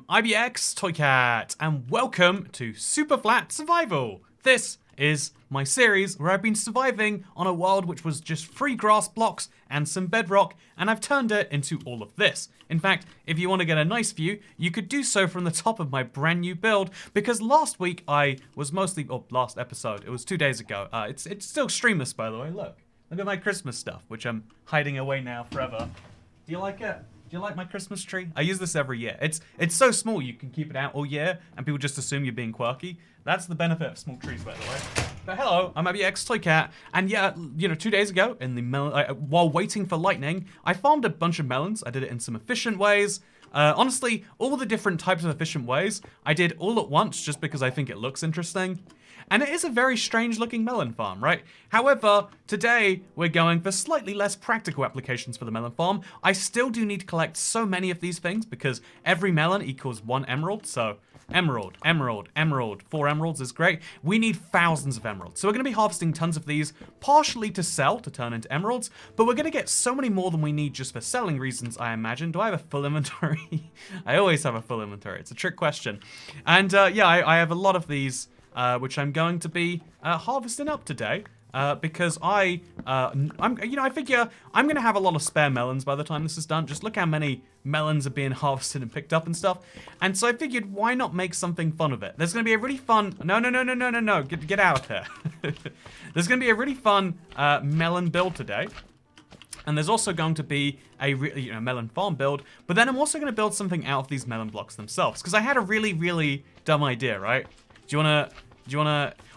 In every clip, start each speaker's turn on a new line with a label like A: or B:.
A: IBX Toycat, and welcome to SUPERFLAT Survival. This is my series where I've been surviving on a world which was just 3 grass blocks and some bedrock, and I've turned it into all of this. In fact, if you want to get a nice view, you could do so from the top of my brand new build, because last week I was mostly, last episode, it was 2 days ago. It's still streamless, by the way, look at my Christmas stuff, which I'm hiding away now forever. Do you like it? Do you like my Christmas tree? I use this every year. It's so small you can keep it out all year and people just assume you're being quirky. That's the benefit of small trees, by the way. But hello, I'm IBX Toycat, and yeah, 2 days ago, in the while waiting for lightning, I farmed a bunch of melons. I did it in some efficient ways. Honestly, all the different types of efficient ways, I did all at once just because I think it looks interesting. And it is a very strange looking melon farm, right? However, today we're going for slightly less practical applications for the melon farm. I still do need to collect so many of these things because every melon equals 1 emerald. So emerald, emerald, emerald, 4 emeralds is great. We need thousands of emeralds. So we're gonna be harvesting tons of these, partially to sell, to turn into emeralds, but we're gonna get so many more than we need just for selling reasons, I imagine. Do I have a full inventory? I always have a full inventory. It's a trick question. And yeah, I have a lot of these, which I'm going to be harvesting up today, because I figure I'm gonna have a lot of spare melons by the time this is done. Just look how many melons are being harvested and picked up and stuff. And so I figured, why not make something fun of it? There's gonna be a really fun, no, get out of here. There's gonna be a really fun melon build today. And there's also going to be a melon farm build, but then I'm also gonna build something out of these melon blocks themselves, because I had a really, really dumb idea, right? Do you wanna...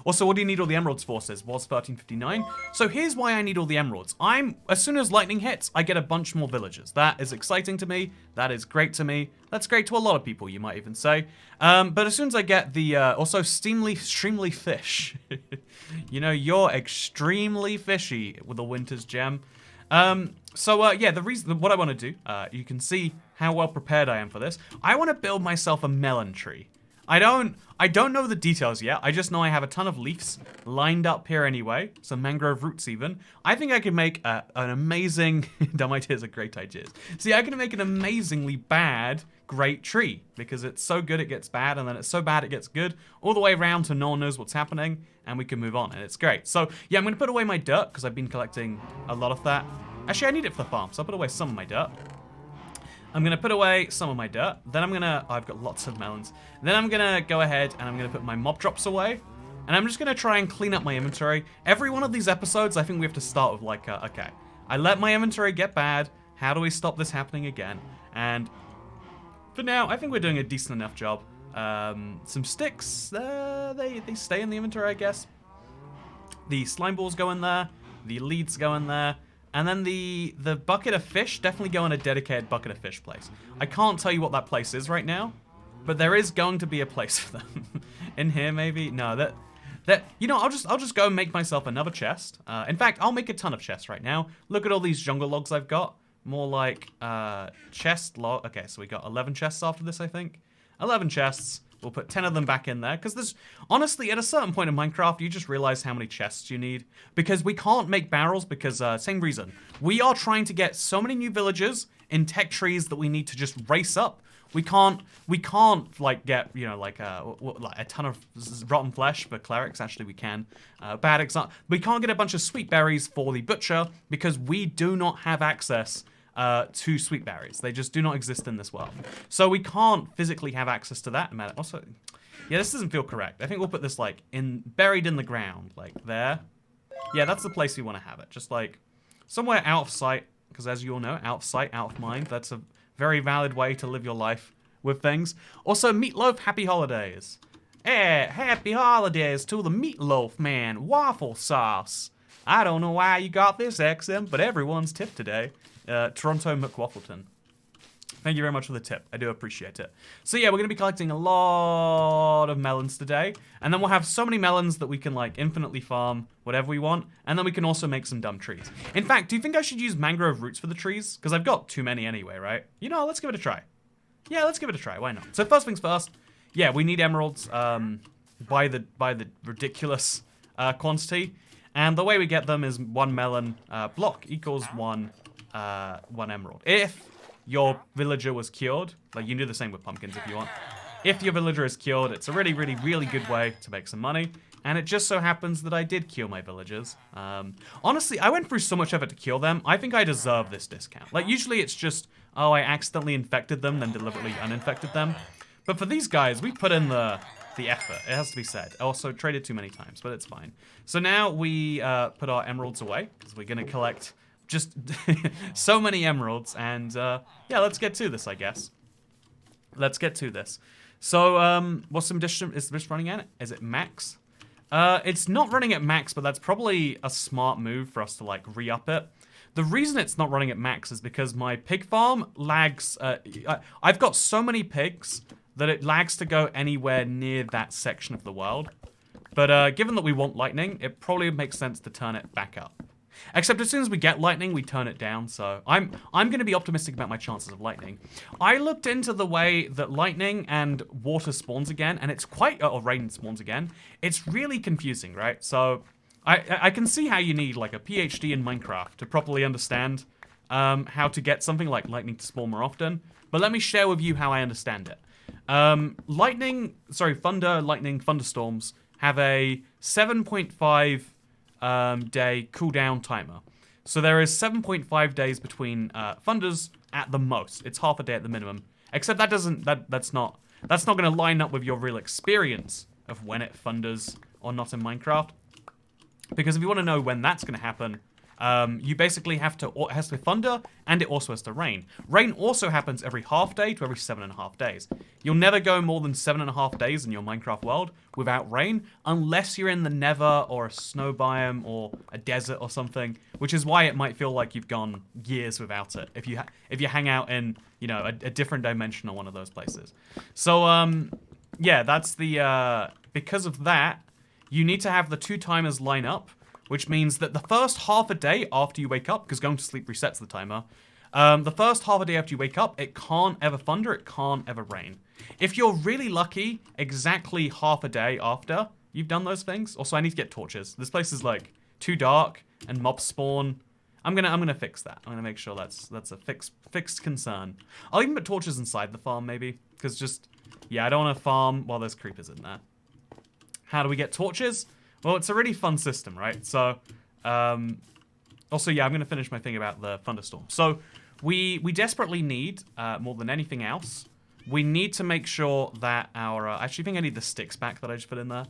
A: Also, what do you need all the emeralds for, says was 1359. So here's why I need all the emeralds. As soon as lightning hits, I get a bunch more villagers. That is exciting to me. That is great to me. That's great to a lot of people, you might even say. But as soon as I get the, also extremely fish. You're extremely fishy with a winter's gem. Yeah, what I want to do, you can see how well prepared I am for this. I want to build myself a melon tree. I don't know the details yet. I just know I have a ton of leaves lined up here anyway. Some mangrove roots even. I think I could make an amazing... Dumb ideas are great ideas. See, I can make an amazingly bad, great tree. Because it's so good it gets bad, and then it's so bad it gets good. All the way around to no one knows what's happening, and we can move on, and it's great. So, yeah, I'm going to put away my dirt, because I've been collecting a lot of that. Actually, I need it for the farm, so I'll put away some of my dirt. I'm gonna put away some of my dirt. Then I've got lots of melons. Then I'm gonna go ahead and I'm gonna put my mob drops away. And I'm just gonna try and clean up my inventory. Every one of these episodes, I think we have to start with like, okay, I let my inventory get bad. How do we stop this happening again? And for now, I think we're doing a decent enough job. Some sticks, they stay in the inventory, I guess. The slime balls go in there. The leads go in there. And then the bucket of fish definitely go in a dedicated bucket of fish place. I can't tell you what that place is right now, but there is going to be a place for them. In here, maybe? No, I'll just go and make myself another chest. In fact, I'll make a ton of chests right now. Look at all these jungle logs I've got. More like chest log. Okay, so we got 11 chests after this, I think. 11 chests. We'll put 10 of them back in there, because there's, honestly, at a certain point in Minecraft, you just realize how many chests you need. Because we can't make barrels, because, same reason. We are trying to get so many new villagers in tech trees that we need to just race up. We can't, like, get, like a ton of rotten flesh for clerics. Actually, we can. Bad example. We can't get a bunch of sweet berries for the butcher, because we do not have access to sweet berries. They just do not exist in this world. So we can't physically have access to that. Also, yeah, this doesn't feel correct. I think we'll put this like buried in the ground, like there. Yeah, that's the place we want to have it. Just like somewhere out of sight, because as you all know, out of sight, out of mind. That's a very valid way to live your life with things. Also, meatloaf, happy holidays. Hey, happy holidays to the meatloaf man, waffle sauce. I don't know why you got this accent, but everyone's tipped today. Toronto McWaffleton. Thank you very much for the tip. I do appreciate it. So yeah, we're going to be collecting a lot of melons today. And then we'll have so many melons that we can like infinitely farm whatever we want. And then we can also make some dumb trees. In fact, do you think I should use mangrove roots for the trees? Because I've got too many anyway, right? Let's give it a try. Yeah, let's give it a try. Why not? So first things first. Yeah, we need emeralds by the ridiculous quantity. And the way we get them is 1 melon block equals one emerald. If your villager was cured, like you can do the same with pumpkins if you want. If your villager is cured, it's a really, really, really good way to make some money. And it just so happens that I did cure my villagers. Honestly, I went through so much effort to cure them. I think I deserve this discount. Like, usually it's just, oh, I accidentally infected them, then deliberately uninfected them. But for these guys, we put in the effort. It has to be said. Also, traded too many times, but it's fine. So now we put our emeralds away, because we're going to collect just so many emeralds. And yeah, let's get to this, I guess. Let's get to this. So, what's some addition? Is this running at it? Is it max? It's not running at max, but that's probably a smart move for us to, like, re-up it. The reason it's not running at max is because my pig farm lags. I've got so many pigs that it lags to go anywhere near that section of the world. But given that we want lightning, it probably makes sense to turn it back up. Except as soon as we get lightning, we turn it down, so I'm going to be optimistic about my chances of lightning. I looked into the way that lightning and water spawns again, and it's quite... or rain spawns again. It's really confusing, right? So I can see how you need, like, a PhD in Minecraft to properly understand how to get something like lightning to spawn more often. But let me share with you how I understand it. Thunder, lightning, thunderstorms have a 7.5... day cooldown timer. So there is 7.5 days between thunders at the most. It's half a day at the minimum. Except that's not going to line up with your real experience of when it thunders or not in Minecraft. Because if you want to know when that's going to happen, you basically have to, it has to thunder, and it also has to rain. Rain also happens every half day to every 7.5 days. You'll never go more than 7.5 days in your Minecraft world without rain, unless you're in the Nether or a snow biome or a desert or something, which is why it might feel like you've gone years without it if you hang out in, you know, a different dimension or one of those places. So yeah, that's the because of that, you need to have the two timers line up, which means that the first half a day after you wake up, because going to sleep resets the timer, the first half a day after you wake up, it can't ever thunder, it can't ever rain. If you're really lucky, exactly half a day after you've done those things. Also, I need to get torches. This place is like too dark and mobs spawn. I'm gonna fix that. I'm gonna make sure that's a fixed concern. I'll even put torches inside the farm maybe, because just, yeah, I don't want to farm while there's creepers in there. How do we get torches? Well, it's a really fun system, right? So, also, yeah, I'm going to finish my thing about the thunderstorm. So, we desperately need, more than anything else, we need to make sure that our... I actually think I need the sticks back that I just put in there.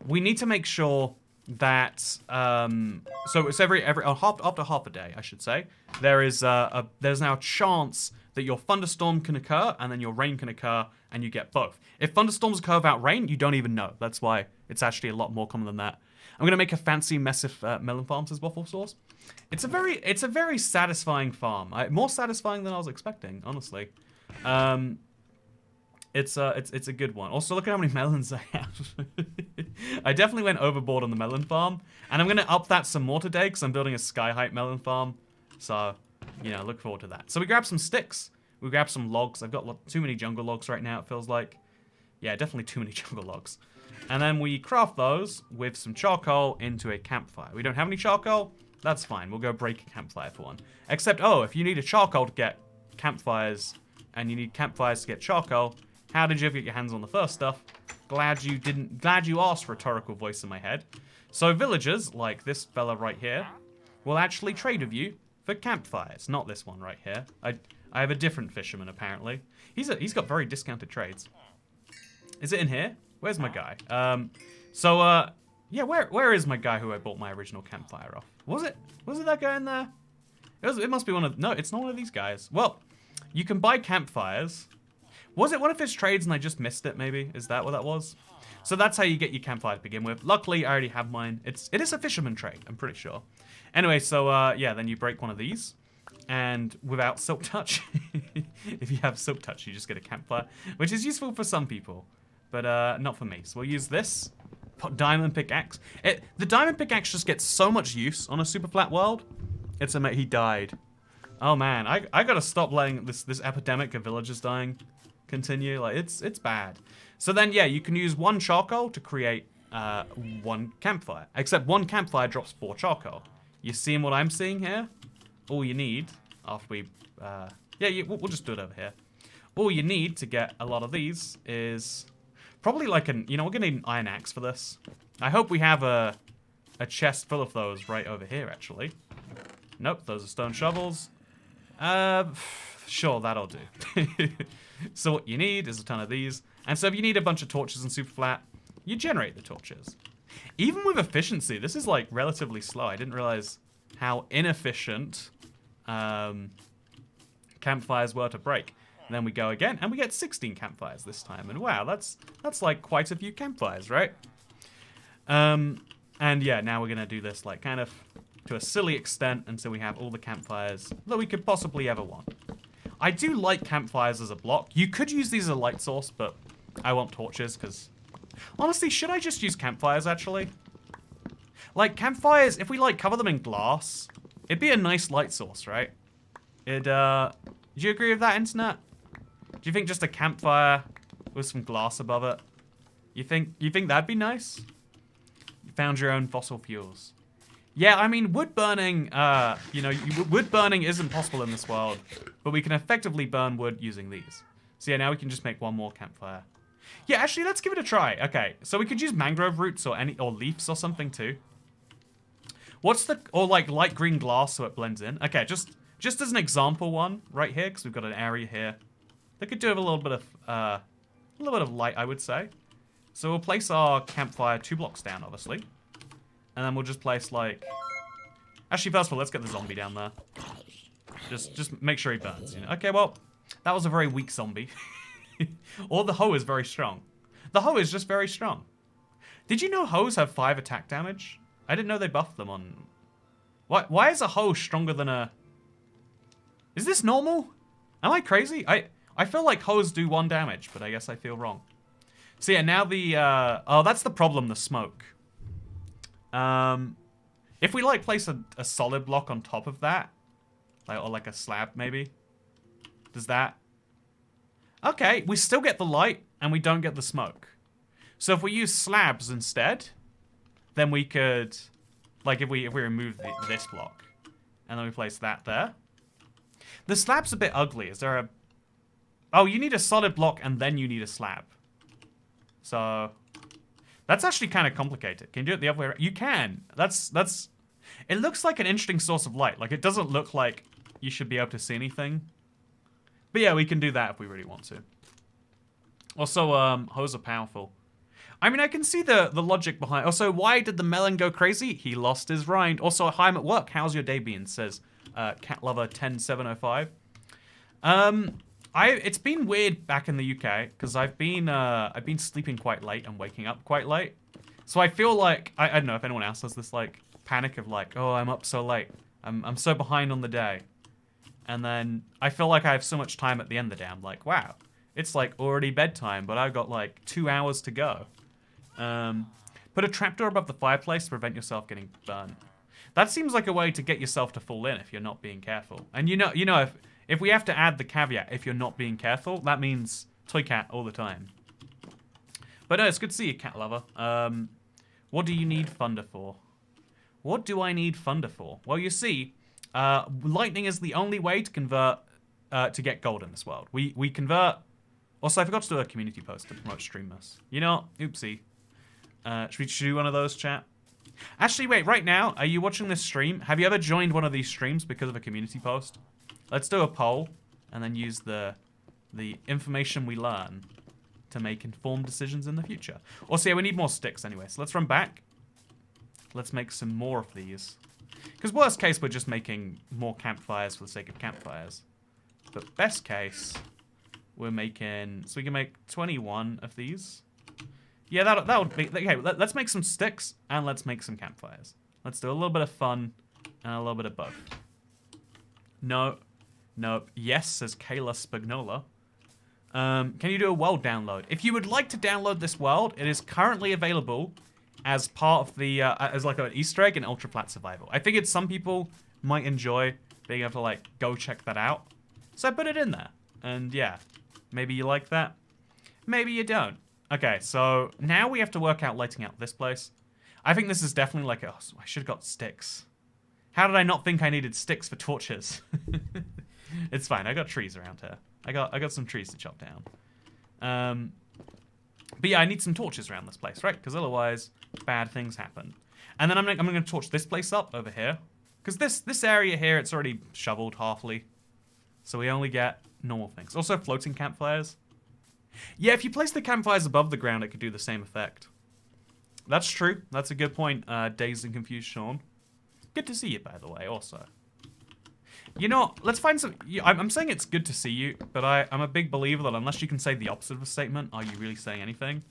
A: We need to make sure that... so, it's after half a day, I should say, there's now a chance that your thunderstorm can occur, and then your rain can occur, and you get both. If thunderstorms occur without rain, you don't even know. That's why it's actually a lot more common than that. I'm gonna make a fancy massive melon farm, says Waffle Sauce. It's a very satisfying farm. More satisfying than I was expecting, honestly. It's a good one. Also, look at how many melons I have. I definitely went overboard on the melon farm, and I'm gonna up that some more today because I'm building a sky height melon farm. So, you know, look forward to that. So we grab some sticks. We grab some logs. I've got too many jungle logs right now, it feels like. Yeah, definitely too many jungle logs. And then we craft those with some charcoal into a campfire. We don't have any charcoal? That's fine. We'll go break a campfire for one. Except, oh, if you need a charcoal to get campfires, and you need campfires to get charcoal, how did you ever get your hands on the first stuff? Glad you asked, rhetorical voice in my head. So villagers, like this fella right here, will actually trade with you for campfires. Not this one right here. I have a different fisherman, apparently. He's got very discounted trades. Is it in here? Where's my guy? Yeah, where is my guy who I bought my original campfire off? Was it that guy in there? It must be one of... No, it's not one of these guys. Well, you can buy campfires. Was it one of his trades and I just missed it, maybe? Is that what that was? So that's how you get your campfire to begin with. Luckily, I already have mine. It is a fisherman trade, I'm pretty sure. Anyway, so, yeah, then you break one of these. And without silk touch, if you have silk touch, you just get a campfire, which is useful for some people, but not for me. So we'll use this diamond pickaxe. The diamond pickaxe just gets so much use on a super flat world. It's amazing. He died. Oh man, I gotta stop letting this epidemic of villagers dying continue. Like it's bad. So then yeah, you can use one charcoal to create one campfire. Except one campfire drops 4 charcoal. You seeing what I'm seeing here? All you need after we Yeah, we'll just do it over here. All you need to get a lot of these is probably like an, we're gonna need an iron axe for this. I hope we have a chest full of those right over here, actually. Nope, those are stone shovels. Sure, that'll do. So what you need is a ton of these. And so if you need a bunch of torches in Superflat, you generate the torches. Even with efficiency, this is like relatively slow. I didn't realize how inefficient campfires were to break. And then we go again, and we get 16 campfires this time. And wow, that's like quite a few campfires, right? And yeah, now we're gonna do this like kind of to a silly extent until we have all the campfires that we could possibly ever want. I do like campfires as a block. You could use these as a light source, but I want torches because honestly, should I just use campfires actually? Like campfires, if we like cover them in glass, it'd be a nice light source, right? Do you agree with that, internet? Do you think just a campfire with some glass above it? You think that'd be nice? You found your own fossil fuels. Yeah, I mean, wood burning, wood burning isn't possible in this world, but we can effectively burn wood using these. So yeah, now we can just make one more campfire. Yeah, actually, let's give it a try. Okay, so we could use mangrove roots or leaves or something too. Or like light green glass so it blends in. Okay, just as an example one right here, because we've got an area here. That could do with a little bit of light, I would say. So we'll place our campfire 2 blocks down, obviously. And then we'll just place like... Actually, first of all, let's get the zombie down there. Just make sure he burns, Okay, well, that was a very weak zombie. Or the hoe is very strong. The hoe is just very strong. Did you know hoes have 5 attack damage? I didn't know they buffed them on... Why is a hoe stronger than a... Is this normal? Am I crazy? I feel like hoes do 1 damage, but I guess I feel wrong. So yeah, now the... oh, that's the problem, the smoke. If we like place a solid block on top of that, or like a slab maybe, does that? Okay, we still get the light and we don't get the smoke. So if we use slabs instead, then we could, like if we remove this block and then we place that there. The slab's a bit ugly. Is there a? Oh, you need a solid block and then you need a slab. So. That's actually kind of complicated. Can you do it the other way around? You can. That's... It looks like an interesting source of light. Like, it doesn't look like you should be able to see anything. But yeah, we can do that if we really want to. Also, hoes are powerful. I mean, I can see the logic behind... Also, why did the melon go crazy? He lost his rind. Also, hi, I'm at work. How's your day been? Says catlover10705. It's been weird back in the UK because I've been sleeping quite late and waking up quite late. So I feel like I don't know if anyone else has this like panic of like, oh, I'm up so late. I'm so behind on the day. And then I feel like I have so much time at the end of the day. I'm like, wow, it's like already bedtime, but I've got like 2 hours to go. Put a trapdoor above the fireplace to prevent yourself getting burned. That seems like a way to get yourself to fall in if you're not being careful. And if we have to add the caveat, if you're not being careful, that means toy cat all the time. But no, it's good to see you, cat lover. What do you need thunder for? What do I need thunder for? Well, you see, lightning is the only way to convert, to get gold in this world. We convert... Also, I forgot to do a community post to promote streamers. You know, oopsie. Should we do one of those, chat? Actually, wait, right now, are you watching this stream? Have you ever joined one of these streams because of a community post? Let's do a poll, and then use the information we learn to make informed decisions in the future. Also, yeah, we need more sticks anyway, so let's run back. Let's make some more of these. Because worst case, we're just making more campfires for the sake of campfires. But best case, we're making... So we can make 21 of these. Yeah, that would be... Okay, let's make some sticks, and let's make some campfires. Let's do a little bit of fun, and a little bit of both. No. Nope. Yes, says Kayla Spagnola. Can you do a world download? If you would like to download this world, it is currently available as part of the, as like an Easter egg in SUPERFLAT Survival. I figured some people might enjoy being able to like go check that out. So I put it in there. And yeah, maybe you like that. Maybe you don't. Okay, so now we have to work out lighting out this place. I think this is definitely like, oh, I should have got sticks. How did I not think I needed sticks for torches? It's fine. I got trees around here. I got some trees to chop down. But yeah, I need some torches around this place, right? Because otherwise, bad things happen. And then I'm going to torch this place up over here. Because this area here, it's already shoveled halfly. So we only get normal things. Also, floating campfires. Yeah, if you place the campfires above the ground, it could do the same effect. That's true. That's a good point, Dazed and Confused Sean. Good to see you, by the way, also. You know, let's find some... I'm saying it's good to see you, but I'm a big believer that unless you can say the opposite of a statement, are you really saying anything?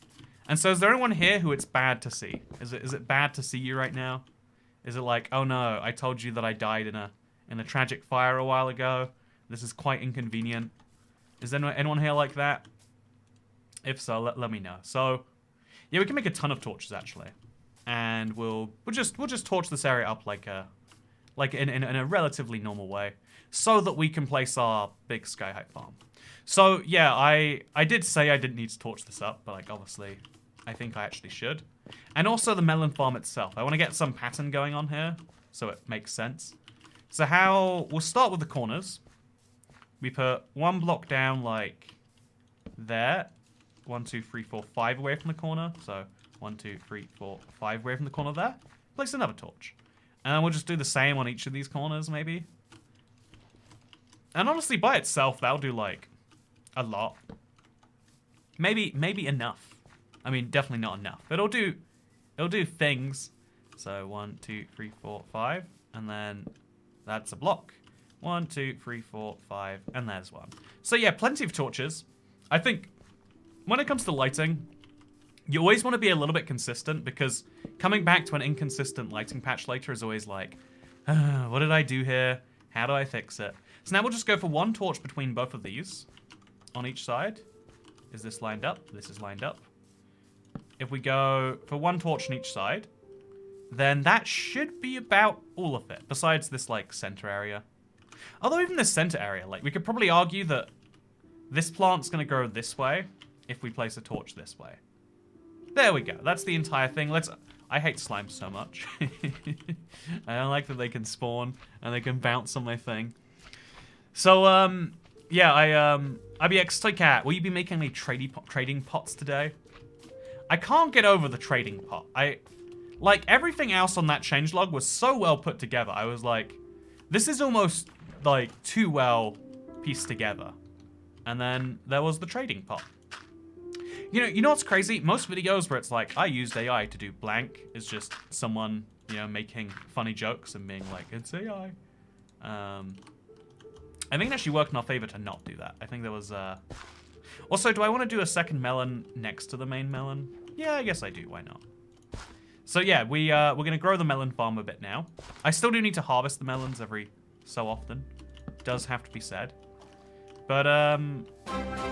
A: And so is there anyone here who it's bad to see? Is it bad to see you right now? Is it like, oh no, I told you that I died in a tragic fire a while ago. This is quite inconvenient. Is there anyone here like that? If so, let me know. So, yeah, we can make a ton of torches actually, and we'll just torch this area up like in a relatively normal way, so that we can place our big sky height farm. So yeah, I did say I didn't need to torch this up, but like obviously, I think I actually should. And also the melon farm itself. I want to get some pattern going on here, so it makes sense. So we'll start with the corners. We put one block down like there. 1, 2, 3, 4, 5 away from the corner. So 1, 2, 3, 4, 5 away from the corner there. Place another torch. And then we'll just do the same on each of these corners, maybe. And honestly, by itself, that'll do like a lot. Maybe enough. I mean, definitely not enough. But it'll do things. So 1, 2, 3, 4, 5. And then that's a block. 1, 2, 3, 4, 5. And there's one. So yeah, plenty of torches. I think when it comes to lighting, you always want to be a little bit consistent, because coming back to an inconsistent lighting patch later is always like, what did I do here? How do I fix it? So now we'll just go for one torch between both of these on each side. Is this lined up? This is lined up. If we go for one torch on each side, then that should be about all of it, besides this like center area. Although even this center area, like we could probably argue that this plant's gonna grow this way if we place a torch this way. There we go. That's the entire thing. I hate slime so much. I don't like that they can spawn and they can bounce on my thing. So, yeah, IBX Toy Cat, will you be making any trading pots today? I can't get over the trading pot. Like, everything else on that changelog was so well put together. I was like, this is almost, like, too well pieced together. And then there was the trading pot. You know what's crazy? Most videos where it's like, I used AI to do blank is just someone, you know, making funny jokes and being like, it's AI. I think it actually worked in our favor to not do that. I think there was, Also, do I want to do a second melon next to the main melon? Yeah, I guess I do. Why not? So yeah, we're going to grow the melon farm a bit now. I still do need to harvest the melons every so often. Does have to be said. But,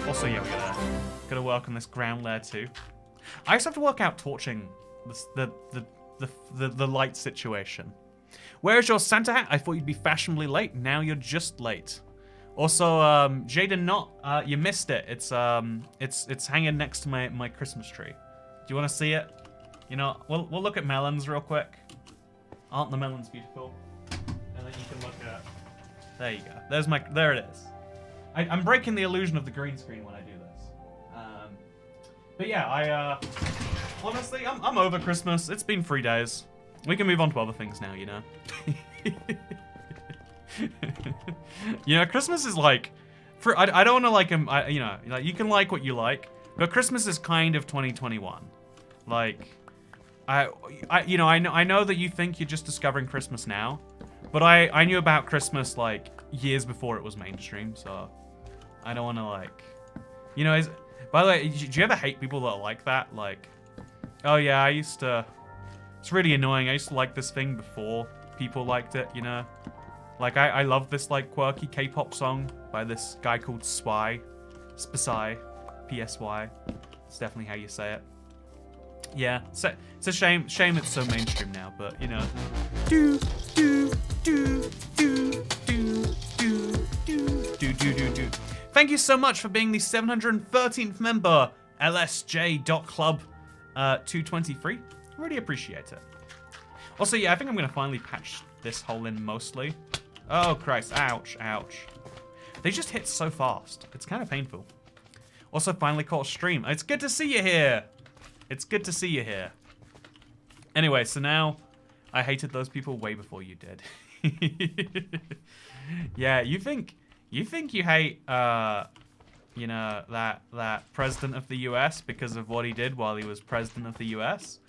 A: also, yeah, we gotta work on this ground layer too. I just have to work out torching the light situation. Where's your Santa hat? I thought you'd be fashionably late. Now you're just late. Also, Jaden, you missed it. It's hanging next to my Christmas tree. Do you want to see it? You know, we'll look at melons real quick. Aren't the melons beautiful? And then you can look at. There you go. There it is. I'm breaking the illusion of the green screen when I do this. But yeah, honestly, I'm over Christmas. It's been 3 days. We can move on to other things now, you know. You know, Christmas is like, I don't want to like him. You know, like you can like what you like, but Christmas is kind of 2021. Like, you know, I know that you think you're just discovering Christmas now, but I knew about Christmas like years before it was mainstream, so. I don't want to, like... You know, by the way, do you ever hate people that are like that? Like, oh yeah, I used to... It's really annoying. I used to like this thing before people liked it, you know? Like, I love this, like, quirky K-pop song by this guy called Spy. Spy. P-S-Y. It's definitely how you say it. Yeah, it's a shame it's so mainstream now, but, you know... Do. Thank you so much for being the 713th member, LSJ.Club 223. Really appreciate it. Also, yeah, I think I'm going to finally patch this hole in mostly. Oh, Christ. Ouch, ouch. They just hit so fast. It's kind of painful. Also, finally caught a stream. It's good to see you here. It's good to see you here. Anyway, so now I hated those people way before you did. Yeah, you think you hate you know, that president of the US because of what he did while he was president of the US?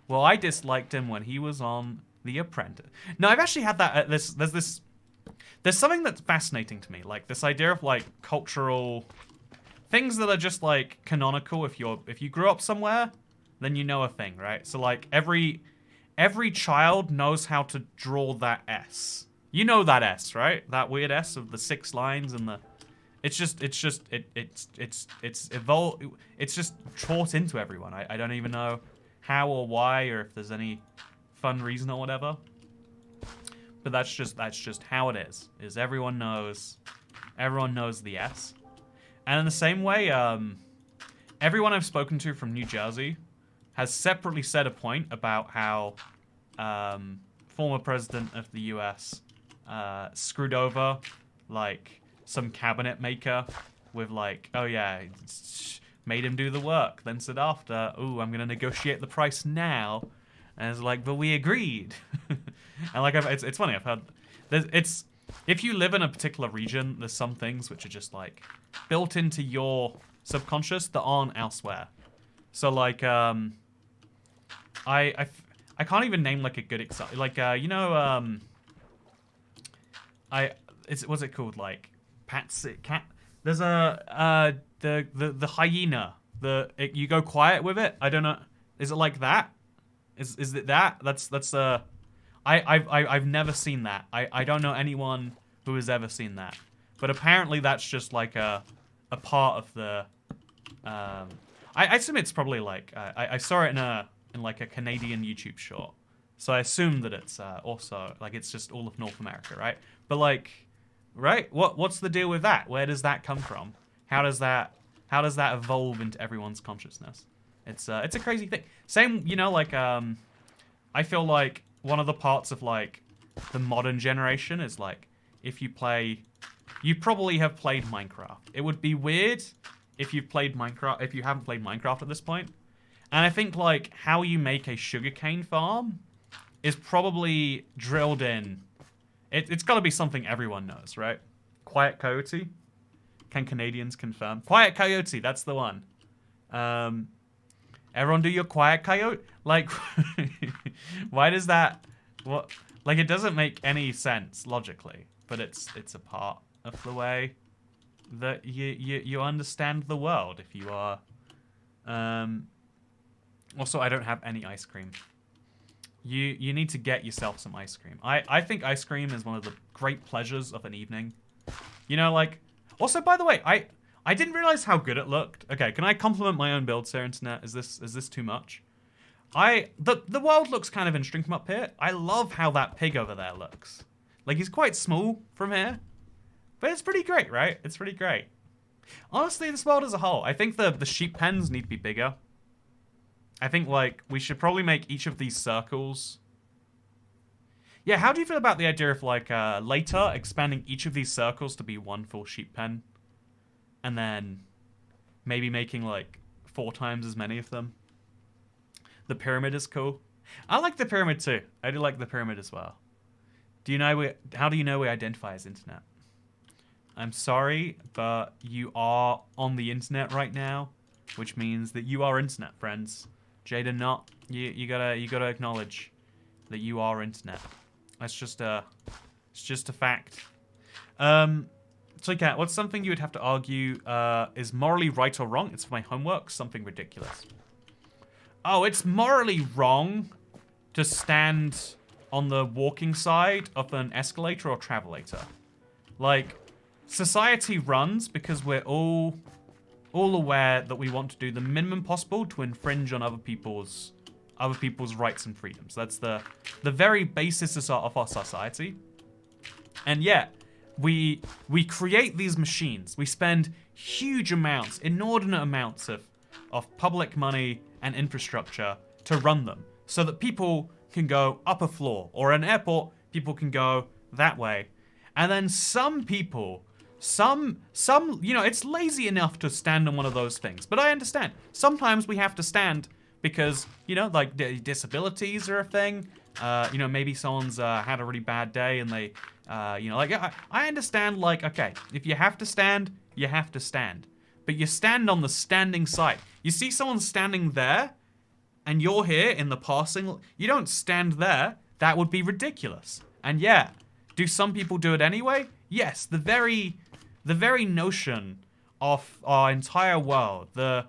A: Well, I disliked him when he was on The Apprentice. No, I've actually had that. There's something that's fascinating to me, like this idea of like cultural things that are just like canonical. If you grew up somewhere, then you know a thing, right? So like every child knows how to draw that S. You know that S, right? That weird S of the 6 lines and the. It's just evolved. It's just taught into everyone. I don't even know how or why, or if there's any fun reason or whatever. But that's just how it is. Is everyone knows the S. And in the same way, everyone I've spoken to from New Jersey has separately said a point about how former president of the US screwed over like some cabinet maker with like, oh yeah, made him do the work, then said after, ooh, I'm gonna negotiate the price now, and it's like, but we agreed. And like, it's funny, I've heard, if you live in a particular region, there's some things which are just like built into your subconscious that aren't elsewhere. So like, I can't even name like a good example. Like, you know, what's it called? Like, cat. There's a the hyena. You go quiet with it. I don't know. Is it like that? Is it that? That's I've never seen that. I don't know anyone who has ever seen that. But apparently that's just like a part of the. I assume it's probably like I saw it in like a Canadian YouTube short, so I assume that it's also like it's just all of North America, right? But like, right? What's the deal with that? Where does that come from? How does that evolve into everyone's consciousness? It's a crazy thing. Same, you know, like I feel like one of the parts of like the modern generation is like if you probably have played Minecraft. It would be weird if you've played Minecraft, if you haven't played Minecraft at this point. And I think like how you make a sugarcane farm is probably drilled in. It's got to be something everyone knows, right? Quiet Coyote. Can Canadians confirm? Quiet Coyote, that's the one. Everyone do your Quiet Coyote? Like, why does that... What? Like, it doesn't make any sense logically, but it's a part of the way that you understand the world if you are... Also, I don't have any ice cream. You need to get yourself some ice cream. I think ice cream is one of the great pleasures of an evening. You know, like... Also, by the way, I didn't realize how good it looked. Okay, can I compliment my own builds here, internet? Is this too much? The world looks kind of interesting from up here. I love how that pig over there looks. Like, he's quite small from here. But it's pretty great, right? It's pretty great. Honestly, this world as a whole, I think the sheep pens need to be bigger. I think, like, we should probably make each of these circles... Yeah, how do you feel about the idea of, like, later expanding each of these circles to be one full sheep pen? And then maybe making, like, 4 times as many of them? The pyramid is cool. I like the pyramid, too. I do like the pyramid as well. How do you know we identify as internet? I'm sorry, but you are on the internet right now, which means that you are internet, friends. Jada, not. You gotta acknowledge that you are internet. It's just a fact. So, Kat, what's something you would have to argue is morally right or wrong? It's for my homework. Something ridiculous. Oh, it's morally wrong to stand on the walking side of an escalator or travelator. Like, society runs because we're all aware that we want to do the minimum possible to infringe on other people's rights and freedoms. That's the very basis of our society. And yet, we create these machines. We spend huge amounts, inordinate amounts of public money and infrastructure to run them so that people can go up a floor, or an airport, people can go that way. And then some people Some, you know, it's lazy enough to stand on one of those things. But I understand. Sometimes we have to stand because, you know, like disabilities are a thing. You know, maybe someone's had a really bad day and they, you know, like, I understand, like, okay, if you have to stand, you have to stand. But you stand on the standing side. You see someone standing there, and you're here in the passing, you don't stand there. That would be ridiculous. And yeah, do some people do it anyway? Yes, the very notion of our entire world, the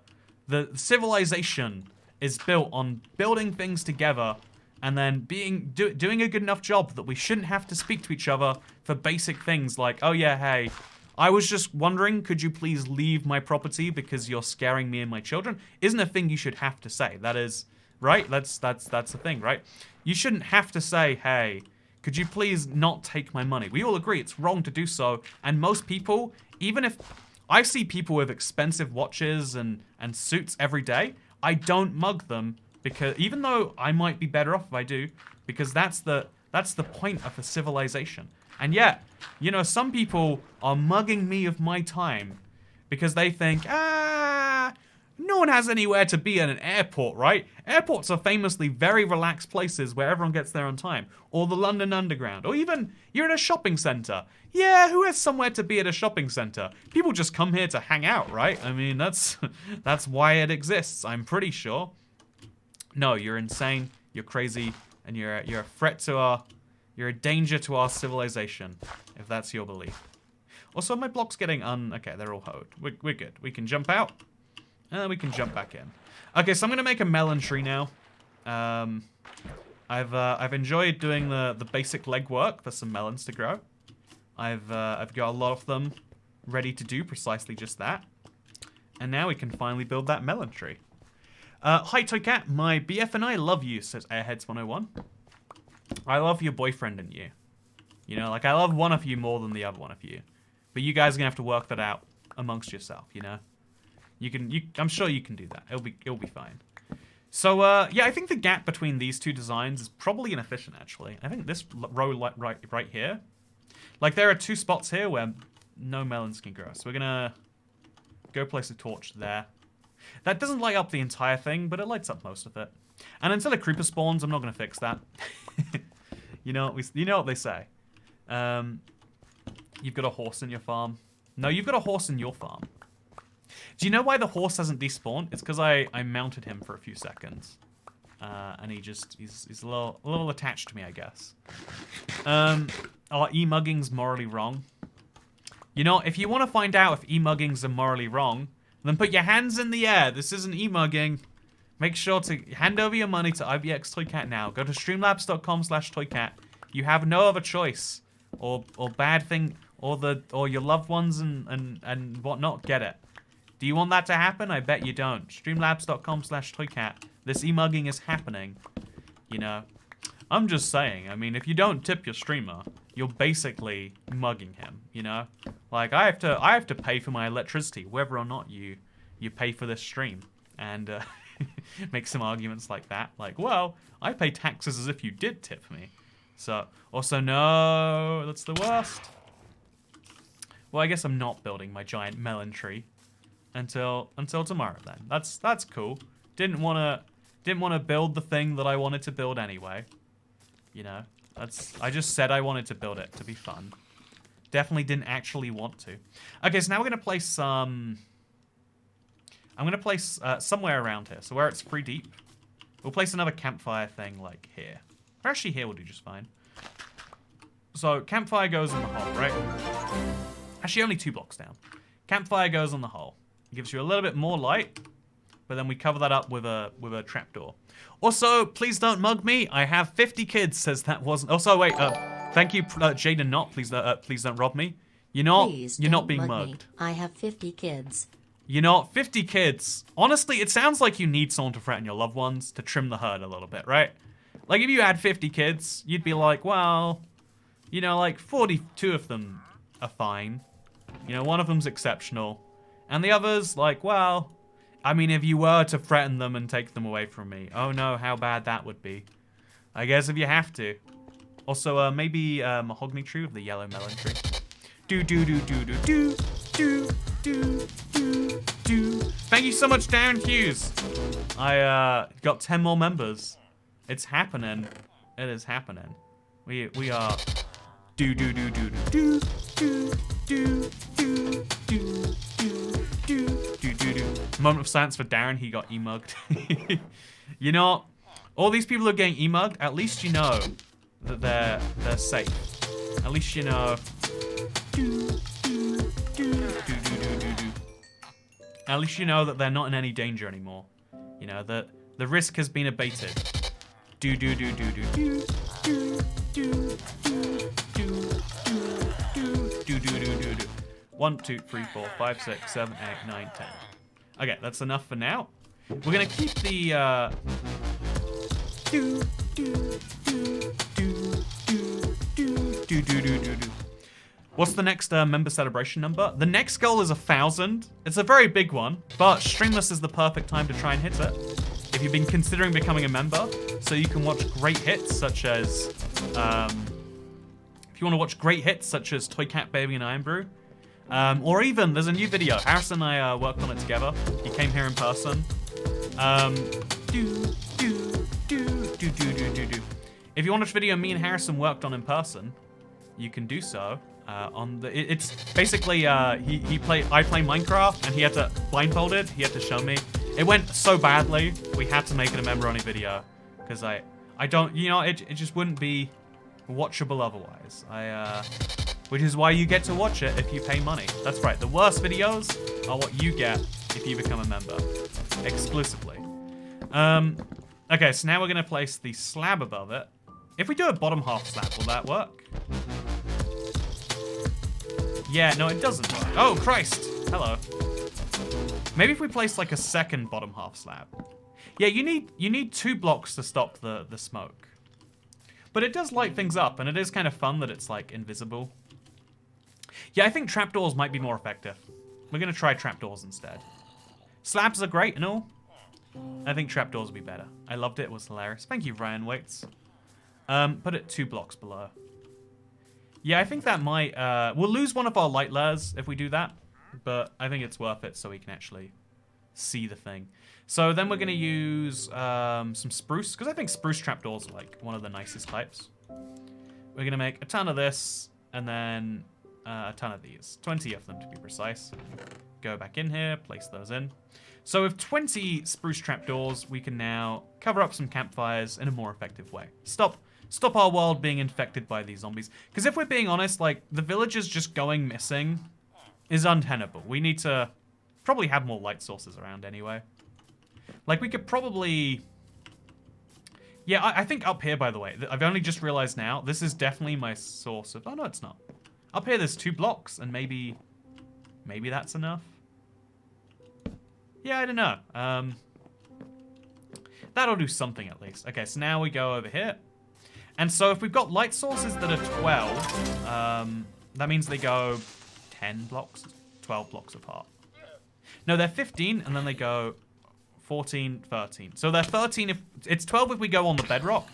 A: civilization is built on building things together and then doing a good enough job that we shouldn't have to speak to each other for basic things like, oh yeah, hey, I was just wondering, could you please leave my property because you're scaring me and my children? Isn't a thing you should have to say. That is, right? That's the thing, right? You shouldn't have to say, hey, could you please not take my money? We all agree it's wrong to do so. And most people, even if I see people with expensive watches and suits every day, I don't mug them because even though I might be better off if I do, because that's the point of a civilization. And yet, you know, some people are mugging me of my time because they think, no one has anywhere to be at an airport, right? Airports are famously very relaxed places where everyone gets there on time. Or the London Underground. Or even, you're in a shopping centre. Yeah, who has somewhere to be at a shopping centre? People just come here to hang out, right? I mean, that's why it exists, I'm pretty sure. No, you're insane, you're crazy, and you're a threat to our... You're a danger to our civilization, if that's your belief. Also, my block's getting okay, they're all hoed. We're good. We can jump out, and then we can jump back in. Okay, so I'm gonna make a melon tree now. I've enjoyed doing the basic legwork for some melons to grow. I've got a lot of them ready to do precisely just that. And now we can finally build that melon tree. Hi Toycat, my BF and I love you, says Airheads101. I love your boyfriend and you. You know, like I love one of you more than the other one of you. But you guys are gonna have to work that out amongst yourself, you know? I'm sure you can do that. It'll be fine. So, yeah, I think the gap between these two designs is probably inefficient, actually. I think this row right here, like there are two spots here where no melons can grow. So we're gonna go place a torch there. That doesn't light up the entire thing, but it lights up most of it. And until a creeper spawns, I'm not gonna fix that. You know what they say. You've got a horse in your farm. No, you've got a horse in your farm. Do you know why the horse hasn't despawned? It's because I mounted him for a few seconds. And he's a little attached to me, I guess. Are e-muggings morally wrong? You know, if you want to find out if e-muggings are morally wrong, then put your hands in the air. This isn't e-mugging. Make sure to hand over your money to IBX Toycat now. Go to streamlabs.com/Toycat. You have no other choice. Or bad thing, or your loved ones and whatnot get it. Do you want that to happen? I bet you don't. Streamlabs.com/Toycat. This e-mugging is happening. You know, I'm just saying. I mean, if you don't tip your streamer, you're basically mugging him. You know, like I have to pay for my electricity, whether or not you pay for this stream, and make some arguments like that. Like, well, I pay taxes as if you did tip me. So, also no, that's the worst. Well, I guess I'm not building my giant melon tree until tomorrow then. That's cool. Didn't wanna build the thing that I wanted to build anyway. You know, I just said I wanted to build it to be fun. Definitely didn't actually want to. Okay, so now we're gonna place some. I'm gonna place somewhere around here, so where it's pretty deep. We'll place another campfire thing like here. Or actually here will do just fine. So campfire goes in the hole, right? Actually only 2 blocks down. Campfire goes on the hole. It gives you a little bit more light, but then we cover that up with a trapdoor. Also, please don't mug me. I have 50 kids, says that wasn't. Also, wait, thank you, Jaden Not. Please don't rob me. You're not being mugged.
B: I have 50 kids.
A: You know, 50 kids. Honestly, it sounds like you need someone to threaten your loved ones to trim the herd a little bit, right? Like, if you had 50 kids, you'd be like, well, you know, like, 42 of them are fine. You know, one of them's exceptional. And the others, like, well, I mean, if you were to threaten them and take them away from me, oh no, how bad that would be. I guess if you have to. Also, maybe a mahogany tree with the yellow melon tree. Do do do do do do do do do do. Thank you so much, Darren Hughes. I got 10 more members. It's happening. It is happening. We are do do do do do do do do do do do do. Moment of silence for Darren. He got emugged. You know, all these people are getting emugged. At least you know that they're safe. At least you know. At least you know that they're not in any danger anymore. You know that the risk has been abated. Do do do do do do do do do do do do do do. 1, 2, 3, 4, 5, 6, 7, 8, 9, 10. Okay, that's enough for now. We're gonna keep the do do do do do do do do do do. What's the next member celebration number? The next goal is 1,000. It's a very big one, but Streamless is the perfect time to try and hit it. If you've been considering becoming a member, so you can watch great hits such as, if you want to watch great hits such as Toy Cat Baby and Iron Brew, or even there's a new video. Harrison and I worked on it together. He came here in person. If you want to watch a video me and Harrison worked on in person, you can do so. It's basically I play Minecraft and he had to blindfolded. He had to show me. It went so badly we had to make it a member only video because I don't, you know, it just wouldn't be watchable otherwise. Which is why you get to watch it if you pay money. That's right. The worst videos are what you get if you become a member exclusively. Okay, so now we're gonna place the slab above it. If we do a bottom half slab, will that work? Yeah, no, it doesn't work. Oh, Christ. Hello. Maybe if we place like a second bottom half slab. Yeah, you need 2 blocks to stop the smoke. But it does light things up, and it is kind of fun that it's like invisible. Yeah, I think trapdoors might be more effective. We're gonna try trapdoors instead. Slabs are great and all. I think trapdoors would be better. I loved it. It was hilarious. Thank you, Ryan Waits. Put it 2 blocks below. Yeah, I think that might... we'll lose one of our light layers if we do that. But I think it's worth it so we can actually see the thing. So then we're going to use some spruce. Because I think spruce trapdoors are like one of the nicest types. We're going to make a ton of this. And then a ton of these. 20 of them to be precise. Go back in here. Place those in. So with 20 spruce trapdoors, we can now cover up some campfires in a more effective way. Stop our world being infected by these zombies. Because if we're being honest, like, the villagers just going missing is untenable. We need to probably have more light sources around anyway. Like, we could probably... Yeah, I think up here, by the way, I've only just realized now, this is definitely my source of... Oh, no, it's not. Up here, there's 2 blocks, and maybe that's enough. Yeah, I don't know. That'll do something at least. Okay, so now we go over here. And so if we've got light sources that are 12, that means they go 10 blocks, 12 blocks apart. No, they're 15, and then they go 14, 13. So they're 13 if... It's 12 if we go on the bedrock.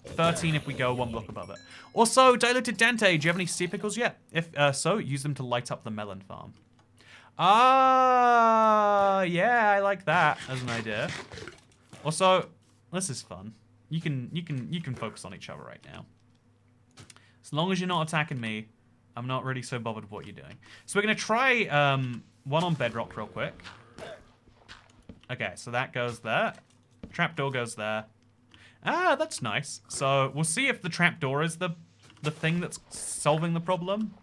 A: 13 if we go 1 block above it. Also, Diluted Dante, do you have any sea pickles yet? If so, use them to light up the melon farm. Ah, yeah, I like that as an idea. Also, this is fun. You can focus on each other right now. As long as you're not attacking me, I'm not really so bothered with what you're doing. So we're gonna try one on bedrock real quick. Okay, so that goes there. Trapdoor goes there. Ah, that's nice. So we'll see if the trapdoor is the thing that's solving the problem,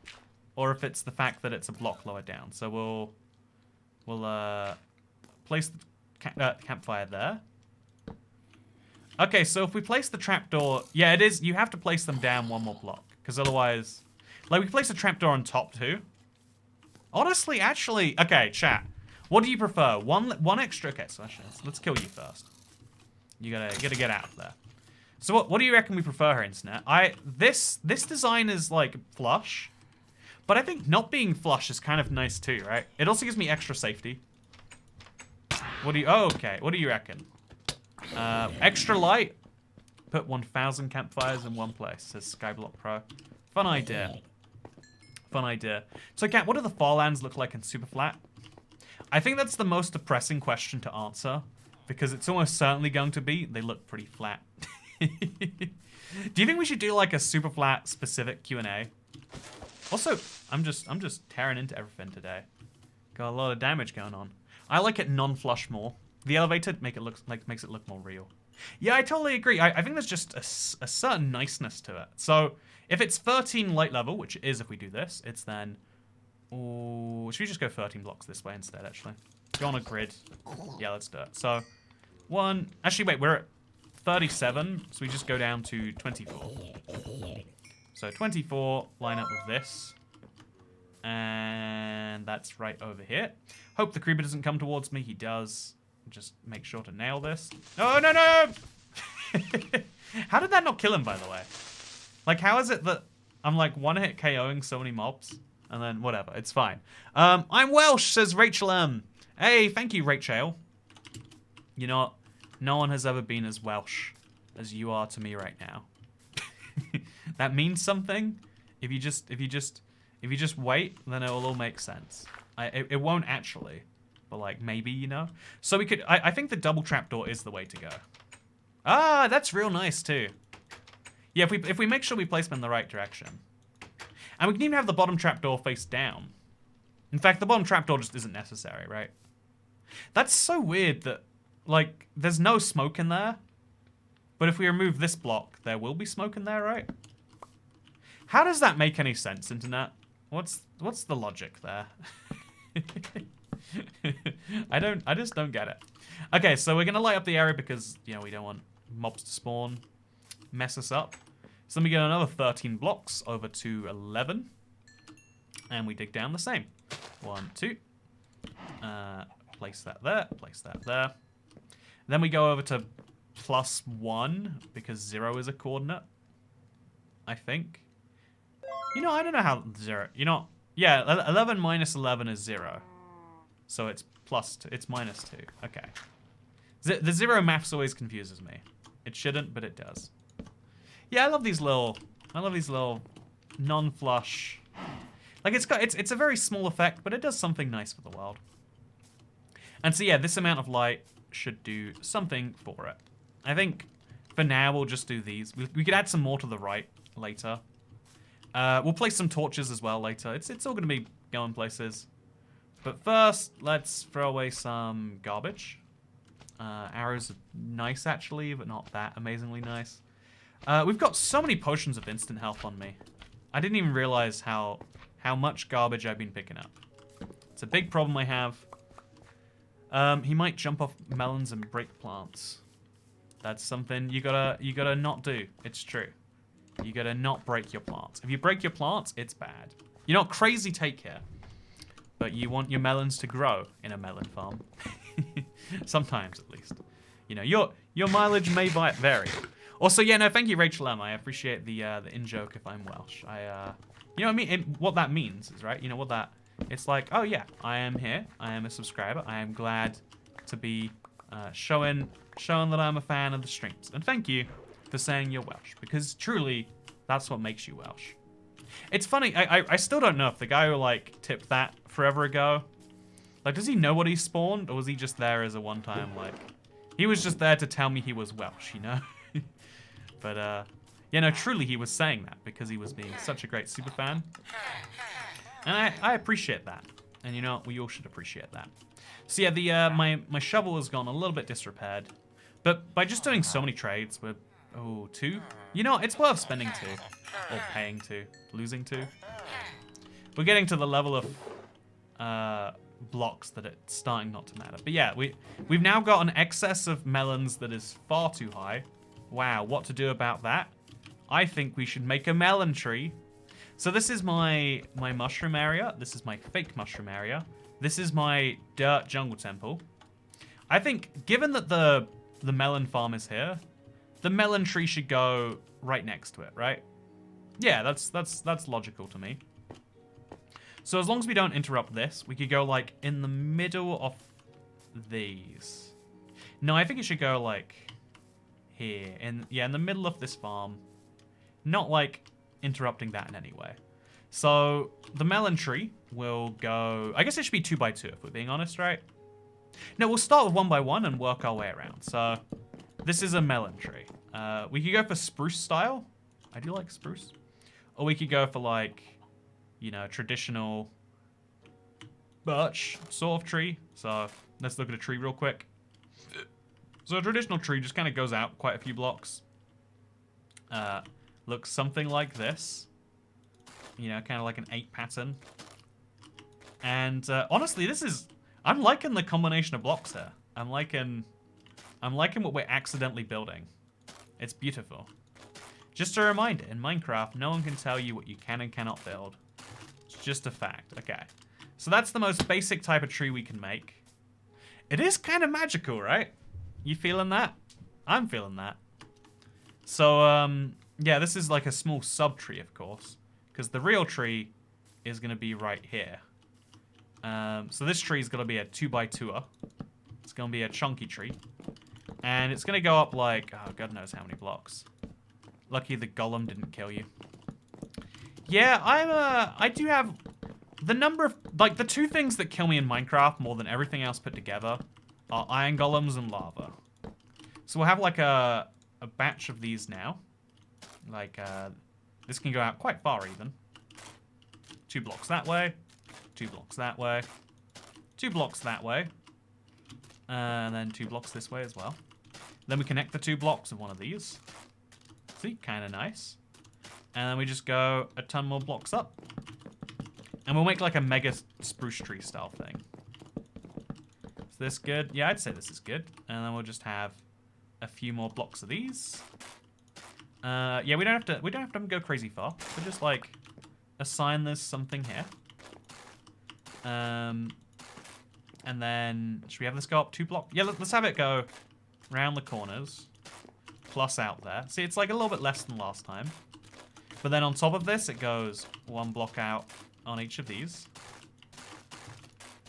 A: or if it's the fact that it's a block lower down. So we'll place the campfire there. Okay, so if we place the trapdoor... Yeah, it is. You have to place them down 1 more block. Because otherwise... Like, we can place a trapdoor on top, too. Honestly, actually... Okay, chat. What do you prefer? One extra... Okay, so actually, let's kill you first. You gotta get out of there. So what do you reckon we prefer here, Internet? This design is, like, flush. But I think not being flush is kind of nice, too, right? It also gives me extra safety. What do you... Oh, okay. What do you reckon? Extra light. Put 1,000 campfires in one place, says Skyblock Pro. Fun idea. Fun idea. So, Kat, what do the farlands look like in Superflat? I think that's the most depressing question to answer, because it's almost certainly going to be they look pretty flat. Do you think we should do like a Superflat specific Q&A? Also, I'm just tearing into everything today. Got a lot of damage going on. I like it non-flush more. The elevator makes it look more real. Yeah, I totally agree. I think there's just a certain niceness to it. So if it's 13 light level, which it is if we do this, it's then... Oh, should we just go 13 blocks this way instead, actually? Go on a grid. Yeah, let's do it. So, one... Actually, wait, we're at 37, so we just go down to 24. So 24, line up with this. And that's right over here. Hope the creeper doesn't come towards me. He does. Just make sure to nail this. Oh, no, no! How did that not kill him, by the way? Like, how is it that I'm like one-hit KOing so many mobs? And then whatever, it's fine. I'm Welsh, says Rachel M. Hey, thank you, Rachel. You know what? No one has ever been as Welsh as you are to me right now. That means something. If you just wait, then it will all make sense. It won't actually, but like maybe, you know. So we could. I think the double trapdoor is the way to go. Ah, that's real nice too. Yeah, if we make sure we place them in the right direction. And we can even have the bottom trapdoor face down. In fact, the bottom trapdoor just isn't necessary, right? That's so weird that, like, there's no smoke in there. But if we remove this block, there will be smoke in there, right? How does that make any sense, internet? What's the logic there? I just don't get it. Okay, so we're gonna light up the area because, you know, we don't want mobs to spawn, mess us up. So then we get another 13 blocks over to 11. And we dig down the same. 1, 2. Place that there, place that there. Then we go over to +1 because 0 is a coordinate. I think. You know, I don't know how 0. You know, yeah, 11 minus 11 is 0. So it's +2. It's -2. Okay. The 0 maths always confuses me. It shouldn't, but it does. Yeah, I love these little non-flush. Like it's a very small effect, but it does something nice for the world. And so yeah, this amount of light should do something for it. I think for now we'll just do these. We could add some more to the right later. We'll place some torches as well later. It's all gonna be going places. But first, let's throw away some garbage. Arrows are nice actually, but not that amazingly nice. We've got so many potions of instant health on me. I didn't even realize how much garbage I've been picking up. It's a big problem I have. He might jump off melons and break plants. That's something you gotta not do. It's true. You gotta not break your plants. If you break your plants, it's bad. You're not crazy take here, but you want your melons to grow in a melon farm. Sometimes, at least. You know, your mileage may vary. Also, yeah, no, thank you, Rachel M. I appreciate the in-joke if I'm Welsh. You know what I mean? What that means is, right? You know what that... It's like, oh yeah, I am here. I am a subscriber. I am glad to be showing that I'm a fan of the streams. And thank you for saying you're Welsh, because truly, that's what makes you Welsh. It's funny, I still don't know if the guy who, like, tipped that forever ago, like, does he know what he spawned, or was he just there as a one-time, like... He was just there to tell me he was Welsh, you know? But, yeah, no, truly he was saying that because he was being such a great super fan. And I appreciate that. And you know, we all should appreciate that. So yeah, my shovel has gone a little bit disrepaired. But by just doing so many trades, we're, 2? You know, it's worth spending 2. Or paying 2. Losing 2. We're getting to the level of blocks that it's starting not to matter. But yeah, we've now got an excess of melons that is far too high. Wow, what to do about that? I think we should make a melon tree. So this is my mushroom area. This is my fake mushroom area. This is my dirt jungle temple. I think, given that the melon farm is here, the melon tree should go right next to it, right? Yeah, that's logical to me. So as long as we don't interrupt this, we could go like in the middle of these. No, I think it should go like here, in the middle of this farm. Not like interrupting that in any way. So the melon tree will go, I guess it should be 2 by 2 if we're being honest, right? No, we'll start with 1 by 1 and work our way around. So this is a melon tree. We could go for spruce style. I do like spruce. Or we could go for like, you know, traditional birch sort of tree. So let's look at a tree real quick. So a traditional tree just kind of goes out quite a few blocks. Looks something like this. You know, kind of like an 8 pattern. And honestly, this is... I'm liking the combination of blocks here. I'm liking what we're accidentally building. It's beautiful. Just a reminder, in Minecraft, no one can tell you what you can and cannot build. It's just a fact. Okay. So that's the most basic type of tree we can make. It is kind of magical, right? You feeling that? I'm feeling that. So, yeah, this is like a small sub-tree, of course. Because the real tree is going to be right here. So this tree is going to be a 2 by 2er. It's going to be a chunky tree. And it's going to go up like, oh, God knows how many blocks. Lucky the golem didn't kill you. Yeah, I do have the number of, like, the 2 things that kill me in Minecraft more than everything else put together are iron golems and lava. So we'll have like a batch of these now. Like, this can go out quite far even. 2 blocks that way. 2 blocks that way. 2 blocks that way. And then 2 blocks this way as well. Then we connect the 2 blocks of one of these. See, kind of nice. And then we just go a ton more blocks up. And we'll make like a mega spruce tree style thing. Is this good? Yeah, I'd say this is good. And then we'll just have a few more blocks of these. Yeah, we don't have to go crazy far. We'll just like assign this something here. And then should we have this go up 2 blocks? Yeah, let's have it go round the corners. Plus out there. See, it's like a little bit less than last time. But then on top of this, it goes 1 block out on each of these.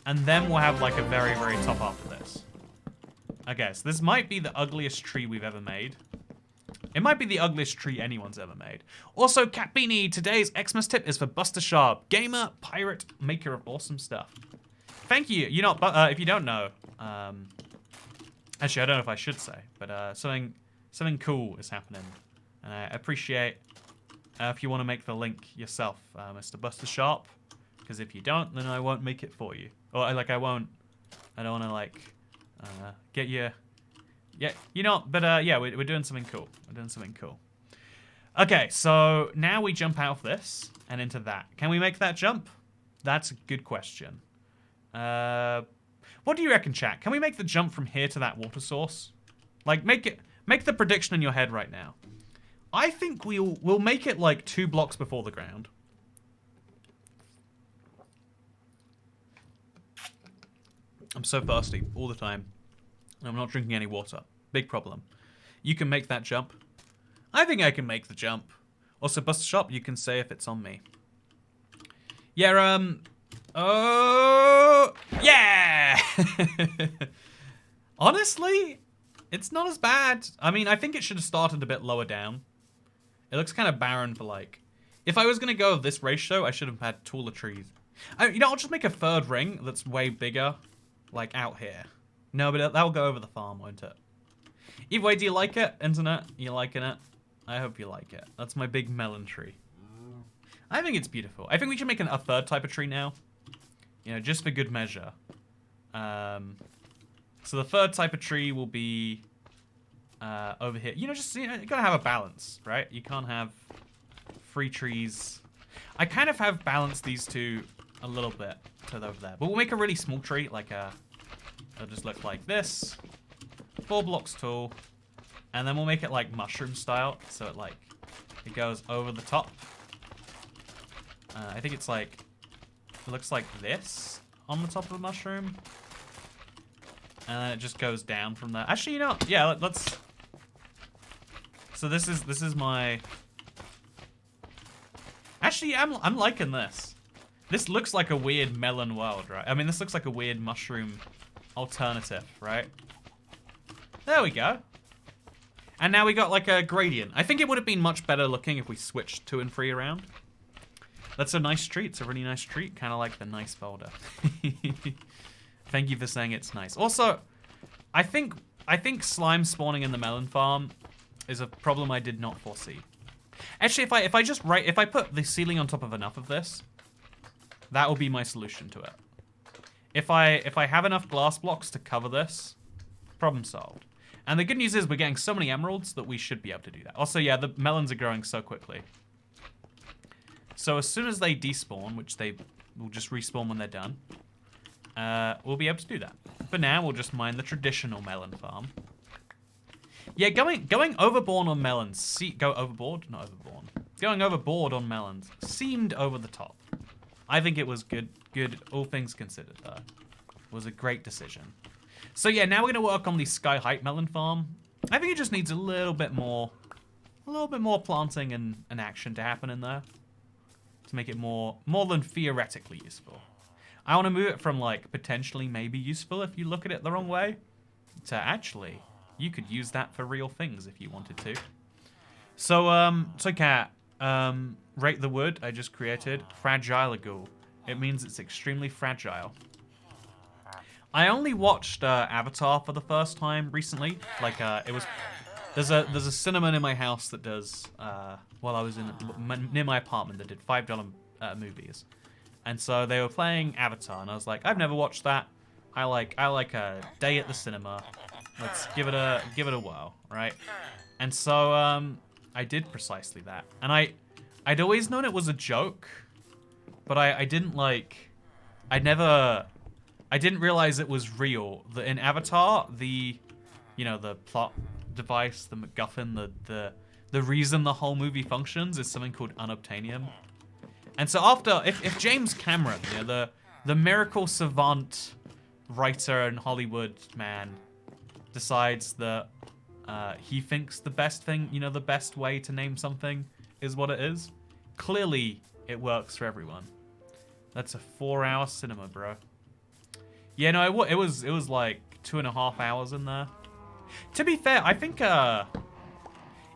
A: And then we'll have like a very, very top after this. Okay, so this might be the ugliest tree we've ever made. It might be the ugliest tree anyone's ever made. Also, Cat Beanie, today's Xmas tip is for Buster Sharp, gamer, pirate, maker of awesome stuff. Thank you. You know, if you don't know, actually, I don't know if I should say, but something cool is happening, and I appreciate if you want to make the link yourself, Mr. Buster Sharp, because if you don't, then I won't make it for you, or I don't want to like get you. Yeah, you know, but yeah, we're doing something cool. We're doing something cool. Okay, so now we jump out of this and into that. Can we make that jump? That's a good question. What do you reckon, chat? Can we make the jump from here to that water source? Like, make the prediction in your head right now. I think we'll make it like 2 blocks before the ground. I'm so thirsty all the time. I'm not drinking any water. Big problem. You can make that jump. I think I can make the jump. Also, Buster Shop, you can say if it's on me. Yeah, oh, yeah! Honestly, it's not as bad. I mean, I think it should have started a bit lower down. It looks kind of barren for like... If I was going to go with this ratio, I should have had taller trees. You know, I'll just make a 3rd ring that's way bigger, like out here. No, but that'll go over the farm, won't it? Either way, do you like it, internet? You liking it? I hope you like it. That's my big melon tree. I think it's beautiful. I think we should make a 3rd type of tree now. You know, just for good measure. So the 3rd type of tree will be over here. You know, just you gotta have a balance, right? You can't have 3 trees. I kind of have balanced these 2 a little bit to over there, but we'll make a really small tree, like a. It'll just look like this. 4 blocks tall. And then we'll make it like mushroom style. So it goes over the top. I think it's like, it looks like this on the top of the mushroom. And then it just goes down from there. Actually, you know, yeah, let's. So this is my. Actually, I'm liking this. This looks like a weird melon world, right? I mean, this looks like a weird mushroom alternative, right? There we go. And now we got like a gradient. I think it would have been much better looking if we switched 2 and 3 around. That's a nice treat. It's a really nice treat. Kind of like the nice boulder. Thank you for saying it's nice. Also, I think slime spawning in the melon farm is a problem I did not foresee. Actually, if I put the ceiling on top of enough of this, that will be my solution to it. If I have enough glass blocks to cover this, problem solved. And the good news is we're getting so many emeralds that we should be able to do that. Also, yeah, the melons are growing so quickly. So as soon as they despawn, which they will just respawn when they're done, we'll be able to do that. For now, we'll just mine the traditional melon farm. Yeah, going overboard on melons. Go overboard? Not overboard. Going overboard on melons seemed over the top. I think it was good, all things considered, though. It was a great decision. So yeah, now we're going to work on the Sky Height melon farm. I think it just needs a little bit more planting and action to happen in there. To make it more than theoretically useful. I want to move it from, like, potentially maybe useful if you look at it the wrong way, to actually, you could use that for real things if you wanted to. So, Cat, rate the wood I just created. Fragile ghoul. It means it's extremely fragile. I only watched Avatar for the first time recently. Like, there's a cinema in my house that does, while I was near my apartment, that did $5 movies. And so they were playing Avatar, and I was like, I've never watched that. I like a day at the cinema. Let's give it a whirl, right? And so I did precisely that. And I'd always known it was a joke, but I didn't realize it was real. That in Avatar, the plot device, the MacGuffin, the reason the whole movie functions is something called unobtainium. And so after, if James Cameron, the miracle savant writer and Hollywood man, decides that he thinks the best thing, the best way to name something is what it is, clearly it works for everyone. That's a 4-hour cinema, bro. Yeah, no, it was like 2.5 hours in there. To be fair, I think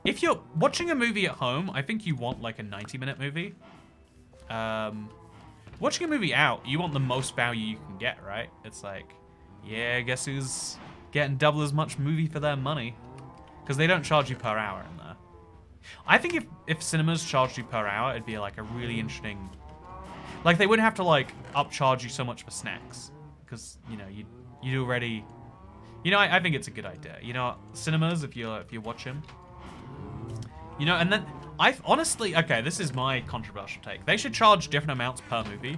A: if you're watching a movie at home, I think you want like a 90-minute movie. Watching a movie out, you want the most value you can get, right? It's like, yeah, guess who's getting double as much movie for their money? Because they don't charge you per hour in there. I think if cinemas charged you per hour, it'd be like a really interesting... Like, they wouldn't have to, like, upcharge you so much for snacks. Because, you'd already... I think it's a good idea. Cinemas, if you watch them. And then... honestly, okay, this is my controversial take. They should charge different amounts per movie.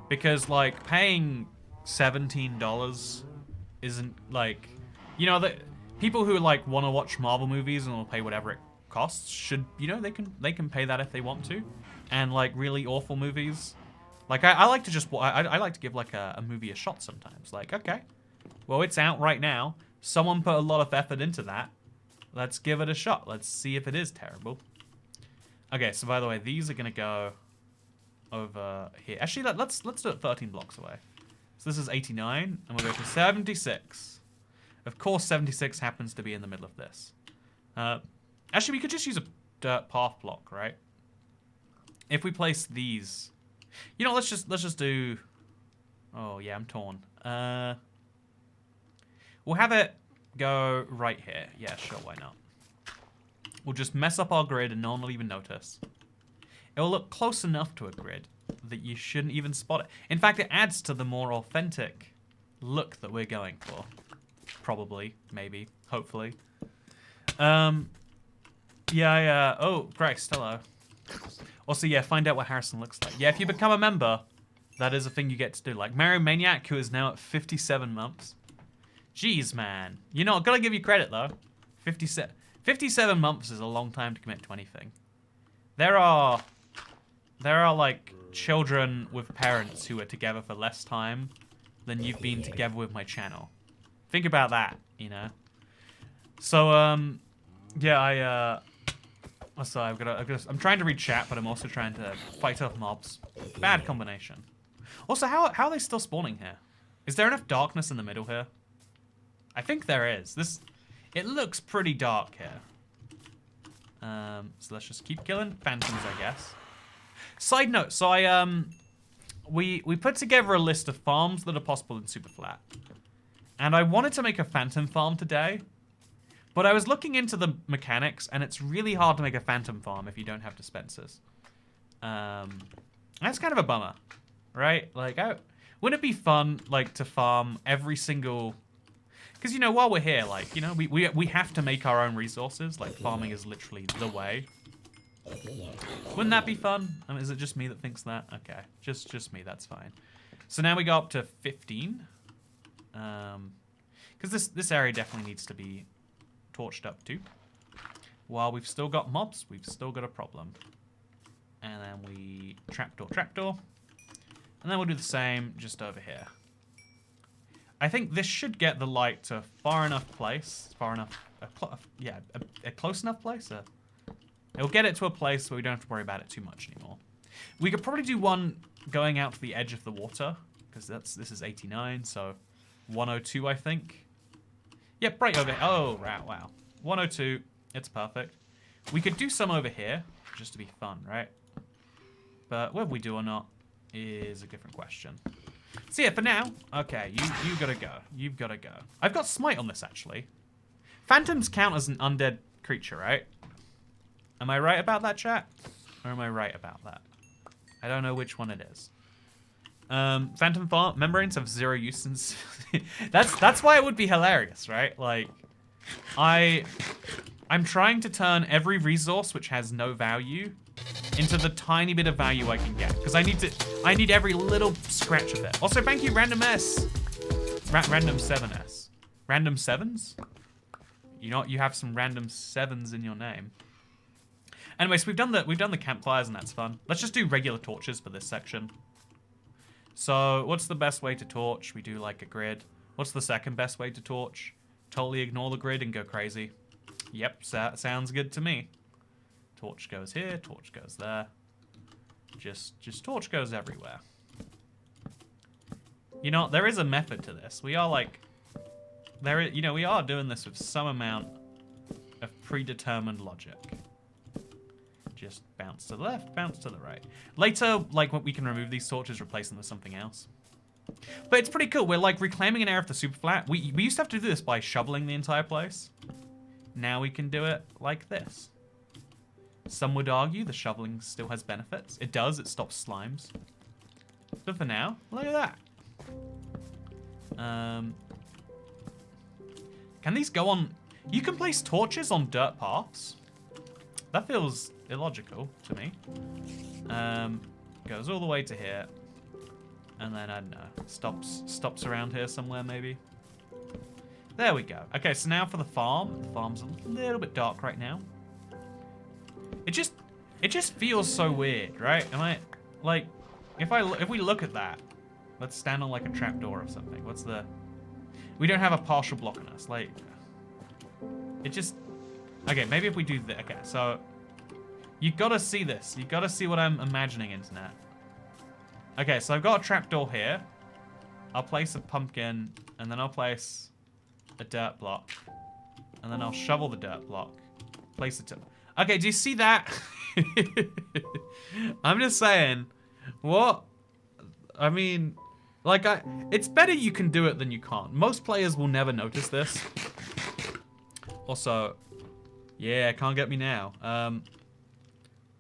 A: Because, like, paying $17 isn't, like... the people who, like, want to watch Marvel movies and will pay whatever it costs should, they can pay that if they want to. And, like, really awful movies. Like, I like to just... I like to give, like, a movie a shot sometimes. Like, okay, well, it's out right now. Someone put a lot of effort into that. Let's give it a shot. Let's see if it is terrible. Okay, so by the way, these are gonna go over here. Actually, let's do it 13 blocks away. So this is 89, and we'll go to 76. Of course, 76 happens to be in the middle of this. Actually, we could just use a dirt path block, right? If we place these, let's just do. Oh yeah, I'm torn. We'll have it go right here. Yeah, sure, why not? We'll just mess up our grid and no one will even notice. It will look close enough to a grid that you shouldn't even spot it. In fact, it adds to the more authentic look that we're going for. Probably, maybe, hopefully. Yeah. Oh, Christ, hello. Also, yeah, find out what Harrison looks like. Yeah, if you become a member, that is a thing you get to do. Like Mario Maniac, who is now at 57 months. Jeez, man. Gotta give you credit, though. 57 months is a long time to commit to anything. There are like children with parents who are together for less time than you've been together with my channel. Think about that, So yeah, I'm trying to read chat, but I'm also trying to fight off mobs. Bad combination. Also, how are they still spawning here? Is there enough darkness in the middle here? I think there is. It looks pretty dark here. So let's just keep killing phantoms, I guess. Side note, so we put together a list of farms that are possible in Superflat. And I wanted to make a phantom farm today, but I was looking into the mechanics, and it's really hard to make a phantom farm if you don't have dispensers. That's kind of a bummer, right? Like, wouldn't it be fun, like, to farm every single... Because, you know, while we're here, like, you know, we have to make our own resources. Like, farming is literally the way. Wouldn't that be fun? I mean, is it just me that thinks that? Okay, just me, that's fine. So now we go up to 15. Because this area definitely needs to be torched up too. While we've still got mobs, we've still got a problem. And then we trapdoor. And then we'll do the same just over here. I think this should get the light to a far enough place. A close enough place. It'll get it to a place where we don't have to worry about it too much anymore. We could probably do one going out to the edge of the water, because this is 89, so 102, I think. Yep, right over here. Oh, wow. 102, it's perfect. We could do some over here, just to be fun, right? But whether we do or not is a different question. So yeah, for now, okay, you gotta go. You've gotta go. I've got smite on this, actually. Phantoms count as an undead creature, right? Am I right about that, chat? Or am I right about that? I don't know which one it is. Phantom farm membranes have 0 use since... that's why it would be hilarious, right? Like, I'm trying to turn every resource which has no value into the tiny bit of value I can get. Because I need every little scratch of it. Also, thank you, Random S. Random 7S. Random 7s? You have some random 7s in your name. Anyways, we've done the campfires, and that's fun. Let's just do regular torches for this section. So, what's the best way to torch? We do like a grid. What's the second best way to torch? Totally ignore the grid and go crazy. Yep, sounds good to me. Torch goes here, torch goes there. Just torch goes everywhere. You know, there is a method to this. We are like, we are doing this with some amount of predetermined logic. Just bounce to the left, bounce to the right. Later, like, we can remove these torches, replace them with something else. But it's pretty cool. We're like reclaiming an area of the Superflat. We used to have to do this by shoveling the entire place. Now we can do it like this. Some would argue the shoveling still has benefits. It does, it stops slimes. But for now, look at that. Can these go on... You can place torches on dirt paths. That feels illogical to me. Goes all the way to here. And then, I don't know, stops around here somewhere, maybe. There we go. Okay, so now for the farm. The farm's a little bit dark right now. It just feels so weird, right? Am I, like, if we look at that, let's stand on like a trapdoor or something. What's the... We don't have a partial block on us. Like, it just... Okay, maybe if we do this. Okay, so you gotta see this. You gotta see what I'm imagining, internet. Okay, so I've got a trapdoor here. I'll place a pumpkin, and then I'll place a dirt block, and then I'll shovel the dirt block. Place it. Okay, do you see that? I'm just saying. What? I mean, like, it's better you can do it than you can't. Most players will never notice this. Also, yeah, can't get me now.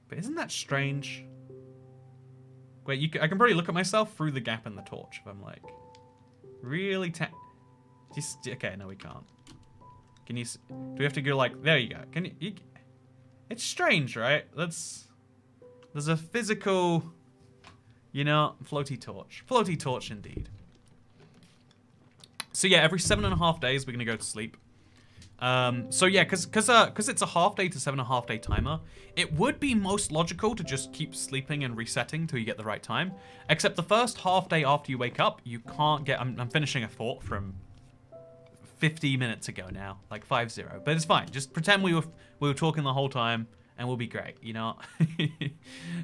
A: But isn't that strange? Wait, I can probably look at myself through the gap in the torch if I'm like, really just, okay, no, we can't. Can you, do we have to go like, there you go. Can you it's strange, right? There's a physical, you know, floaty torch. Floaty torch indeed. So yeah, every 7.5 days we're gonna go to sleep. So yeah, cause it's a half day to 7.5 day timer, it would be most logical to just keep sleeping and resetting till you get the right time. Except the first half day after you wake up, you can't get, I'm finishing a thought from 50 minutes ago now, like 5-0, but it's fine. Just pretend we were talking the whole time and we'll be great, you know?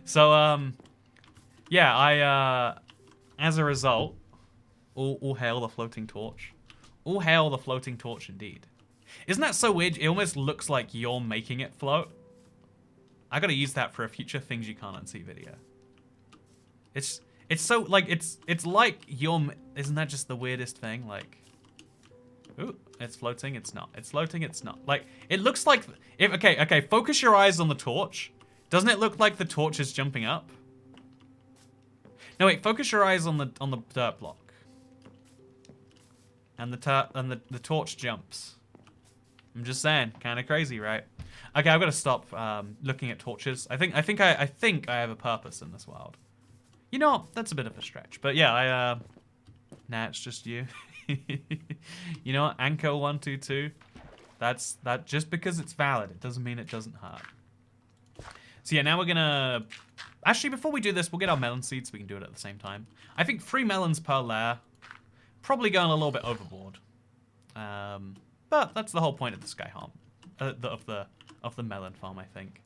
A: So, yeah, as a result, all hail the floating torch. All hail the floating torch indeed. Isn't that so weird? It almost looks like you're making it float. I gotta use that for a future things you can't unsee video. It's so like it's like isn't that just the weirdest thing? Like, ooh, it's floating. It's not. It's floating. It's not. Like it looks like okay. Focus your eyes on the torch. Doesn't it look like the torch is jumping up? No wait. Focus your eyes on the dirt block. And the torch jumps. I'm just saying, kind of crazy, right? Okay, I've got to stop looking at torches. I think I have a purpose in this world. You know, that's a bit of a stretch, but yeah, nah, it's just you. You know what? Anchor 122. That just because it's valid, it doesn't mean it doesn't hurt. So yeah, now we're gonna. Actually, before we do this, we'll get our melon seeds so we can do it at the same time. I think 3 melons per layer. Probably going a little bit overboard. But that's the whole point of the sky farm, of the melon farm, I think,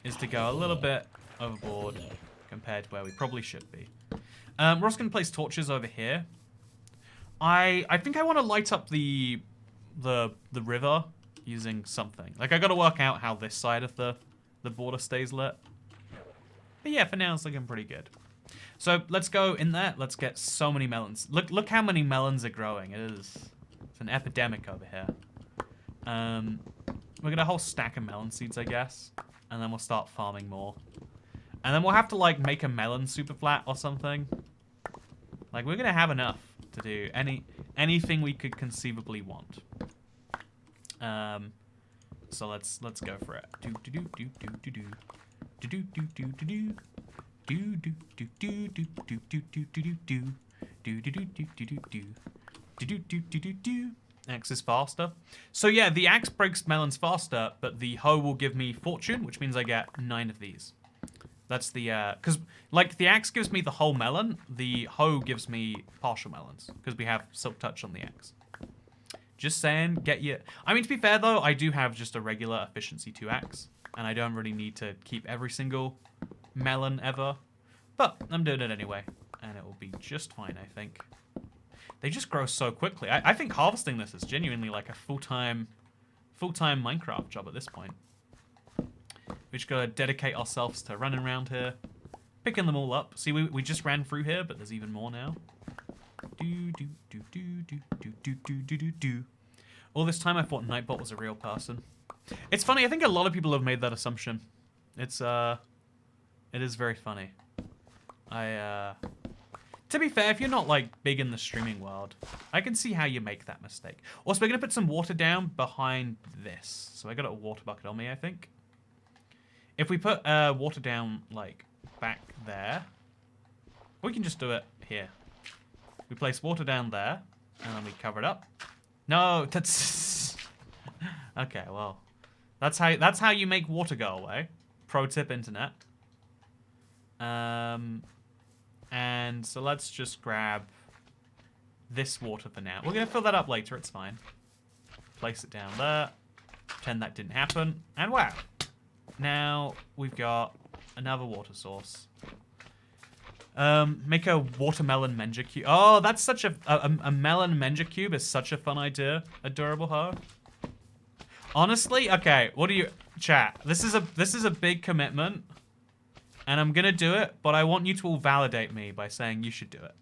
A: is to go a little bit overboard compared to where we probably should be. We're also going to place torches over here. I think I want to light up the river using something. Like I got to work out how this side of the border stays lit. But yeah, for now it's looking pretty good. So let's go in there. Let's get so many melons. Look how many melons are growing. It's an epidemic over here. We'll get a whole stack of melon seeds, I guess, and then we'll start farming more. And then we'll have to like make a melon super flat or something. Like we're gonna have enough to do anything we could conceivably want. So let's go for it. Axe is faster. So yeah, the axe breaks melons faster, but the hoe will give me fortune, which means I get 9 of these. That's the because like the axe gives me the whole melon, the hoe gives me partial melons because we have silk touch on the axe. Just saying, get your. I mean, to be fair though, I do have just a regular efficiency 2 axe, and I don't really need to keep every single melon ever, but I'm doing it anyway, and it will be just fine, I think. They just grow so quickly. I think harvesting this is genuinely like a full-time Minecraft job at this point. We just gotta dedicate ourselves to running around here, picking them all up. See, we just ran through here, but there's even more now. All this time I thought Nightbot was a real person. It's funny, I think a lot of people have made that assumption. It is very funny. To be fair, if you're not like big in the streaming world, I can see how you make that mistake. Also, we're gonna put some water down behind this. So I got a water bucket on me, I think. If we put water down like back there, we can just do it here. We place water down there, and then we cover it up. No, that's okay. Well, that's how you make water go away. Pro tip, internet. And so let's just grab this water for now. We're going to fill that up later. It's fine. Place it down there. Pretend that didn't happen. And wow. Now we've got another water source. Make a watermelon Menja cube. Oh, that's such a melon Menja cube is such a fun idea. Adorable hoe. Honestly, okay. What do you chat? This is a big commitment. And I'm gonna do it, but I want you to all validate me by saying you should do it.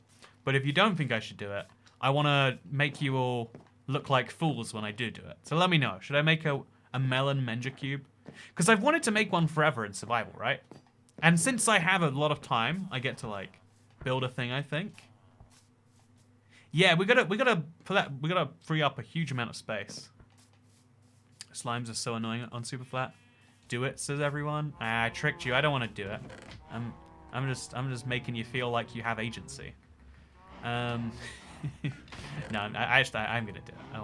A: But if you don't think I should do it, I wanna make you all look like fools when I do it. So let me know. Should I make a melon Menja cube? Because I've wanted to make one forever in survival, right? And since I have a lot of time, I get to like build a thing, I think. Yeah, we gotta free up a huge amount of space. Slimes are so annoying on Superflat. Do it, says everyone. I tricked you. I don't want to do it. I'm just making you feel like you have agency. No, I'm gonna do it. I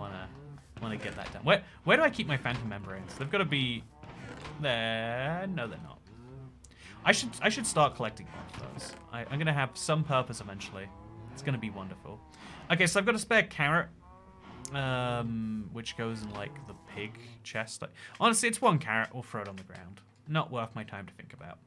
A: wanna get that done. Where do I keep my phantom membranes? They've got to be there. No, they're not. I should start collecting more of those. I'm gonna have some purpose eventually. It's gonna be wonderful. Okay, so I've got a spare carrot. Which goes in like the pig chest. Honestly, it's 1 carrot. We'll throw it on the ground. Not worth my time to think about.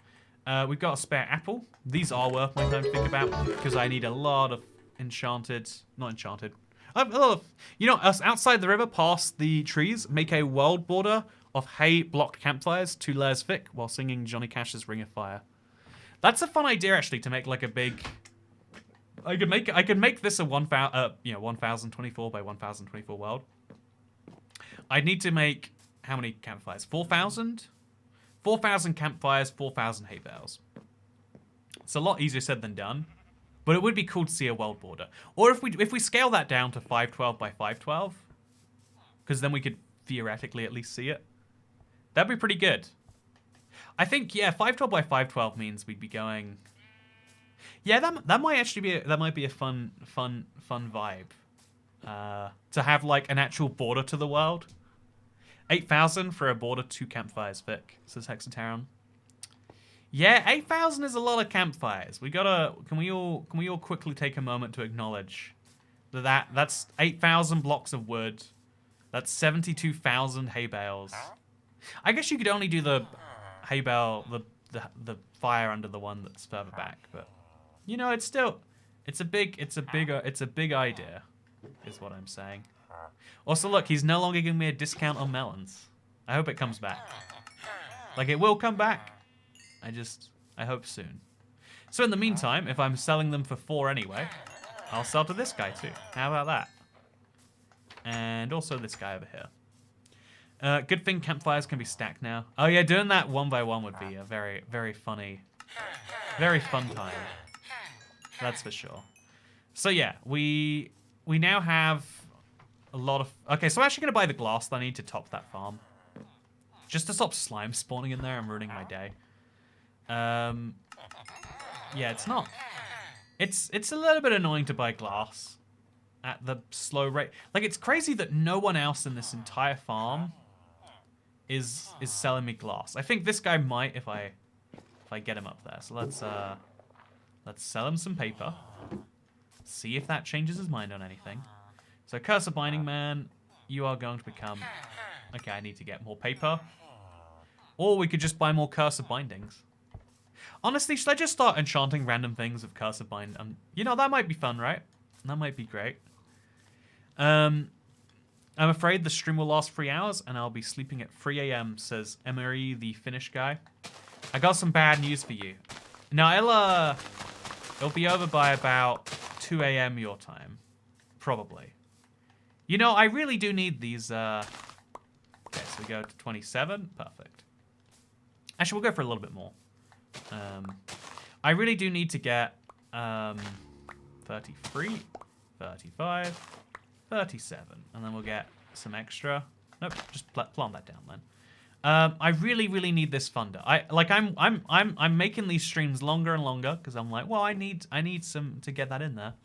A: We've got a spare apple. These are worth my time to think about because I need a lot of not enchanted. You know, us outside the river, past the trees, make a world border of hay-blocked campfires, 2 layers thick, while singing Johnny Cash's Ring of Fire. That's a fun idea, actually, to make like a big. I could make this a 1024 by 1024 world. I'd need to make how many campfires? 4,000. 4,000 campfires, 4,000 hay bales. It's a lot easier said than done, but it would be cool to see a world border. Or if we scale that down to 512 by 512, because then we could theoretically at least see it. That'd be pretty good. I think 512 by 512 means we'd be going. Yeah, that might actually be a fun vibe. To have like an actual border to the world. 8,000 for a border 2 campfires thick, says Hexataron. Yeah, 8,000 is a lot of campfires. Can we all quickly take a moment to acknowledge that's 8,000 blocks of wood. That's 72,000 hay bales. I guess you could only do the hay bale, the fire under the one that's further back, but you know, it's a big idea, is what I'm saying. Also, look, he's no longer giving me a discount on melons. I hope it comes back. Like, it will come back. I hope soon. So in the meantime, if I'm selling them for 4 anyway, I'll sell to this guy too. How about that? And also this guy over here. Good thing campfires can be stacked now. Oh yeah, doing that 1 by 1 would be a very, very funny, very fun time. That's for sure. So yeah, we now have a lot of... Okay, so I'm actually going to buy the glass that I need to top that farm. Just to stop slime spawning in there and ruining my day. Yeah, it's not... It's a little bit annoying to buy glass at the slow rate. Like, it's crazy that no one else in this entire farm is selling me glass. I think this guy might if I get him up there. So let's sell him some paper. See if that changes his mind on anything. So Curse of Binding Man, you are going to become... Okay, I need to get more paper. Or we could just buy more Curse of Bindings. Honestly, should I just start enchanting random things with Curse of Bind? You know, that might be fun, right? That might be great. I'm afraid the stream will last 3 hours, and I'll be sleeping at 3 a.m., says Emery, the Finnish guy. I got some bad news for you. Now, it'll be over by about 2 a.m. your time. Probably. You know, I really do need these, Okay, so we go to 27. Perfect. Actually, we'll go for a little bit more. I really do need to get 33, 35, 37, and then we'll get some extra. Nope, just plant that down then. I really need this funder. I'm making these streams longer and longer because I'm like, well, I need some to get that in there.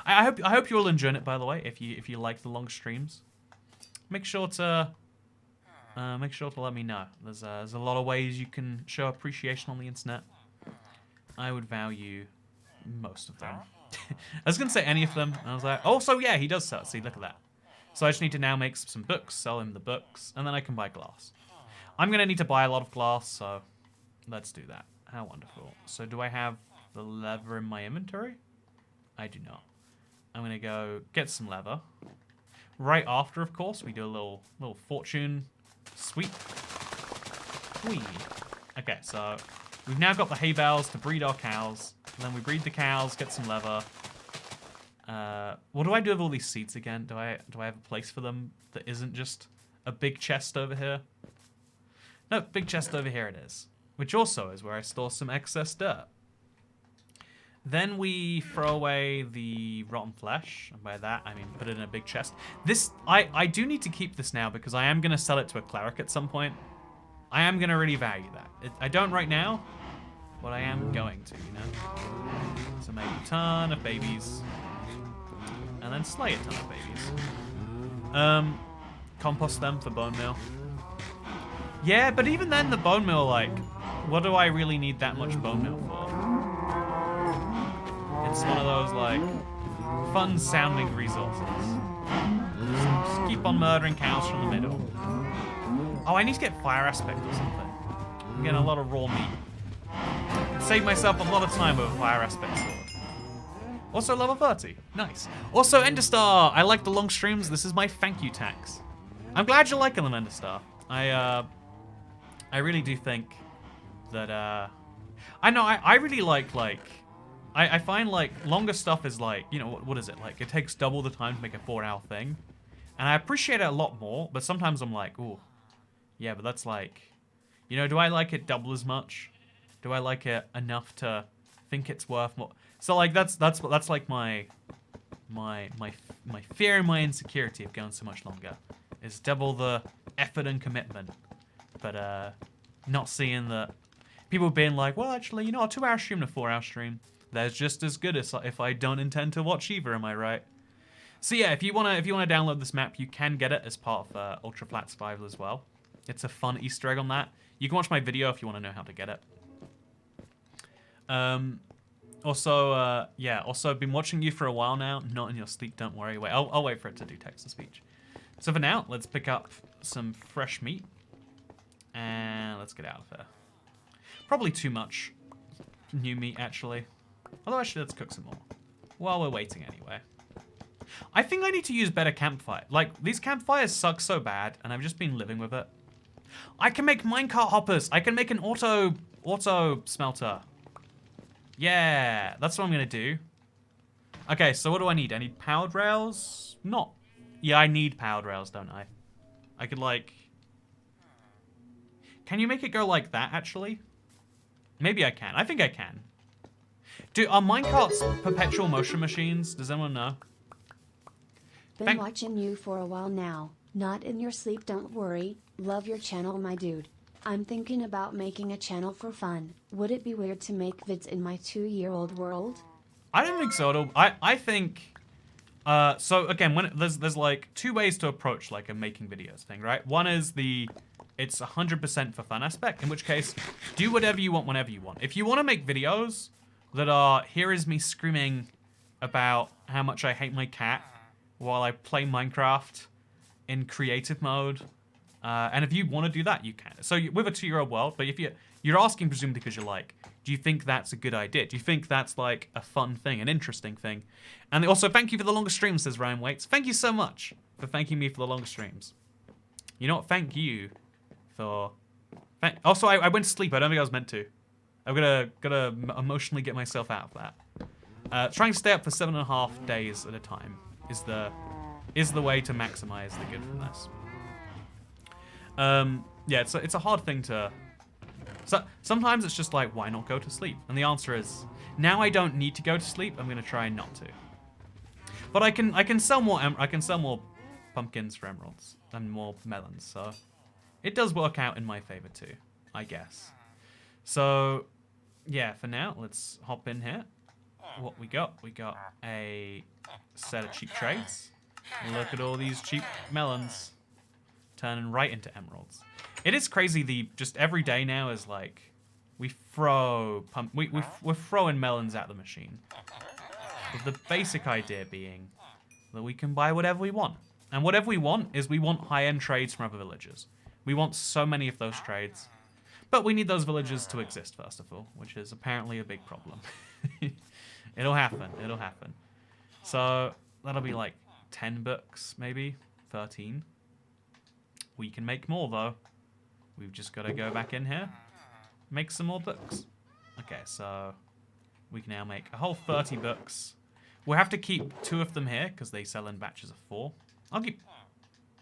A: I hope you're all enjoying it, by the way. If you like the long streams, make sure to let me know. There's a lot of ways you can show appreciation on the internet. I would value most of them. I was gonna say any of them. And I was like, oh, so yeah, he does sell. See, look at that. So I just need to now make some books, sell him the books, and then I can buy glass. I'm gonna need to buy a lot of glass, so let's do that. How wonderful. So do I have the leather in my inventory? I do not. I'm gonna go get some leather. Right after, of course, we do a little fortune sweep. Whee. Okay, so we've now got the hay bales to breed our cows. And then we breed the cows, get some leather. What do I do with all these seeds again? Do I have a place for them that isn't just a big chest over here? No, big chest over here it is. Which also is where I store some excess dirt. Then we throw away the rotten flesh. And by that, I mean put it in a big chest. This, I do need to keep this now because I am going to sell it to a cleric at some point. I am going to really value that. I don't right now, but I am going to, you know. So make a ton of babies. And then slay a ton of babies. Compost them for bone meal. Yeah, but even then the bone meal, like, what do I really need that much bone meal for? It's one of those, like, fun-sounding resources. Just keep on murdering cows from the middle. Oh, I need to get fire aspect or something. I'm getting a lot of raw meat. Save myself a lot of time with a fire aspect sword. Also level 30. Nice. Also, Enderstar. I like the long streams. This is my thank you tax. I'm glad you're liking them, Enderstar. I really do think that, I know, I really like, I find, like, longer stuff is like, you know, what is it? Like, it takes double the time to make a 4-hour thing. And I appreciate it a lot more, but sometimes I'm like, ooh, yeah, but that's like, you know, do I like it double as much? Do I like it enough to think it's worth more? So, like, that's like my fear and my insecurity of going so much longer. Is double the effort and commitment. But, not seeing that people being like, well, actually, you know, a 2-hour stream and a 4-hour stream, they're just as good as if I don't intend to watch either, am I right? So yeah, if you wanna download this map, you can get it as part of SUPERFLAT Survival as well. It's a fun Easter egg on that. You can watch my video if you want to know how to get it. Also, yeah, also I've been watching you for a while now. Not in your sleep, don't worry. Wait, I'll wait for it to do text-to-speech. So for now, let's pick up some fresh meat. And let's get out of here. Probably too much new meat, actually. Although, actually, let's cook some more. While we're waiting, anyway. I think I need to use better campfire. Like, these campfires suck so bad, and I've just been living with it. I can make minecart hoppers. I can make an auto smelter. Yeah, that's what I'm gonna do. Okay, so what do I need? I need powered rails? Not. Yeah, I need powered rails, don't I? I could, like... Can you make it go like that, actually? Maybe I can. I think I can. Are minecarts perpetual motion machines? Does anyone know?
B: Been watching you for a while now. Not in your sleep, don't worry. Love your channel, my dude. I'm thinking about making a channel for fun. Would it be weird to make vids in my 2-year-old world? I
A: don't think so. I think... so again, there's like 2 ways to approach like a making videos thing, right? One is it's 100% for fun aspect, in which case, do whatever you want whenever you want. If you want to make videos that are, here is me screaming about how much I hate my cat while I play Minecraft in creative mode, and if you want to do that, you can. So with a 2-year-old world, but if you're asking presumably because you're like, do you think that's a good idea? Do you think that's like a fun thing, an interesting thing? And also, thank you for the longer streams, says Ryan Waits. Thank you so much for thanking me for the longer streams. You know what? Thank you for... Also, I went to sleep. I don't think I was meant to. I'm gonna emotionally get myself out of that. Trying to stay up for 7.5 days at a time is the way to maximize the good from this. Yeah, it's a hard thing to... So sometimes it's just like, why not go to sleep? And the answer is, now I don't need to go to sleep. I'm gonna try not to. But I can sell more pumpkins for emeralds and more melons. So it does work out in my favor too, I guess. So yeah, for now, let's hop in here. What we got? We got a set of cheap trades. Look at all these cheap melons turning right into emeralds. It is crazy. Just every day now is like we're throwing melons at the machine. With the basic idea being that we can buy whatever we want. And whatever we want is we want high-end trades from other villagers. We want so many of those trades. But we need those villagers to exist, first of all, which is apparently a big problem. It'll happen. It'll happen. So that'll be like 10 books, maybe 13. We can make more, though. We've just got to go back in here, make some more books. Okay, so we can now make a whole 30 books. We'll have to keep 2 of them here because they sell in batches of 4. I'll keep,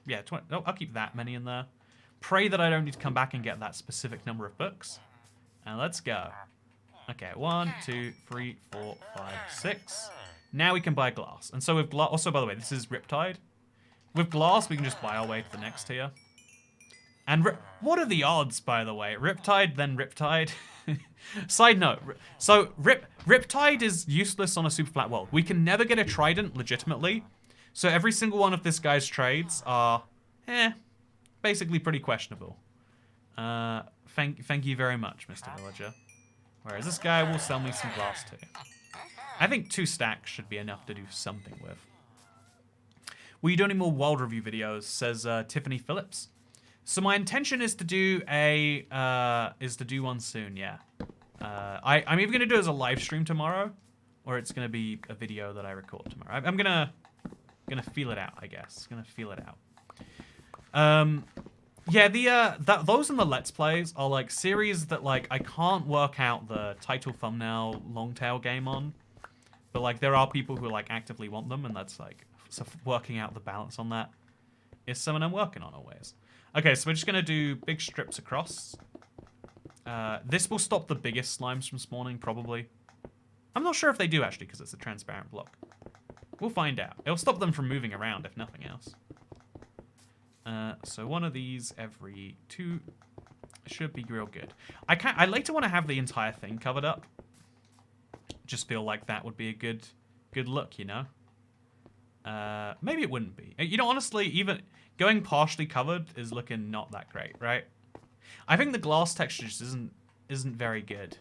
A: yeah, 20. Oh, I'll keep that many in there. Pray that I don't need to come back and get that specific number of books. And let's go. Okay, 1, 2, 3, 4, 5, 6. Now we can buy glass. And so with glass, also by the way, this is Riptide. With glass, we can just buy our way to the next tier. And what are the odds, by the way? Riptide, then Riptide. Side note, so Riptide is useless on a super flat world. We can never get a trident legitimately. So every single one of this guy's trades are, basically pretty questionable. Thank you very much, Mr. Villager. Whereas this guy will sell me some glass too. I think 2 stacks should be enough to do something with. Will you do any more world review videos? Says Tiffany Phillips. So my intention is to do one soon. Yeah. I'm either gonna do it as a live stream tomorrow, or it's gonna be a video that I record tomorrow. I'm gonna feel it out, I guess. Gonna feel it out. Yeah, those in the Let's Plays are like series that like I can't work out the title, thumbnail, long tail game on, but like there are people who like actively want them, and that's like so working out the balance on that is something I'm working on always. Okay, so we're just gonna do big strips across. This will stop the biggest slimes from spawning, probably. I'm not sure if they do actually, because it's a transparent block. We'll find out. It'll stop them from moving around, if nothing else. So one of these every 2 should be real good. I later want to have the entire thing covered up. Just feel like that would be a good look, you know? Maybe it wouldn't be. You know, honestly, even going partially covered is looking not that great, right? I think the glass texture just isn't very good.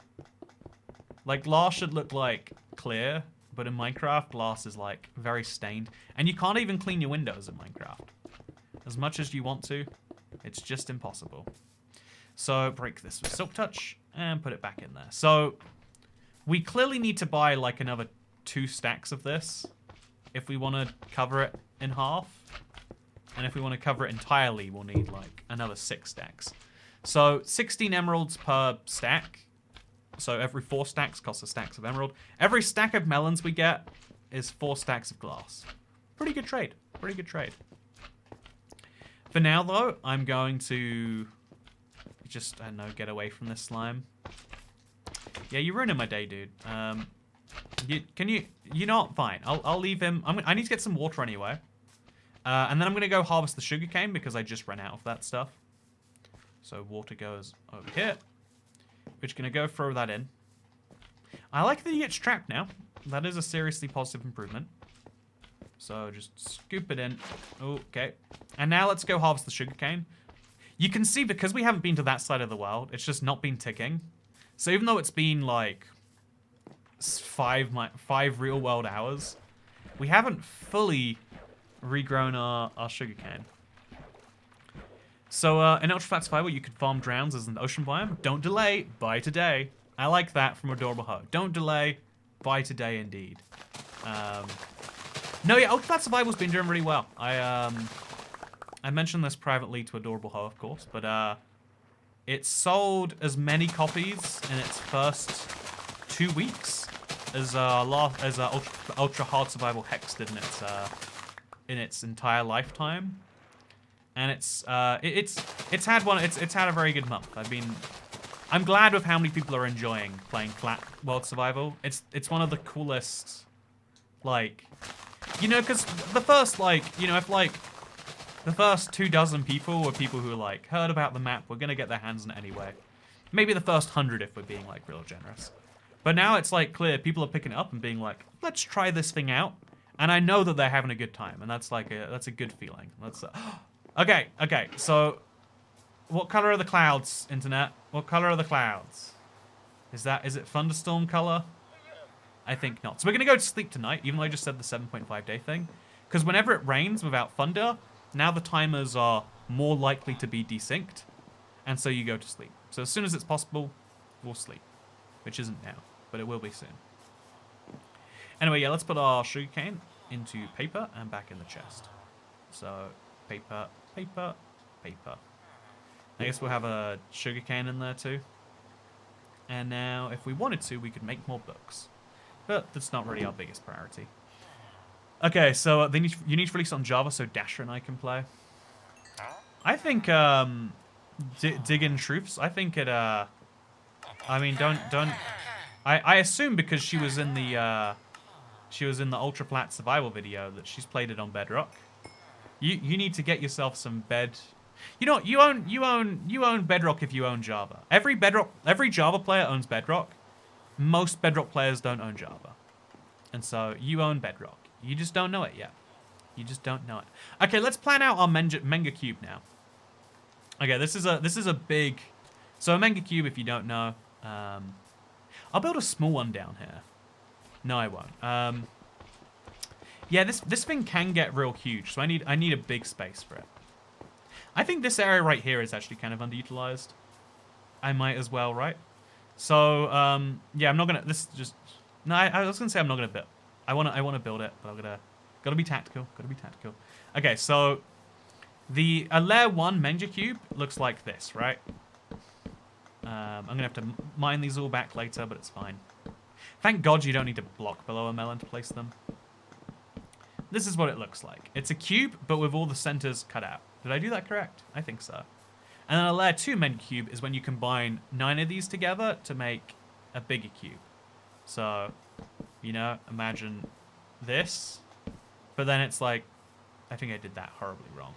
A: Like, glass should look like clear, but in Minecraft, glass is like very stained. And you can't even clean your windows in Minecraft. As much as you want to, it's just impossible. So break this with Silk Touch and put it back in there. So we clearly need to buy like another 2 stacks of this if we want to cover it in half. And if we want to cover it entirely, we'll need like another 6 stacks. So 16 emeralds per stack. So every 4 stacks costs a stack of emerald. Every stack of melons we get is 4 stacks of glass. Pretty good trade. Pretty good trade. For now, though, I'm going to just, I don't know, get away from this slime. Yeah, you're ruining my day, dude. You know what? Fine. I'll leave him. I need to get some water anyway. And then I'm going to go harvest the sugarcane because I just ran out of that stuff. So water goes over here. We're just going to go throw that in. I like that he gets trapped now. That is a seriously positive improvement. So just scoop it in. Okay. And now let's go harvest the sugarcane. You can see because we haven't been to that side of the world, it's just not been ticking. So even though it's been like 5 real world hours, we haven't fully regrown our sugarcane. So in Ultraflat Survival, you could farm drowns as an ocean biome. Don't delay, buy today. I like that from Adorable Ho. Don't delay, buy today indeed. No, yeah, Ultraflat Survival's been doing really well. I mentioned this privately to Adorable Ho, of course, but it sold as many copies in its first 2 weeks as Ultra Hard Survival Hex did in its entire lifetime. And it's had a very good month. I'm glad with how many people are enjoying playing Flat World Survival. It's one of the coolest, like, you know, because the first, like, you know, if like the first 24 people were people who like heard about the map, were gonna get their hands on it anyway. Maybe the first 100 if we're being like real generous. But now it's like clear people are picking it up and being like, let's try this thing out. And I know that they're having a good time, and that's like that's a good feeling. That's okay. So, what color are the clouds, internet? What color are the clouds? Is it thunderstorm color? I think not. So we're gonna go to sleep tonight, even though I just said the 7.5 day thing, because whenever it rains without thunder, now the timers are more likely to be desynced, and so you go to sleep. So as soon as it's possible, we'll sleep, which isn't now, but it will be soon. Anyway, yeah, let's put our sugarcane into paper and back in the chest. So paper, paper, paper. I guess we'll have a sugarcane in there too. And now, if we wanted to, we could make more books. But that's not really our biggest priority. Okay, so you need to release it on Java so Dasher and I can play. I think, dig in truths, I think it, I mean, don't, I assume because she was in the Ultraflat Survival video that she's played it on Bedrock. You need to get yourself some You know what? You own Bedrock if you own Java. Every Java player owns Bedrock. Most Bedrock players don't own Java, and so you own Bedrock. You just don't know it yet. You just don't know it. Okay, let's plan out our Menga cube now. Okay, this is a big. So a Menga cube, if you don't know, I'll build a small one down here. No, I won't. Yeah, this thing can get real huge, so I need a big space for it. I think this area right here is actually kind of underutilized. I might as well, right? So, yeah, I'm not gonna, this is just No, I was gonna say I'm not gonna build. I wanna build it, but gotta be tactical. Gotta be tactical. Okay, so a layer 1 Menja cube looks like this, right? I'm gonna have to mine these all back later, but it's fine. Thank God you don't need to block below a melon to place them. This is what it looks like. It's a cube, but with all the centers cut out. Did I do that correct? I think so. And then a layer 2 Menja cube is when you combine 9 of these together to make a bigger cube. So, you know, imagine this, but then it's like, I think I did that horribly wrong.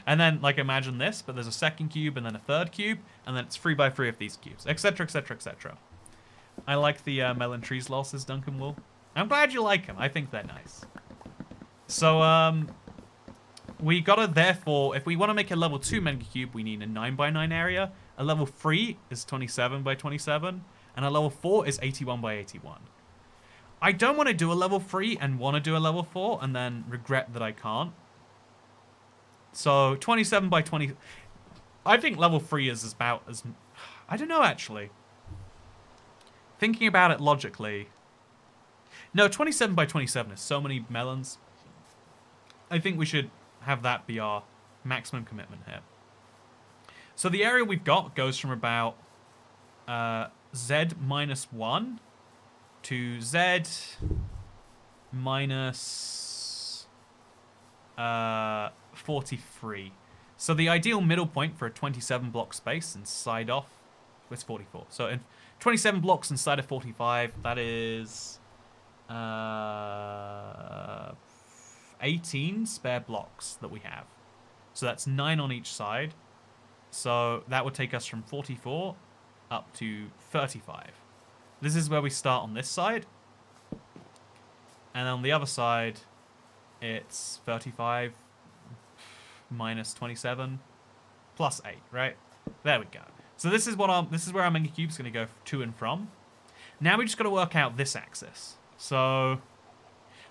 A: And then, like, imagine this, but there's a second cube and then a third cube, and then it's 3x3 of these cubes, etc., etc., etc. I like the melon trees losses, Duncan Wool. I'm glad you like them. I think they're nice. So, we gotta, therefore, if we want to make a level 2 Menga cube, we need a 9x9 area. A level 3 is 27x27. And a level 4 is 81x81. I don't want to do a level 3 and want to do a level 4 and then regret that I can't. So 27x20. I think level 3 is about as... I don't know, actually. Thinking about it logically. No, 27x27 is so many melons. I think we should have that be our maximum commitment here. So the area we've got goes from about... Z minus 1 to Z minus 43. So the ideal middle point for a 27 block space inside off is 44. So in 27 blocks inside of 45, that is 18 spare blocks that we have. So that's 9 on each side. So that would take us from 44 up to 35. This is where we start on this side. And on the other side, it's 35 minus 27 plus 8, right? There we go. So this is where our Mega Cube's going to go to and from. Now we just got to work out this axis. So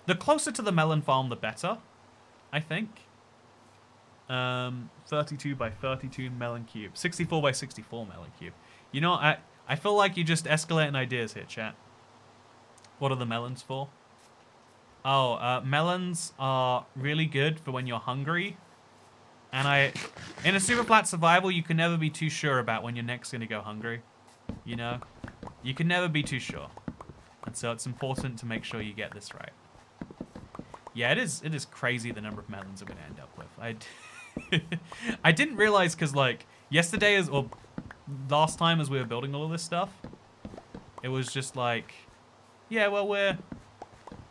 A: the closer to the melon farm, the better, I think. 32 by 32 melon cube. 64 by 64 melon cube. You know, I feel like you're just escalating ideas here, chat. What are the melons for? Oh, melons are really good for when you're hungry. And in a super flat survival, you can never be too sure about when you're next going to go hungry. You know? You can never be too sure. And so it's important to make sure you get this right. Yeah, it is crazy the number of melons I'm going to end up with. I didn't realize because, like, yesterday or last time as we were building all of this stuff, it was just like, yeah, well,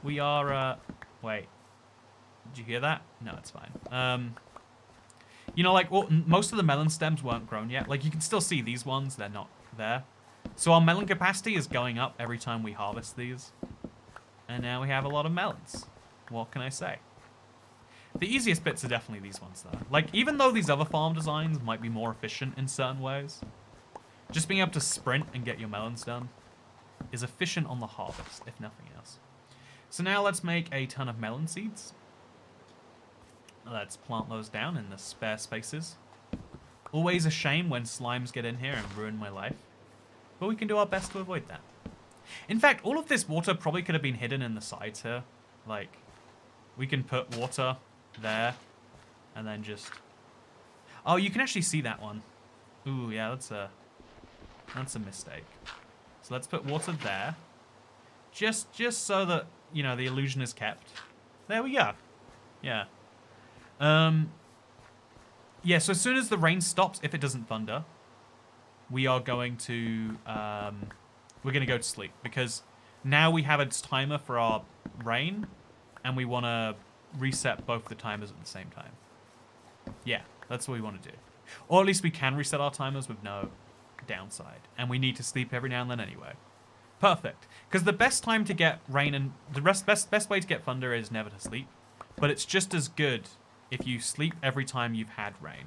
A: we are, wait, did you hear that? No, it's fine. You know, like, well, most of the melon stems weren't grown yet. Like, you can still see these ones, they're not there. So our melon capacity is going up every time we harvest these. And now we have a lot of melons. What can I say? The easiest bits are definitely these ones, though. Like, even though these other farm designs might be more efficient in certain ways, just being able to sprint and get your melons done is efficient on the harvest, if nothing else. So now let's make a ton of melon seeds. Let's plant those down in the spare spaces. Always a shame when slimes get in here and ruin my life. But we can do our best to avoid that. In fact, all of this water probably could have been hidden in the sides here. Like, we can put water there and then just... Oh, you can actually see that one. Ooh, yeah, that's a mistake. So let's put water there. Just so that, you know, the illusion is kept. There we go. Yeah. Yeah, so as soon as the rain stops, if it doesn't thunder, we are going to, we're going to go to sleep. Because now we have a timer for our rain, and we want to reset both the timers at the same time. Yeah, that's what we want to do. Or at least we can reset our timers with no downside. And we need to sleep every now and then anyway. Perfect. Because the best time to get rain and the best way to get thunder is never to sleep. But it's just as good if you sleep every time you've had rain.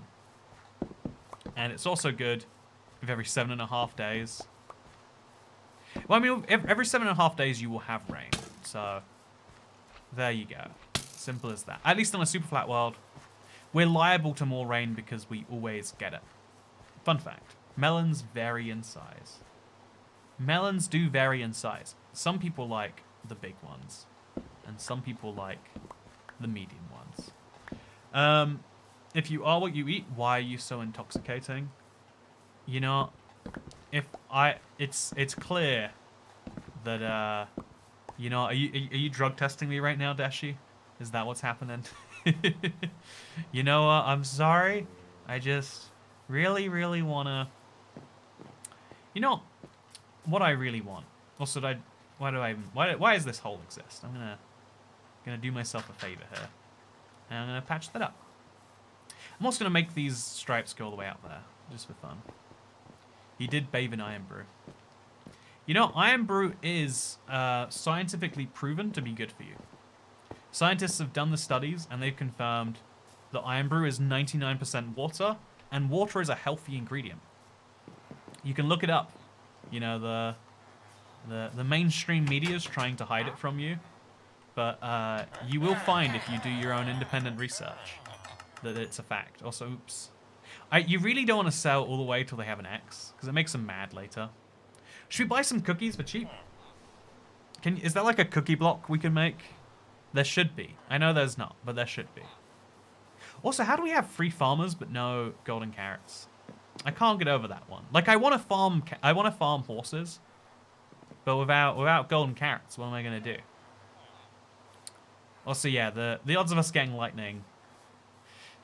A: And it's also good if every 7.5 days. Well, I mean, every 7.5 days you will have rain. So there you go. Simple as that. At least on a super flat world, we're liable to more rain because we always get it. Fun fact. Melons vary in size. Melons do vary in size. some people like the big ones, and some people like the medium ones. If you are what you eat, why are you so intoxicating? You know, it's clear that you know, are you drug testing me right now, Dashi? Is that what's happening? You know what? I'm sorry. I just really wanna. You know what I really want. Also, why does this hole exist? I'm gonna do myself a favor here, and I'm gonna patch that up. I'm also gonna make these stripes go all the way out there, just for fun. He did bathe in iron brew. You know, iron brew is scientifically proven to be good for you. Scientists have done the studies, and they've confirmed that iron brew is 99% water, and water is a healthy ingredient. You can look it up. You know, the mainstream media is trying to hide it from you, but you will find, if you do your own independent research, that it's a fact. Also, oops. You really don't want to sell all the way till they have an X, because it makes them mad later. Should we buy some cookies for cheap? Is there like a cookie block we can make? There should be. I know there's not, but there should be. Also, how do we have free farmers but no golden carrots? I can't get over that one. Like, I want to farm horses, but without golden carrots, what am I gonna do? Also, yeah, the odds of us getting lightning.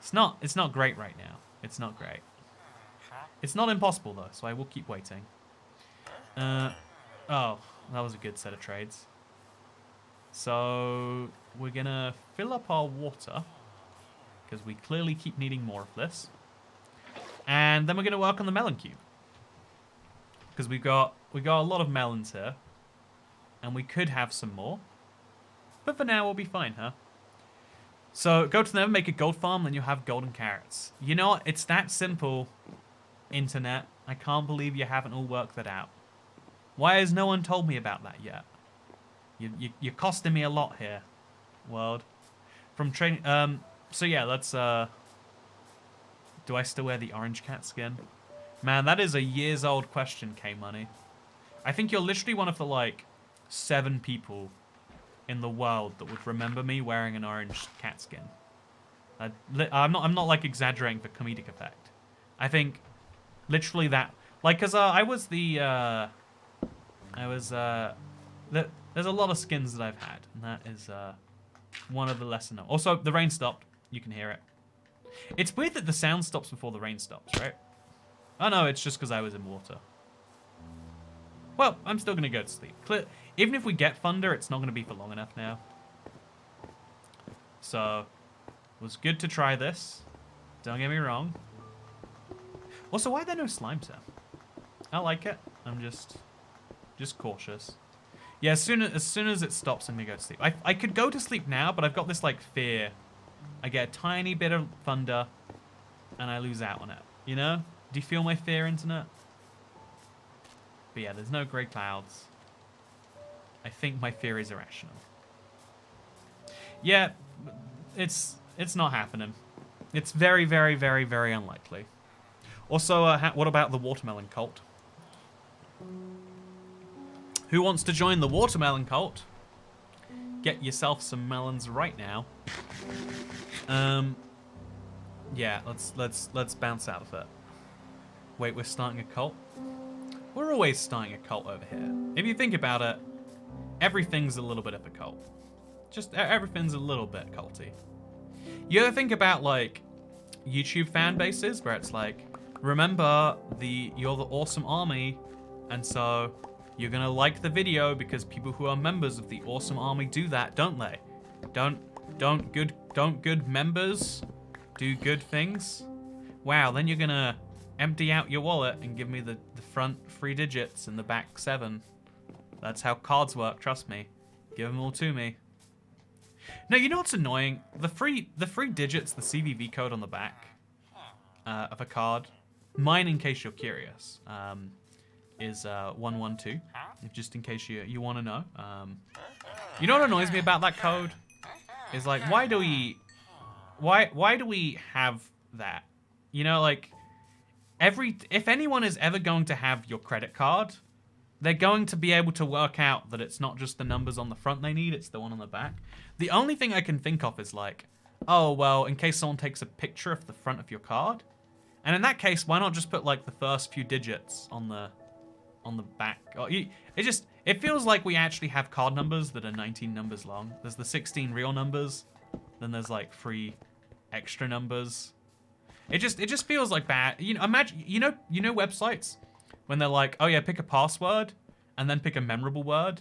A: It's not great right now. It's not great. It's not impossible though, so I will keep waiting. Oh, that was a good set of trades. So we're gonna fill up our water because we clearly keep needing more of this, and then we're gonna work on the melon cube because we got a lot of melons here, and we could have some more, but for now we'll be fine, huh? So go to them, make a gold farm, then you'll have golden carrots. You know what? It's that simple, internet. I can't believe you haven't all worked that out. Why has no one told me about that yet? You're costing me a lot here, world. From training. So yeah, let's. Do I still wear the orange cat skin? Man, that is a years-old question, K-Money. I think you're literally one of the like 7 people in the world that would remember me wearing an orange cat skin. I'm not like exaggerating for comedic effect. I think literally that, like, cause I was the there's a lot of skins that I've had, and that is one of the lesser known. Also, the rain stopped. You can hear it. It's weird that the sound stops before the rain stops, right? Oh no, it's just because I was in water. Well, I'm still gonna go to sleep. Even if we get thunder, it's not going to be for long enough now. So, it was good to try this. Don't get me wrong. Also, why are there no slimes here? I like it. I'm just cautious. Yeah, as soon as it stops, I'm going to go to sleep. I could go to sleep now, but I've got this, like, fear. I get a tiny bit of thunder, and I lose out on it. You know? Do you feel my fear, internet? But yeah, there's no grey clouds. I think my fear is irrational. Yeah, it's not happening. It's very unlikely. Also, what about the watermelon cult? Who wants to join the watermelon cult? Get yourself some melons right now. Yeah, let's bounce out of it. Wait, we're starting a cult? We're always starting a cult over here. If you think about it, everything's a little bit of a cult. Just everything's a little bit culty. You ever think about like YouTube fan bases where it's like, remember you're the awesome army, and so you're gonna like the video because people who are members of the awesome army do that, don't they? Don't good members do good things? Wow, then you're gonna empty out your wallet and give me the front 3 digits and the back 7. That's how cards work, trust me. Give them all to me. No, you know what's annoying? The free digits, the CVV code on the back of a card, mine in case you're curious, is 112, just in case you want to know. You know what annoys me about that code? Is like, why do we have that? You know, like, if anyone is ever going to have your credit card, they're going to be able to work out that it's not just the numbers on the front they need, it's the one on the back. The only thing I can think of is like, oh, well, in case someone takes a picture of the front of your card. And in that case, why not just put like the first few digits on the back? It feels like we actually have card numbers that are 19 numbers long. There's the 16 real numbers, then there's like 3 extra numbers. It just feels like bad. You know, imagine you know websites when they're like, oh yeah, pick a password and then pick a memorable word,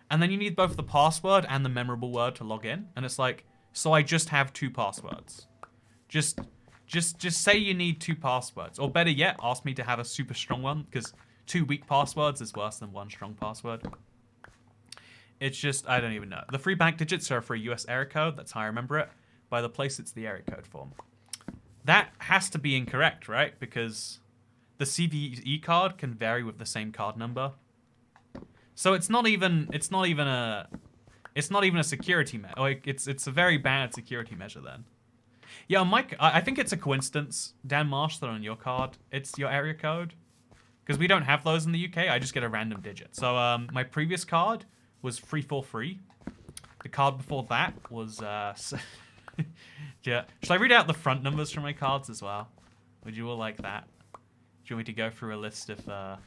A: and then you need both the password and the memorable word to log in, and it's like, so I just have 2 passwords. Just say you need 2 passwords, or better yet, ask me to have a super strong one, because 2 weak passwords is worse than 1 strong password. It's just, I don't even know. The 3 bank digits are for a US area code. That's how I remember it. By the place, it's the area code form. That has to be incorrect, right? Because the CVE card can vary with the same card number. So it's not even a security measure. Like it's a very bad security measure then. Yeah, Mike, I think it's a coincidence, Dan Marsh, that on your card it's your area code, because we don't have those in the UK. I just get a random digit. So my previous card was 343. The card before that was yeah. Should I read out the front numbers from my cards as well? Would you all like that? Do you want me to go through a list of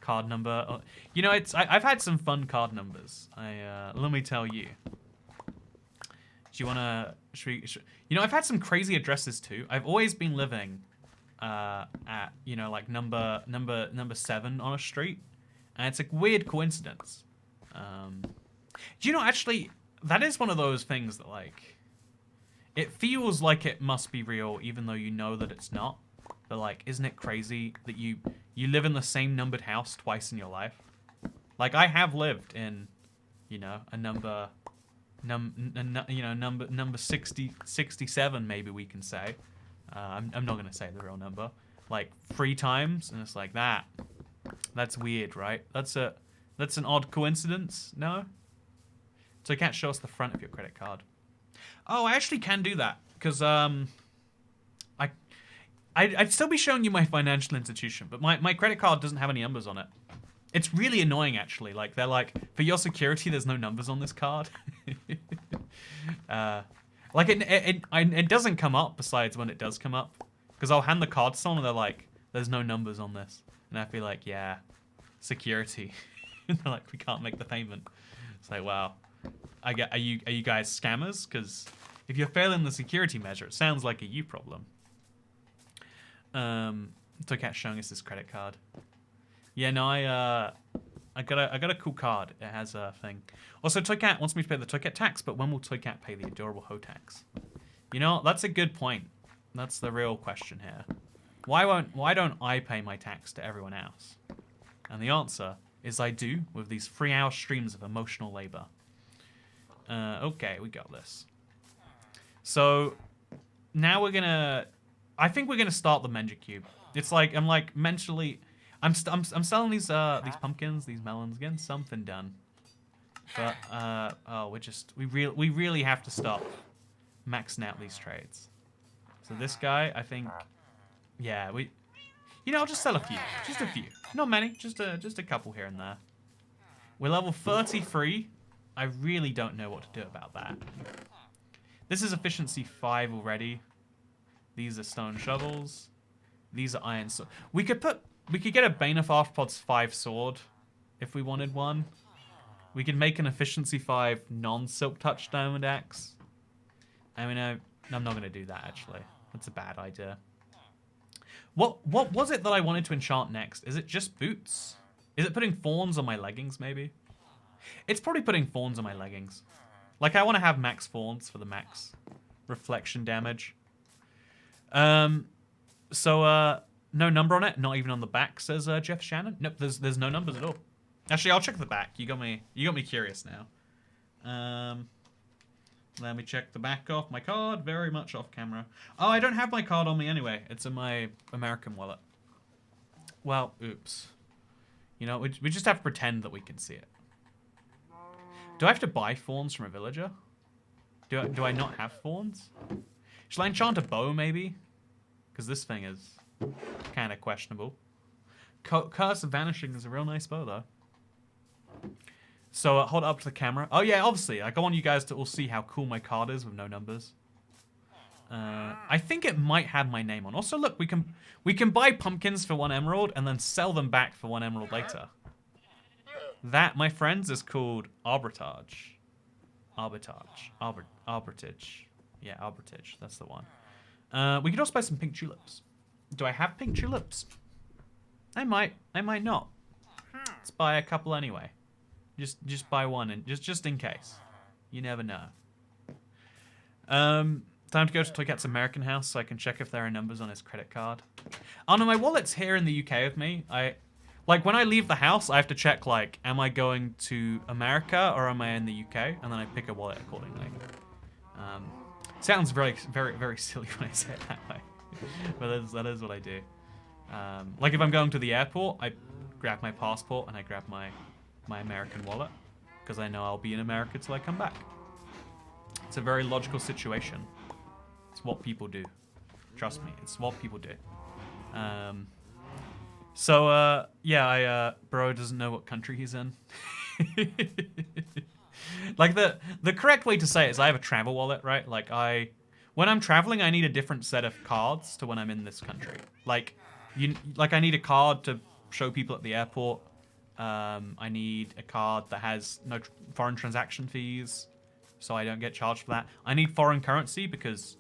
A: card number? You know, I've had some fun card numbers. Let me tell you. Do you wanna? You know, I've had some crazy addresses too. I've always been living at like number 7 on a street, and it's a weird coincidence. Do you know, actually, that is one of those things that like, it feels like it must be real, even though you know that it's not. But like, isn't it crazy that you live in the same numbered house twice in your life? Like, I have lived in, you know, a number 67, maybe we can say. I'm not gonna say the real number. Like 3 times, and it's like that. That's weird, right? That's an odd coincidence, no? So you can't show us the front of your credit card. Oh, I actually can do that, because I'd still be showing you my financial institution, but my credit card doesn't have any numbers on it. It's really annoying, actually. Like, they're like, for your security, there's no numbers on this card. Like, it doesn't come up besides when it does come up. Because I'll hand the card to someone and they're like, there's no numbers on this. And I'd be like, yeah, security. And they're like, we can't make the payment. It's like, wow. Are you guys scammers? Because if you're failing the security measure, it sounds like a you problem. Toycat's showing us his credit card. Yeah, no, I got a cool card. It has a thing. Also, Toycat wants me to pay the Toycat tax, but when will Toycat pay the adorable Ho tax? You know, that's a good point. That's the real question here. Why don't I pay my tax to everyone else? And the answer is I do, with these 3-hour streams of emotional labor. Okay, we got this. So now I think we're gonna start the Menja Cube. It's like I'm like mentally, I'm selling these pumpkins, these melons, getting something done. But oh, we really have to stop maxing out these trades. So this guy, I think, yeah, I'll just sell a few, just a few, not many, just a couple here and there. We're level 33. I really don't know what to do about that. This is efficiency 5 already. These are stone shovels. These are iron swords. We could get a Bane of Arthropods 5 sword if we wanted one. We could make an efficiency 5 non-silk touch diamond axe. I mean, I'm not going to do that, actually. That's a bad idea. What was it that I wanted to enchant next? Is it just boots? Is it putting thorns on my leggings, maybe? It's probably putting thorns on my leggings. Like, I want to have max thorns for the max reflection damage. So, no number on it, not even on the back, says Jeff Shannon. Nope, there's no numbers at all. Actually, I'll check the back. You got me curious now. Let me check the back off my card. Very much off camera. Oh, I don't have my card on me anyway. It's in my American wallet. Well, oops. You know, we just have to pretend that we can see it. Do I have to buy thorns from a villager? Do I not have thorns? Shall I enchant a bow, maybe? Because this thing is kind of questionable. Curse of Vanishing is a real nice bow, though. So hold it up to the camera. Oh yeah, obviously. Like, I want you guys to all see how cool my card is with no numbers. I think it might have my name on. Also, look, we can buy pumpkins for 1 emerald and then sell them back for 1 emerald later. That, my friends, is called arbitrage. Arbitrage. Yeah, arbitrage. That's the one. We could also buy some pink tulips. Do I have pink tulips? I might not. Let's buy a couple anyway. Just buy one and just in case. You never know. Time to go to Toy Cat's American house so I can check if there are numbers on his credit card. Oh no, my wallet's here in the UK with me. Like when I leave the house, I have to check like, am I going to America or am I in the UK? And then I pick a wallet accordingly. Sounds very, very, very silly when I say it that way, but that is what I do. Like if I'm going to the airport, I grab my passport and I grab my American wallet because I know I'll be in America till I come back. It's a very logical situation. It's what people do. Trust me, it's what people do. Yeah, bro doesn't know what country he's in. Like the correct way to say it is I have a travel wallet, right? Like when I'm traveling, I need a different set of cards to when I'm in this country. Like I need a card to show people at the airport. I need a card that has no foreign transaction fees, so I don't get charged for that. I need foreign currency because,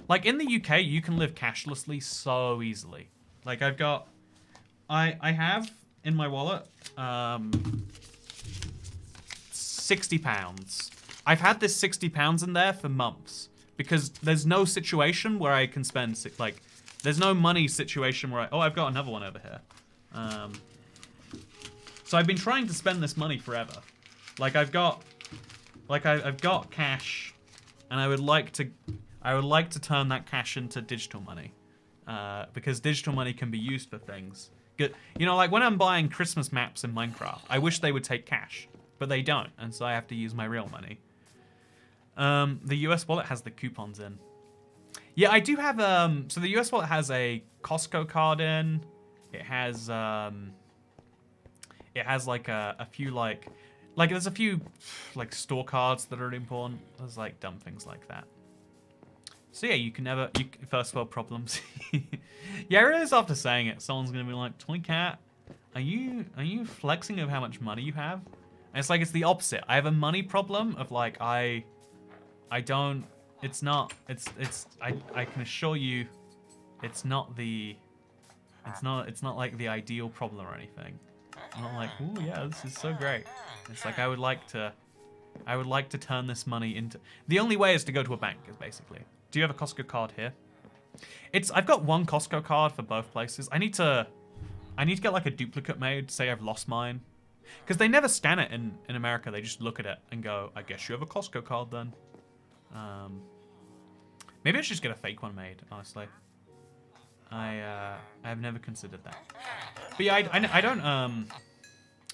A: like in the UK, you can live cashlessly so easily. Like I have in my wallet, £60. I've had this £60 in there for months because there's no situation where I can spend there's no money situation where I've got another one over here. So I've been trying to spend this money forever. Like I've got cash, and I would like to turn that cash into digital money, because digital money can be used for things. Good, you know, like when I'm buying Christmas maps in Minecraft, I wish they would take cash, but they don't, and so I have to use my real money. The US wallet has the coupons in. Yeah, I do have so the US wallet has a Costco card in. It has like a few like there's a few like store cards that are important. There's like dumb things like that. So yeah, first world problems. Yeah, I realize after saying it, someone's gonna be like, Toy Cat, are you flexing of how much money you have? And it's like, it's the opposite. I have a money problem of like, I can assure you, it's not like the ideal problem or anything. I'm not like, ooh yeah, this is so great. It's like I would like to turn this money into. The only way is to go to a bank, is basically. Do you have a Costco card here? I've got one Costco card for both places. I need to get like a duplicate made. Say I've lost mine, because they never scan it in America. They just look at it and go, I guess you have a Costco card then. Maybe I should just get a fake one made. Honestly, I've never considered that. But yeah, I don't.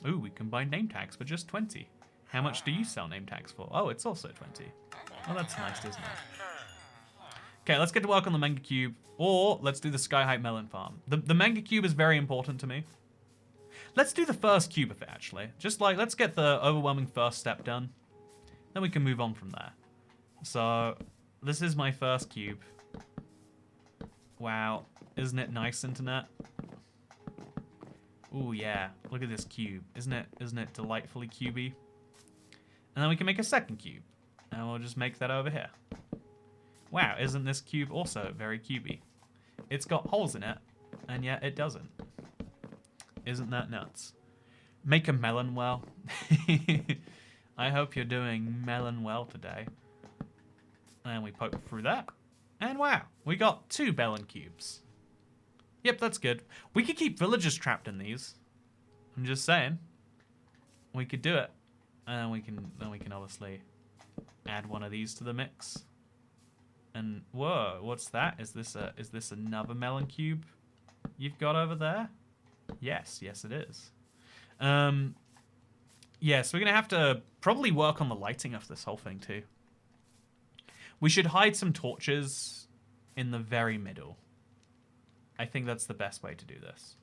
A: Ooh, we can buy name tags for just 20. How much do you sell name tags for? Oh, it's also 20. Well, that's nice, isn't it? Okay, let's get to work on the Manga Cube, or let's do the Sky Height Melon Farm. The Manga Cube is very important to me. Let's do the first cube of it, actually. Just like, let's get the overwhelming first step done. Then we can move on from there. So, this is my first cube. Wow, isn't it nice, internet? Ooh, yeah, look at this cube. Isn't it delightfully cubey? And then we can make a second cube. And we'll just make that over here. Wow, isn't this cube also very cubey? It's got holes in it, and yet it doesn't. Isn't that nuts? Make a melon well. I hope you're doing melon well today. And we poke through that. And wow, we got 2 melon cubes. Yep, that's good. We could keep villagers trapped in these. I'm just saying. We could do it. And we can obviously add one of these to the mix. And whoa, what's that? Is this another melon cube you've got over there? Yes, it is. Yeah, so we're gonna have to probably work on the lighting of this whole thing too. We should hide some torches in the very middle. I think that's the best way to do this.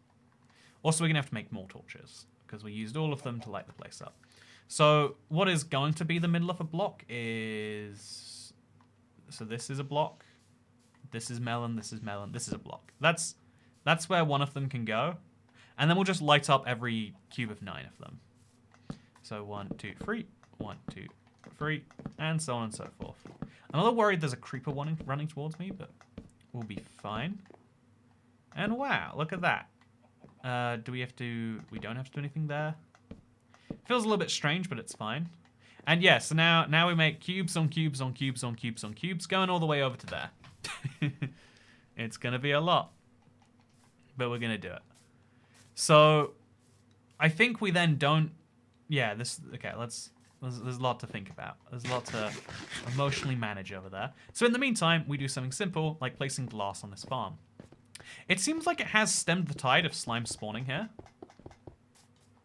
A: Also, we're gonna have to make more torches because we used all of them to light the place up. So what is going to be the middle of a block is... So this is a block. This is melon, this is melon, this is a block. That's where one of them can go. And then we'll just light up every cube of 9 of them. So 1, 2, 3, 1, 2, 3, and so on and so forth. I'm a little worried there's a creeper running towards me, but we'll be fine. And wow, look at that. Do we have to... We don't have to do anything there. Feels a little bit strange, but it's fine. And yeah, so now we make cubes on cubes on cubes on cubes on cubes, going all the way over to there. It's going to be a lot. But we're going to do it. So, I think we then don't... Yeah, this... Okay, let's... There's a lot to think about. There's a lot to emotionally manage over there. So in the meantime, we do something simple, like placing glass on this farm. It seems like it has stemmed the tide of slime spawning here.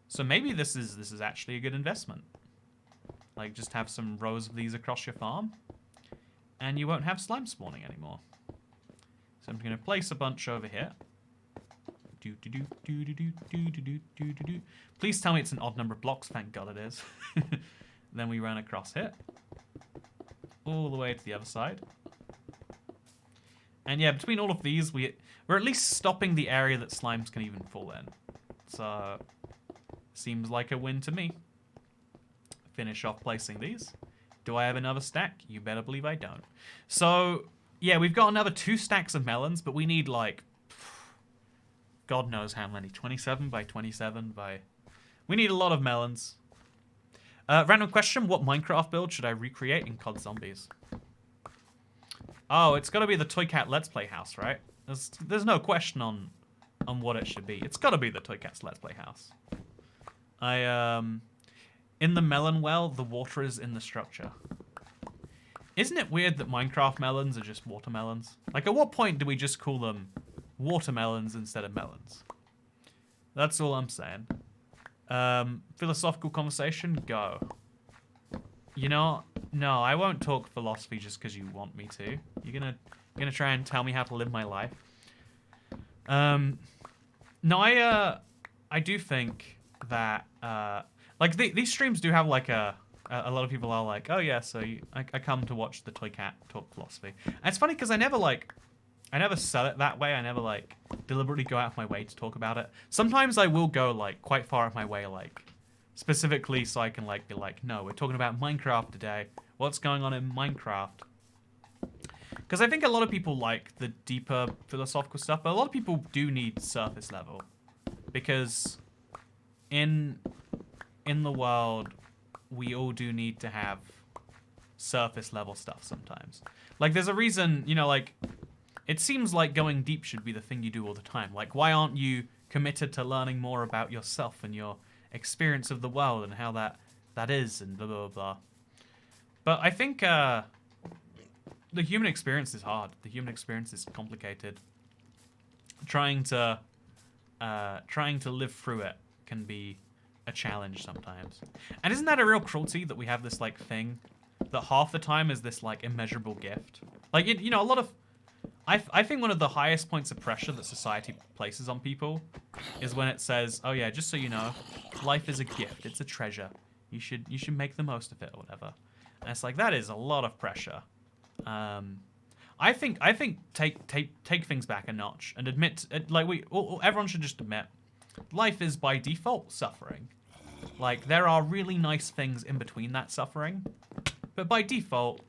A: So maybe this is actually a good investment. Like, just have some rows of these across your farm, and you won't have slime spawning anymore. So I'm going to place a bunch over here. Please tell me it's an odd number of blocks. Thank God it is. Then we run across here. All the way to the other side. And yeah, between all of these, we're at least stopping the area that slimes can even fall in. So, seems like a win to me. Finish off placing these. Do I have another stack? You better believe I don't. So, yeah, we've got another 2 stacks of melons, but we need like... God knows how many. 27 by 27 by... We need a lot of melons. Random question. What Minecraft build should I recreate in COD Zombies? Oh, it's got to be the Toy Cat Let's Play house, right? There's no question on what it should be. It's got to be the Toy Cat's Let's Play house. In the melon well, the water is in the structure. Isn't it weird that Minecraft melons are just watermelons? Like, at what point do we just call them watermelons instead of melons? That's all I'm saying. Philosophical conversation, go. You know, no, I won't talk philosophy just because you want me to. You're gonna try and tell me how to live my life. No, I do think that like these streams do have like a lot of people are like, oh yeah, so I come to watch the Toy Cat talk philosophy. And it's funny because I never sell it that way. I never like deliberately go out of my way to talk about it. Sometimes I will go like quite far out of my way, like specifically so I can like be like, no, we're talking about Minecraft today. What's going on in Minecraft? Because I think a lot of people like the deeper philosophical stuff, but a lot of people do need surface level. Because in the world, we all do need to have surface level stuff sometimes. Like there's a reason, you know, like it seems like going deep should be the thing you do all the time. Like why aren't you committed to learning more about yourself and your experience of the world and how that is and blah, blah, blah. But I think the human experience is hard. The human experience is complicated. Trying to live through it can be a challenge sometimes. And isn't that a real cruelty that we have this like thing that half the time is this like immeasurable gift? Like, you know, a lot of... I think one of the highest points of pressure that society places on people is when it says, oh yeah, just so you know, life is a gift. It's a treasure. You should make the most of it or whatever. And it's like, that is a lot of pressure. I think take things back a notch and admit, like everyone should just admit, life is by default suffering. Like there are really nice things in between that suffering, but by default,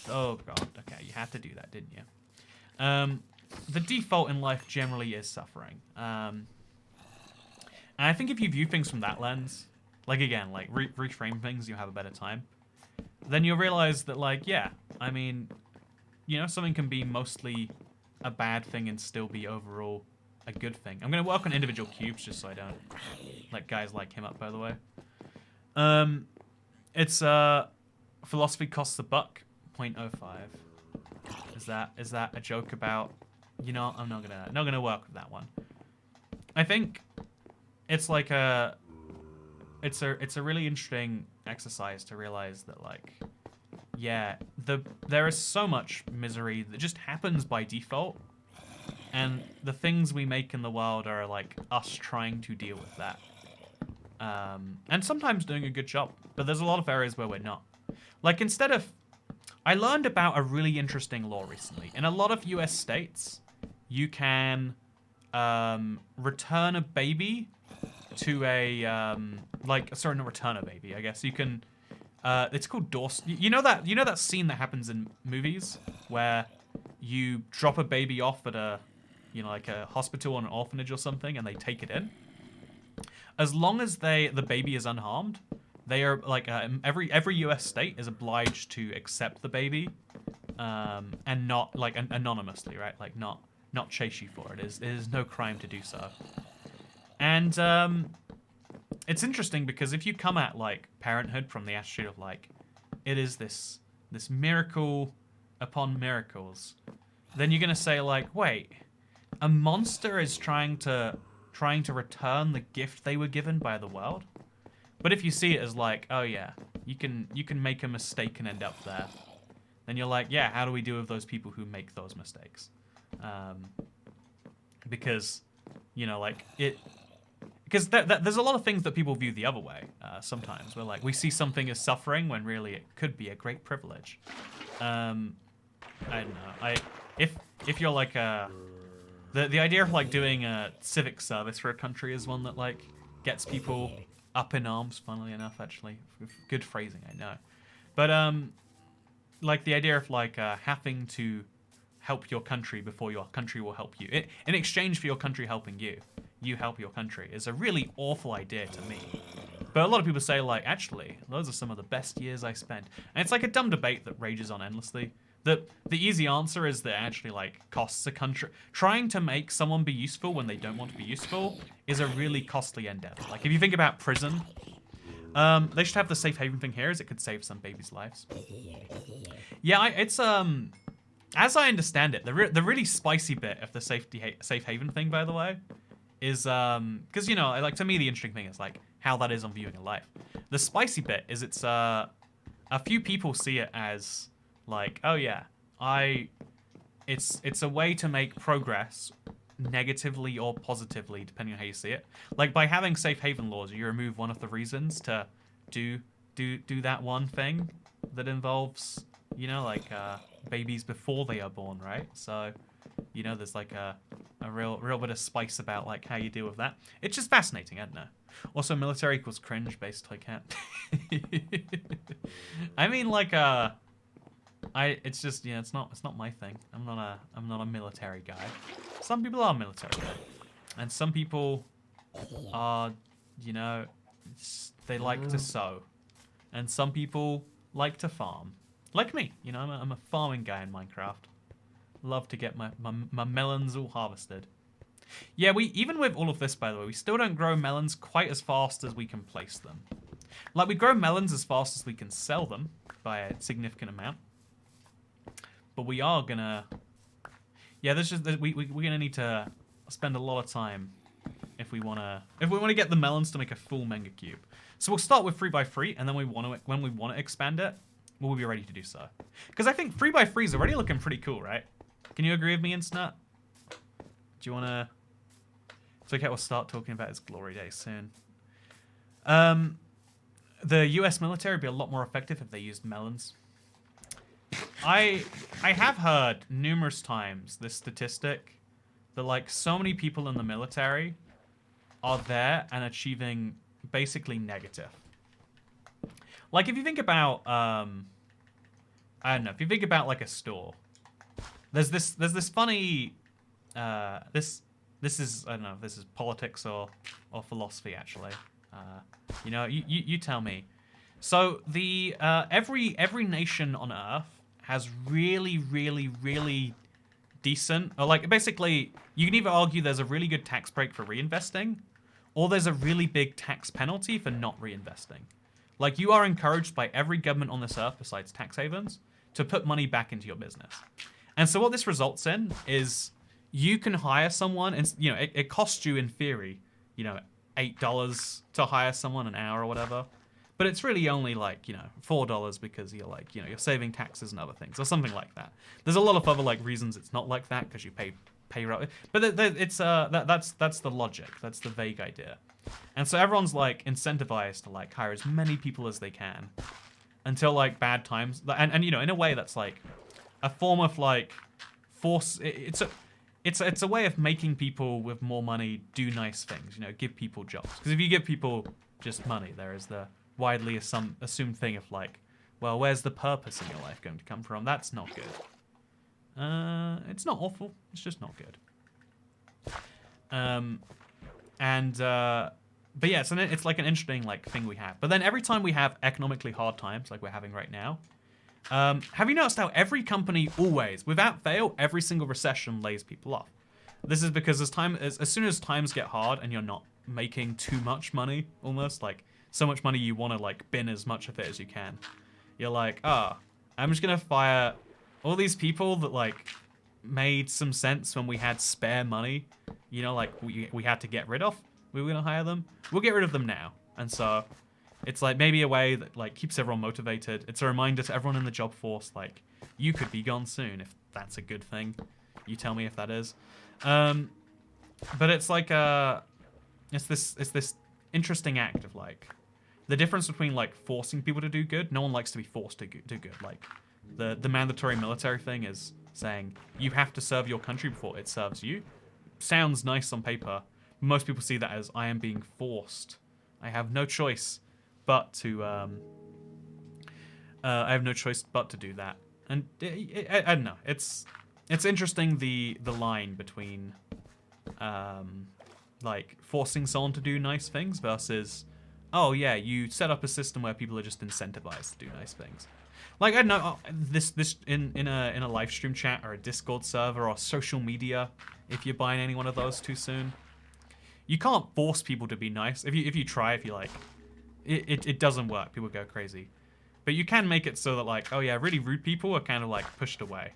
A: oh god, okay, you had to do that, didn't you? The default in life generally is suffering. And I think if you view things from that lens, like again, like reframe things, you'll have a better time. Then you'll realize that, like, yeah, I mean, you know, something can be mostly a bad thing and still be overall a good thing. I'm going to work on individual cubes just so I don't let guys like him up, by the way. It's philosophy costs a buck, 0.05. Is that a joke about, you know, I'm not gonna work with that one. I think it's like it's a really interesting exercise to realize that, like, yeah, there is so much misery that just happens by default, and the things we make in the world are like us trying to deal with that. and sometimes doing a good job. But there's a lot of areas where we're not. Like I learned about a really interesting law recently. In a lot of US states, you can return a baby to a sorry, not return a baby. I guess you can. It's called you know that scene that happens in movies where you drop a baby off at a like a hospital or an orphanage or something, and they take it in. As long as the baby is unharmed, they are like every US state is obliged to accept the baby, and not like anonymously, right? Like not chase you for it. It is no crime to do so. And it's interesting because if you come at like parenthood from the attitude of like it is this miracle upon miracles, then you're gonna say like, wait, a monster is trying to return the gift they were given by the world. But if you see it as like, oh yeah, you can make a mistake and end up there, then you're like, yeah, how do we deal with those people who make those mistakes? Because like it. Because there's a lot of things that people view the other way sometimes. Where like we see something as suffering when really it could be a great privilege. I don't know. If you're like the idea of like doing a civic service for a country is one that like gets people up in arms. Funnily enough, actually, good phrasing, I know. But like the idea of like having to help your country before your country will help you in exchange for your country helping you. You help your country is a really awful idea to me. But a lot of people say like, actually, those are some of the best years I spent. And it's like a dumb debate that rages on endlessly. The easy answer is that it actually like costs a country. Trying to make someone be useful when they don't want to be useful is a really costly endeavor. Like if you think about prison, they should have the safe haven thing here as it could save some babies' lives. Yeah, it's as I understand it, the really spicy bit of the safe haven thing, by the way, is because like to me the interesting thing is like how that is on viewing a life. The spicy bit is it's a few people see it as like, oh yeah, it's a way to make progress negatively or positively depending on how you see it. Like by having safe haven laws, you remove one of the reasons to do that one thing that involves like babies before they are born, right? So there's like a real bit of spice about like how you deal with that. It's just fascinating, I don't know. Also, military equals cringe based toy cat. I mean, like it's just it's not my thing. I'm not a military guy. Some people are military guy, and some people are they like to sew, and some people like to farm, like me. I'm a farming guy in Minecraft. Love to get my melons all harvested. Yeah, even with all of this, by the way, we still don't grow melons quite as fast as we can place them. Like, we grow melons as fast as we can sell them by a significant amount. But we are gonna... Yeah, we're gonna need to spend a lot of time if we wanna get the melons to make a full mega cube. So we'll start with 3x3, and then when we want to expand it, we'll be ready to do so. Because I think 3x3 is already looking pretty cool, right? Can you agree with me, Insnut? Do you want to... It's okay, we'll start talking about his glory days soon. The US military would be a lot more effective if they used melons. I have heard numerous times this statistic that like so many people in the military are there and achieving basically negative. Like if you think about I don't know, if you think about like a store, there's this funny this is, I don't know if this is politics or philosophy actually. You tell me. So the every nation on Earth has really decent, or like basically you can either argue there's a really good tax break for reinvesting, or there's a really big tax penalty for not reinvesting. Like you are encouraged by every government on this earth besides tax havens to put money back into your business. And so what this results in is you can hire someone and it costs you in theory, $8 to hire someone an hour or whatever. But it's really only like, $4 because you're you're saving taxes and other things or something like that. There's a lot of other reasons it's not like that because you pay payroll. But that's the logic. That's the vague idea. And so everyone's like incentivized to like hire as many people as they can until like bad times. And you know, in a way that's like a form of like force. It's a way of making people with more money do nice things. You know, give people jobs. Because if you give people just money, there is the widely assumed thing of like, well, where's the purpose in your life going to come from? That's not good. It's not awful. It's just not good. But yeah, so it's like an interesting like thing we have. But then every time we have economically hard times, like we're having right now, have you noticed how every company always, without fail, every single recession lays people off? This is because as soon as times get hard and you're not making too much money, almost like so much money you want to like bin as much of it as you can, you're like, I'm just gonna fire all these people that like made some sense when we had spare money, you know, like we had to get rid of. We were gonna hire them. We'll get rid of them now. And so it's like maybe a way that like keeps everyone motivated. It's a reminder to everyone in the job force, like, you could be gone soon if that's a good thing. You tell me if that is. But it's like it's this interesting act of like the difference between like forcing people to do good. No one likes to be forced to do good. Like the mandatory military thing is saying you have to serve your country before it serves you. Sounds nice on paper. Most people see that as I am being forced. I have no choice but to do that. And I don't know. It's interesting the line between like forcing someone to do nice things versus, oh yeah, you set up a system where people are just incentivized to do nice things. Like, I don't know, this in a live stream chat or a Discord server or social media, if you're buying any one of those too soon, you can't force people to be nice. If you try, if you like, it doesn't work. People go crazy. But you can make it so that like, oh yeah, really rude people are kind of like pushed away.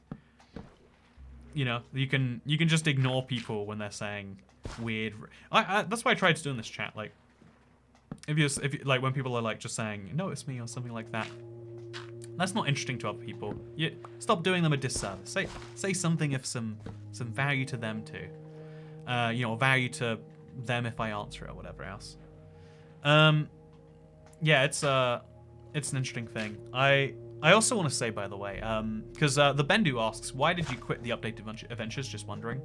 A: You know, you can just ignore people when they're saying weird. That's why I tried to do in this chat. Like, if you like when people are like just saying notice me or something like that, that's not interesting to other people. You stop doing them a disservice. Say something of some value to them too. You know, value to them if I answer it or whatever else. Yeah, it's an interesting thing. I also want to say, by the way, because the Bendu asks, why did you quit the updated adventures? Just wondering.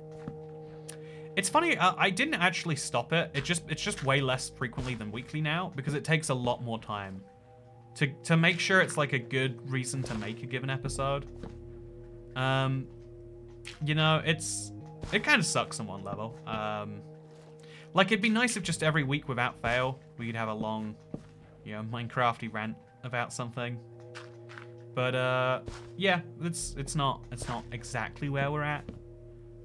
A: It's funny, I didn't actually stop it. It's just way less frequently than weekly now because it takes a lot more time to make sure it's like a good reason to make a given episode. You know, it kind of sucks on one level. Like, it'd be nice if just every week without fail we could have a long, you know, Minecrafty rant about something. But yeah, it's not exactly where we're at.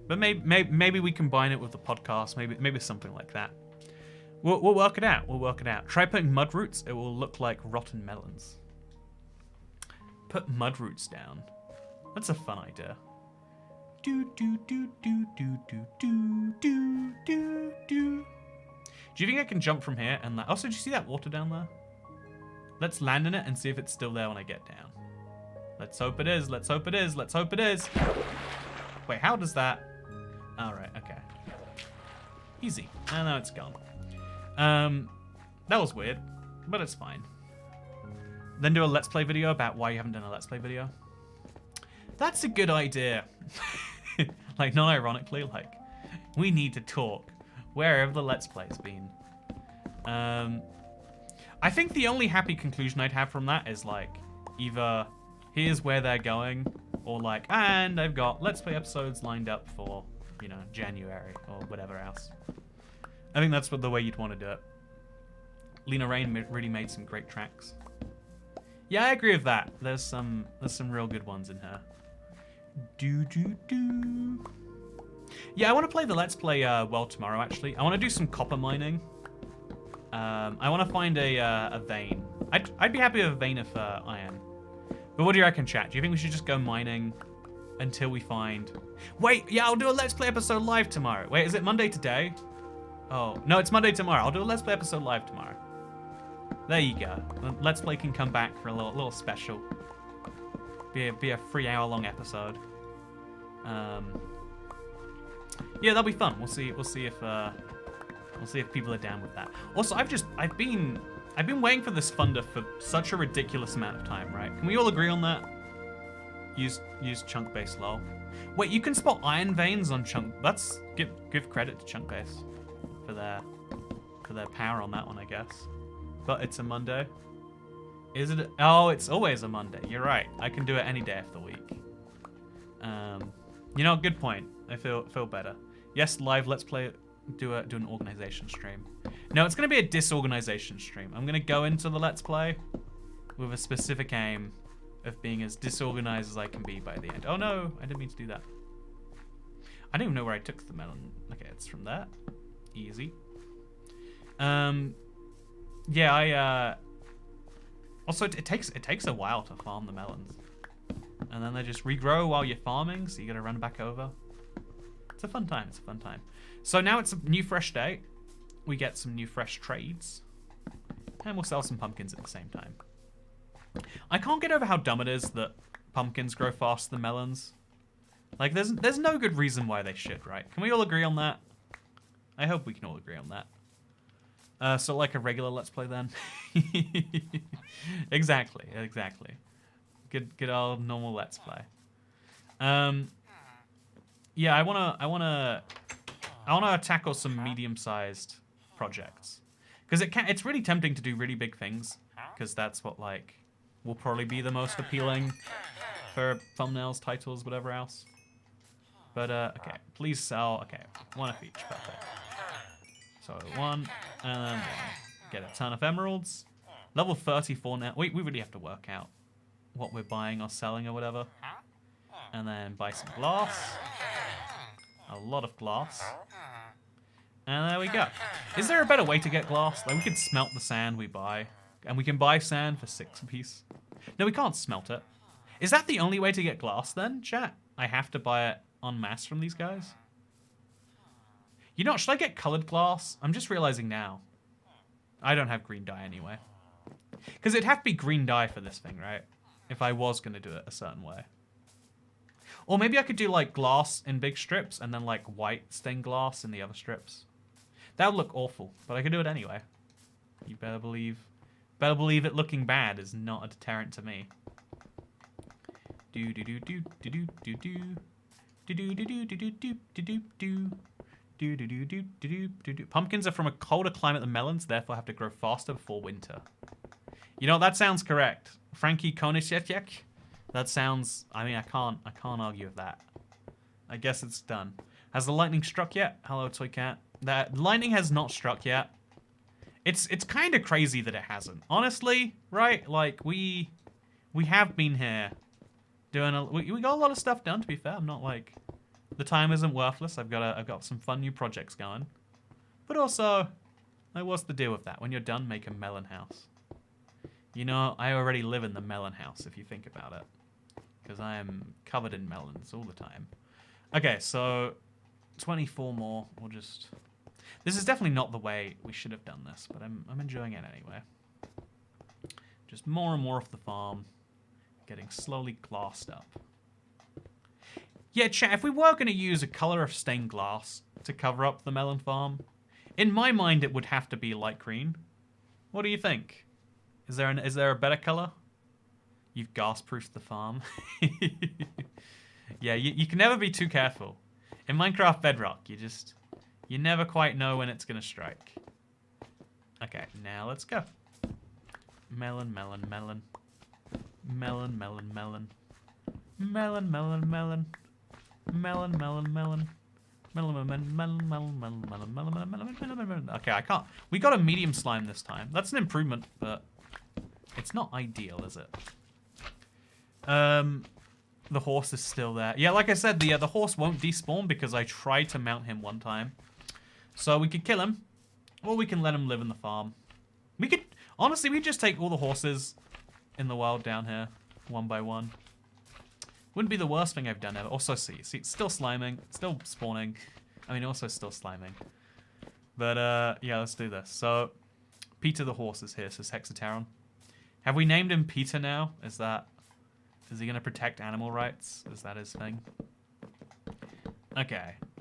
A: But maybe we combine it with the podcast. Maybe something like that. We'll work it out. We'll work it out. Try putting mud roots. It will look like rotten melons. Put mud roots down. That's a fun idea. Do do do do do do do do do do. Do you think I can jump from here and like? Also, do you see that water down there? Let's land in it and see if it's still there when I get down. Let's hope it is. Let's hope it is. Let's hope it is. Wait, how does that? All right, okay. Easy. And now it's gone. That was weird, but it's fine. Then do a Let's Play video about why you haven't done a Let's Play video. That's a good idea. Like, not ironically, like, we need to talk. Where have the Let's Plays been? I think the only happy conclusion I'd have from that is, like, either here's where they're going, or like, and I've got Let's Play episodes lined up for, you know, January, or whatever else. I think that's the way you'd want to do it. Lena Rain really made some great tracks. Yeah, I agree with that. There's some real good ones in here. Do. Yeah, I want to play the Let's Play World tomorrow, actually. I want to do some copper mining. I want to find a vein. I'd be happy with a vein of iron. But what do you reckon, chat? Do you think we should just go mining until we find... Wait, yeah, I'll do a Let's Play episode live tomorrow. Wait, is it Monday today? Oh, no, it's Monday tomorrow. I'll do a Let's Play episode live tomorrow. There you go. Let's Play can come back for a little special. Be a 3-hour long episode. Yeah, that'll be fun. We'll see if people are down with that. Also, I've been waiting for this thunder for such a ridiculous amount of time, right? Can we all agree on that? Use chunk base lol. Wait, you can spot iron veins on chunk. Let's give credit to chunk base for their power on that one, I guess. But it's a Monday. Is it? Oh, it's always a Monday. You're right. I can do it any day of the week. You know, good point. I feel better. Yes, live. Let's play. Do an organization stream. No, it's gonna be a disorganization stream. I'm gonna go into the Let's Play with a specific aim of being as disorganized as I can be by the end. Oh no, I didn't mean to do that. I don't even know where I took the melon. Okay, it's from there. Easy. Yeah, also it takes a while to farm the melons. And then they just regrow while you're farming, so you gotta run back over. It's a fun time, So now it's a new fresh day. We get some new fresh trades. And we'll sell some pumpkins at the same time. I can't get over how dumb it is that pumpkins grow faster than melons. Like, there's no good reason why they should, right? Can we all agree on that? I hope we can all agree on that. So like a regular Let's Play then? Exactly. Good old normal Let's Play. Yeah, I wanna tackle some medium-sized projects. Because it's really tempting to do really big things. Because that's what, like, will probably be the most appealing for thumbnails, titles, whatever else. But, okay. Please sell. Okay, one of each. Perfect. So, one, and then one. Get a ton of emeralds. Level 34 now. We really have to work out what we're buying or selling or whatever. And then buy some glass. A lot of glass. And there we go. Is there a better way to get glass? Like, we could smelt the sand we buy. And we can buy sand for 6 apiece. No, we can't smelt it. Is that the only way to get glass then, chat? I have to buy it en masse from these guys? You know, should I get colored glass? I'm just realizing now. I don't have green dye anyway. Because it'd have to be green dye for this thing, right? If I was going to do it a certain way. Or maybe I could do, like, glass in big strips and then, like, white stained glass in the other strips. That would look awful, but I could do it anyway. You better believe it looking bad is not a deterrent to me. Pumpkins are from a colder climate than melons, therefore have to grow faster before winter. You know, that sounds correct. Frankie Konishevchek. That sounds, I mean, I can't argue with that. I guess it's done. Has the lightning struck yet? Hello, Toy Cat. That lightning has not struck yet. It's kind of crazy that it hasn't. Honestly, right? Like, we have been here doing we got a lot of stuff done, to be fair. I'm not like, the time isn't worthless. I've got some fun new projects going. But also, like, what's the deal with that? When you're done, make a melon house. You know, I already live in the melon house, if you think about it. Because I am covered in melons all the time. Okay, so 24 more. We'll just... This is definitely not the way we should have done this, but I'm enjoying it anyway. Just more and more of the farm. Getting slowly glassed up. Yeah, chat, if we were going to use a color of stained glass to cover up the melon farm, in my mind it would have to be light green. What do you think? Is there a better color? You've gas-proofed the farm. Yeah, you can never be too careful. In Minecraft Bedrock, you never quite know when it's going to strike. Okay, now let's go. Melon, melon, melon. Melon, melon, melon. Melon, melon, melon. Melon, melon, melon. Melon, melon, melon, melon, melon, melon, melon, melon, melon, melon. Okay, I can't. We got a medium slime this time. That's an improvement, but it's not ideal, is it? The horse is still there. Yeah, like I said, the horse won't despawn because I tried to mount him one time. So we could kill him, or we can let him live in the farm. We could, honestly, we just take all the horses in the world down here, one by one. Wouldn't be the worst thing I've done ever. Also, see, it's still sliming, still spawning. I mean, also still sliming. But, yeah, let's do this. So, Peter the horse is here, says Hexateron. Have we named him Peter now? Is he going to protect animal rights? Is that his thing? Okay.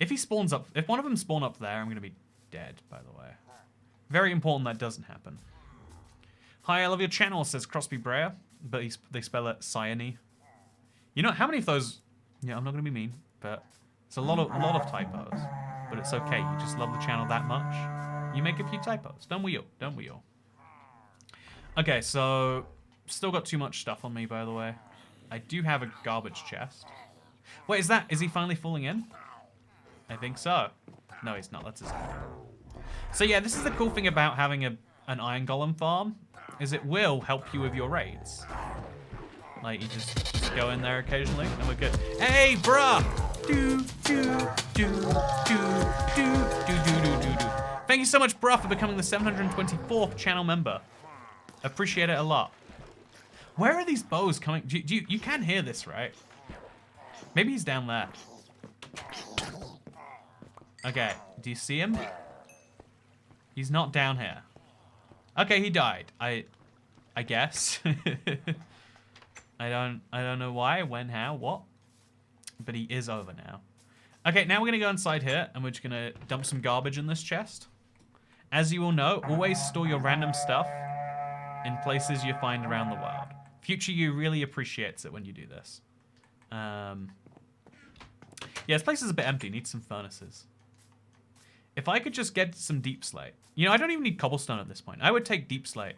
A: If he spawns up, if one of them spawn up there, I'm gonna be dead. By the way, very important that doesn't happen. Hi, I love your channel, says Crosby Brer, but they spell it Cyane. You know how many of those? Yeah, I'm not gonna be mean, but it's a lot of typos. But it's okay. You just love the channel that much. You make a few typos. Don't we all? Don't we all? Okay, so still got too much stuff on me, by the way. I do have a garbage chest. Wait, is he finally falling in? I think so. No, he's not. That's his head. So yeah, this is the cool thing about having an iron golem farm, is it will help you with your raids. Like, you just go in there occasionally, and we're good. Hey, bruh! Thank you so much, bruh, for becoming the 724th channel member. Appreciate it a lot. Where are these bows coming? You can hear this, right? Maybe he's down there. Okay, do you see him? He's not down here. Okay, he died. I guess. I don't know why, when, how, what. But he is over now. Okay, now we're gonna go inside here and we're just gonna dump some garbage in this chest. As you all know, always store your random stuff in places you find around the world. Future you really appreciates it when you do this. Yeah, this place is a bit empty. Needs some furnaces. If I could just get some deep slate. You know, I don't even need cobblestone at this point. I would take deep slate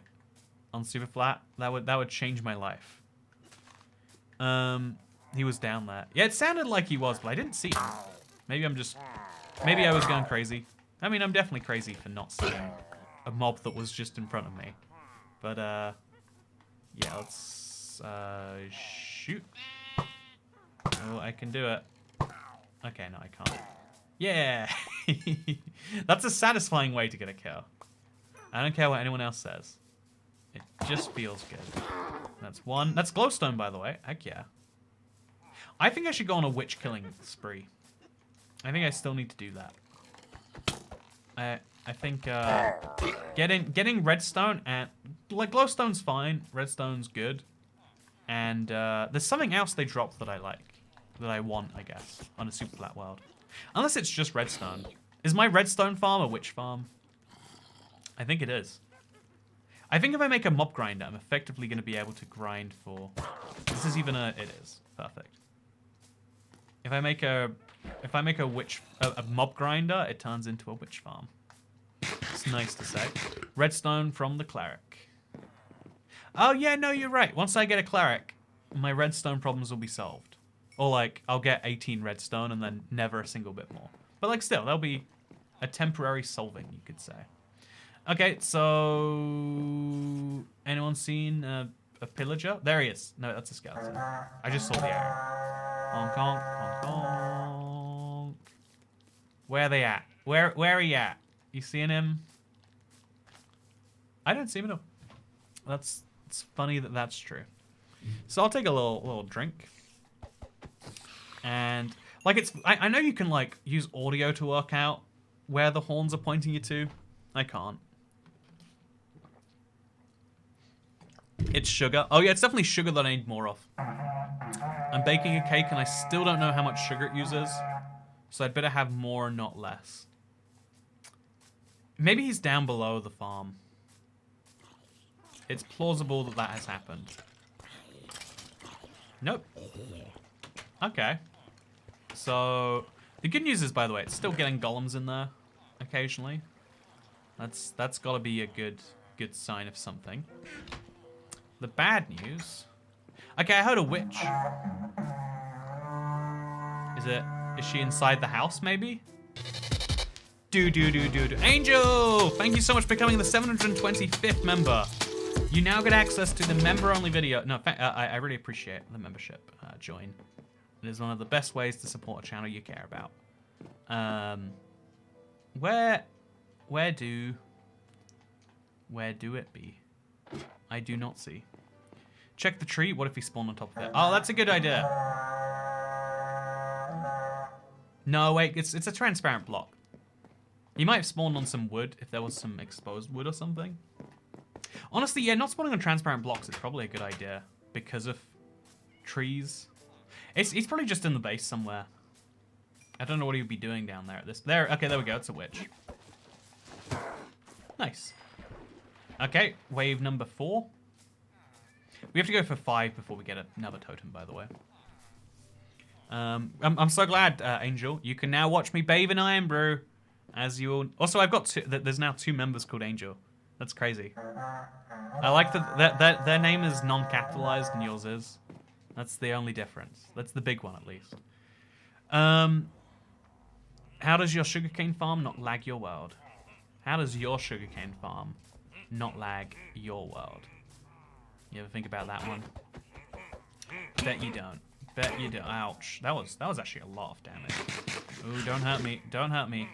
A: on Superflat. That would change my life. He was down there. Yeah, it sounded like he was, but I didn't see him. Maybe I was going crazy. I mean, I'm definitely crazy for not seeing a mob that was just in front of me. But, yeah, let's, shoot. Oh, I can do it. Okay, no, I can't. Yeah! That's a satisfying way to get a kill. I don't care what anyone else says. It just feels good. That's one. That's glowstone, by the way. Heck yeah. I think I should go on a witch killing spree. I think I still need to do that. I think getting redstone and like glowstone's fine. Redstone's good. And there's something else they dropped that I like, that I want, I guess, on a Superflat world. Unless it's just redstone. Is my redstone farm a witch farm? I think it is. I think if I make a mob grinder, I'm effectively going to be able to grind for... This is even a... It is. Perfect. If I make a mob grinder, it turns into a witch farm. It's nice to say. Redstone from the cleric. Oh yeah, no, you're right. Once I get a cleric, my redstone problems will be solved. Or like, I'll get 18 redstone and then never a single bit more. But like still, there'll be a temporary solving, you could say. Okay, so... Anyone seen a pillager? There he is. No, that's a skeleton. I just saw the arrow. Honk, honk, honk, honk. Where are they at? Where are you at? You seeing him? I don't see him at all. It's funny that that's true. So I'll take a little drink. And like I know you can like use audio to work out where the horns are pointing you to. I can't. It's sugar. Oh yeah, it's definitely sugar that I need more of. I'm baking a cake and I still don't know how much sugar it uses. So I'd better have more, not less. Maybe he's down below the farm. It's plausible that that has happened. Nope. Okay. So, the good news is, by the way, it's still getting golems in there occasionally. That's got to be a good sign of something. The bad news... Okay, I heard a witch. Is she inside the house, maybe? Angel! Thank you so much for becoming the 725th member. You now get access to the member-only video. No, I really appreciate the membership. Join. It is one of the best ways to support a channel you care about. Where do it be? I do not see. Check the tree. What if he spawned on top of it? Oh, that's a good idea. No, wait. It's a transparent block. He might have spawned on some wood if there was some exposed wood or something. Honestly, yeah, not spawning on transparent blocks is probably a good idea because of trees. He's probably just in the base somewhere. I don't know what he'd be doing down there at this. There. Okay, there we go. It's a witch. Nice. Okay, wave number 4. We have to go for 5 before we get another totem, by the way. I'm so glad, Angel. You can now watch me bathe in iron brew. As you all... Also, I've got there's now 2 members called Angel. That's crazy. I like that their name is non-capitalized and yours is. That's the only difference. That's the big one, at least. How does your sugarcane farm not lag your world? How does your sugarcane farm not lag your world? You ever think about that one? Bet you don't. Bet you don't. Ouch. That was actually a lot of damage. Ooh, don't hurt me. Don't hurt me.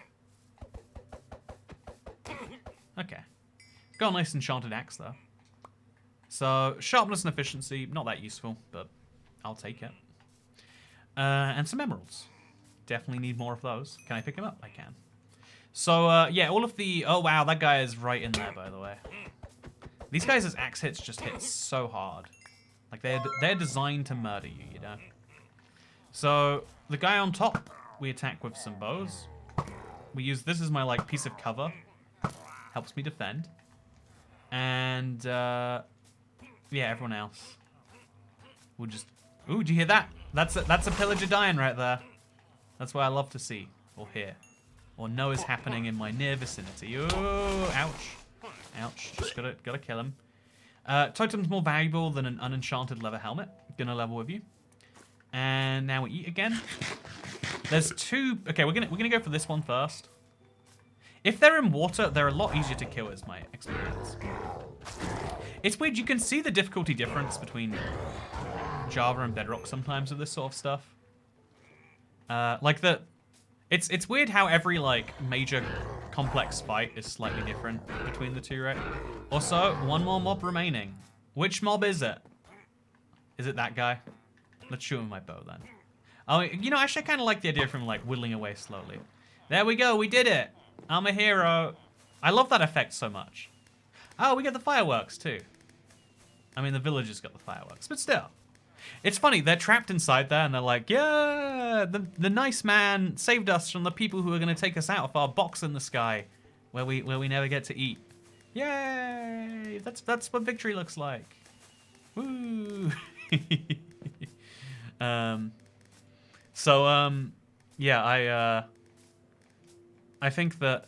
A: Okay. Got a nice enchanted axe, though. So, sharpness and efficiency, not that useful, but I'll take it. And some emeralds. Definitely need more of those. Can I pick them up? I can. So, yeah, all of the... Oh, wow, that guy is right in there, by the way. These guys' axe hits just hit so hard. Like, they're designed to murder you, you know? So, the guy on top, we attack with some bows. We use... This is my, like, piece of cover. Helps me defend. And, yeah, everyone else. We'll just... Ooh, did you hear that? That's a pillager dying right there. That's what I love to see. Or hear. Or know is happening in my near vicinity. Ooh, ouch. Ouch. Just gotta kill him. Totem's more valuable than an unenchanted leather helmet. Gonna level with you. And now we eat again. There's 2... Okay, we're gonna go for this one first. If they're in water, they're a lot easier to kill, is my experience. It's weird, you can see the difficulty difference between Java and Bedrock sometimes with this sort of stuff. It's weird how every, like, major complex fight is slightly different between the two, right? Also, 1 more mob remaining. Which mob is it? Is it that guy? Let's shoot him with my bow, then. Oh, you know, actually, I kind of like the idea of him, like, whittling away slowly. There we go, we did it! I'm a hero. I love that effect so much. Oh, we get the fireworks, too. I mean, the villagers got the fireworks, but still. It's funny, they're trapped inside there, and they're like, yeah, the nice man saved us from the people who are going to take us out of our box in the sky, where we never get to eat. Yay! That's what victory looks like. Woo! Yeah, I think that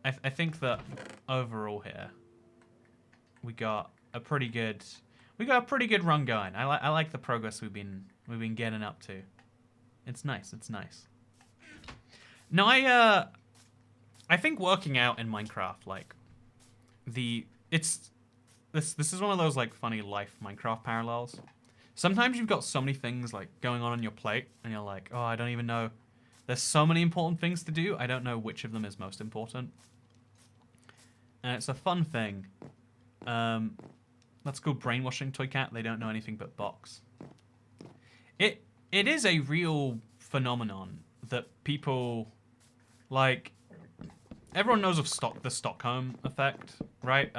A: I think that overall here we got a pretty good run going. I like the progress we've been getting up to. It's nice. It's nice. No, I think working out in Minecraft, like this is one of those like funny life Minecraft parallels. Sometimes you've got so many things like going on your plate, and you're like, oh, I don't even know. There's so many important things to do. I don't know which of them is most important. And it's a fun thing. That's called brainwashing Toy Cat. They don't know anything but box. It is a real phenomenon that people like. Everyone knows of the Stockholm effect, right?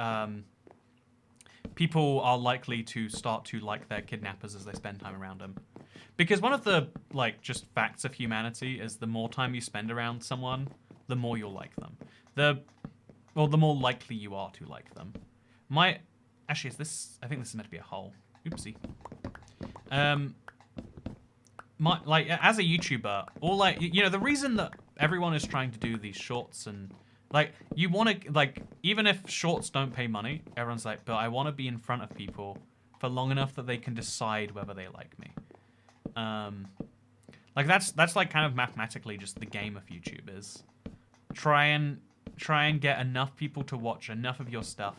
A: People are likely to start to like their kidnappers as they spend time around them. Because one of the, like, just facts of humanity is the more time you spend around someone, the more you'll like them. The more likely you are to like them. Actually, I think this is meant to be a hole. Oopsie. As a YouTuber, the reason that everyone is trying to do these shorts and, like, you want to, like, even if shorts don't pay money, everyone's like, but I want to be in front of people for long enough that they can decide whether they like me. Like that's like kind of mathematically just the game of YouTube is try and get enough people to watch enough of your stuff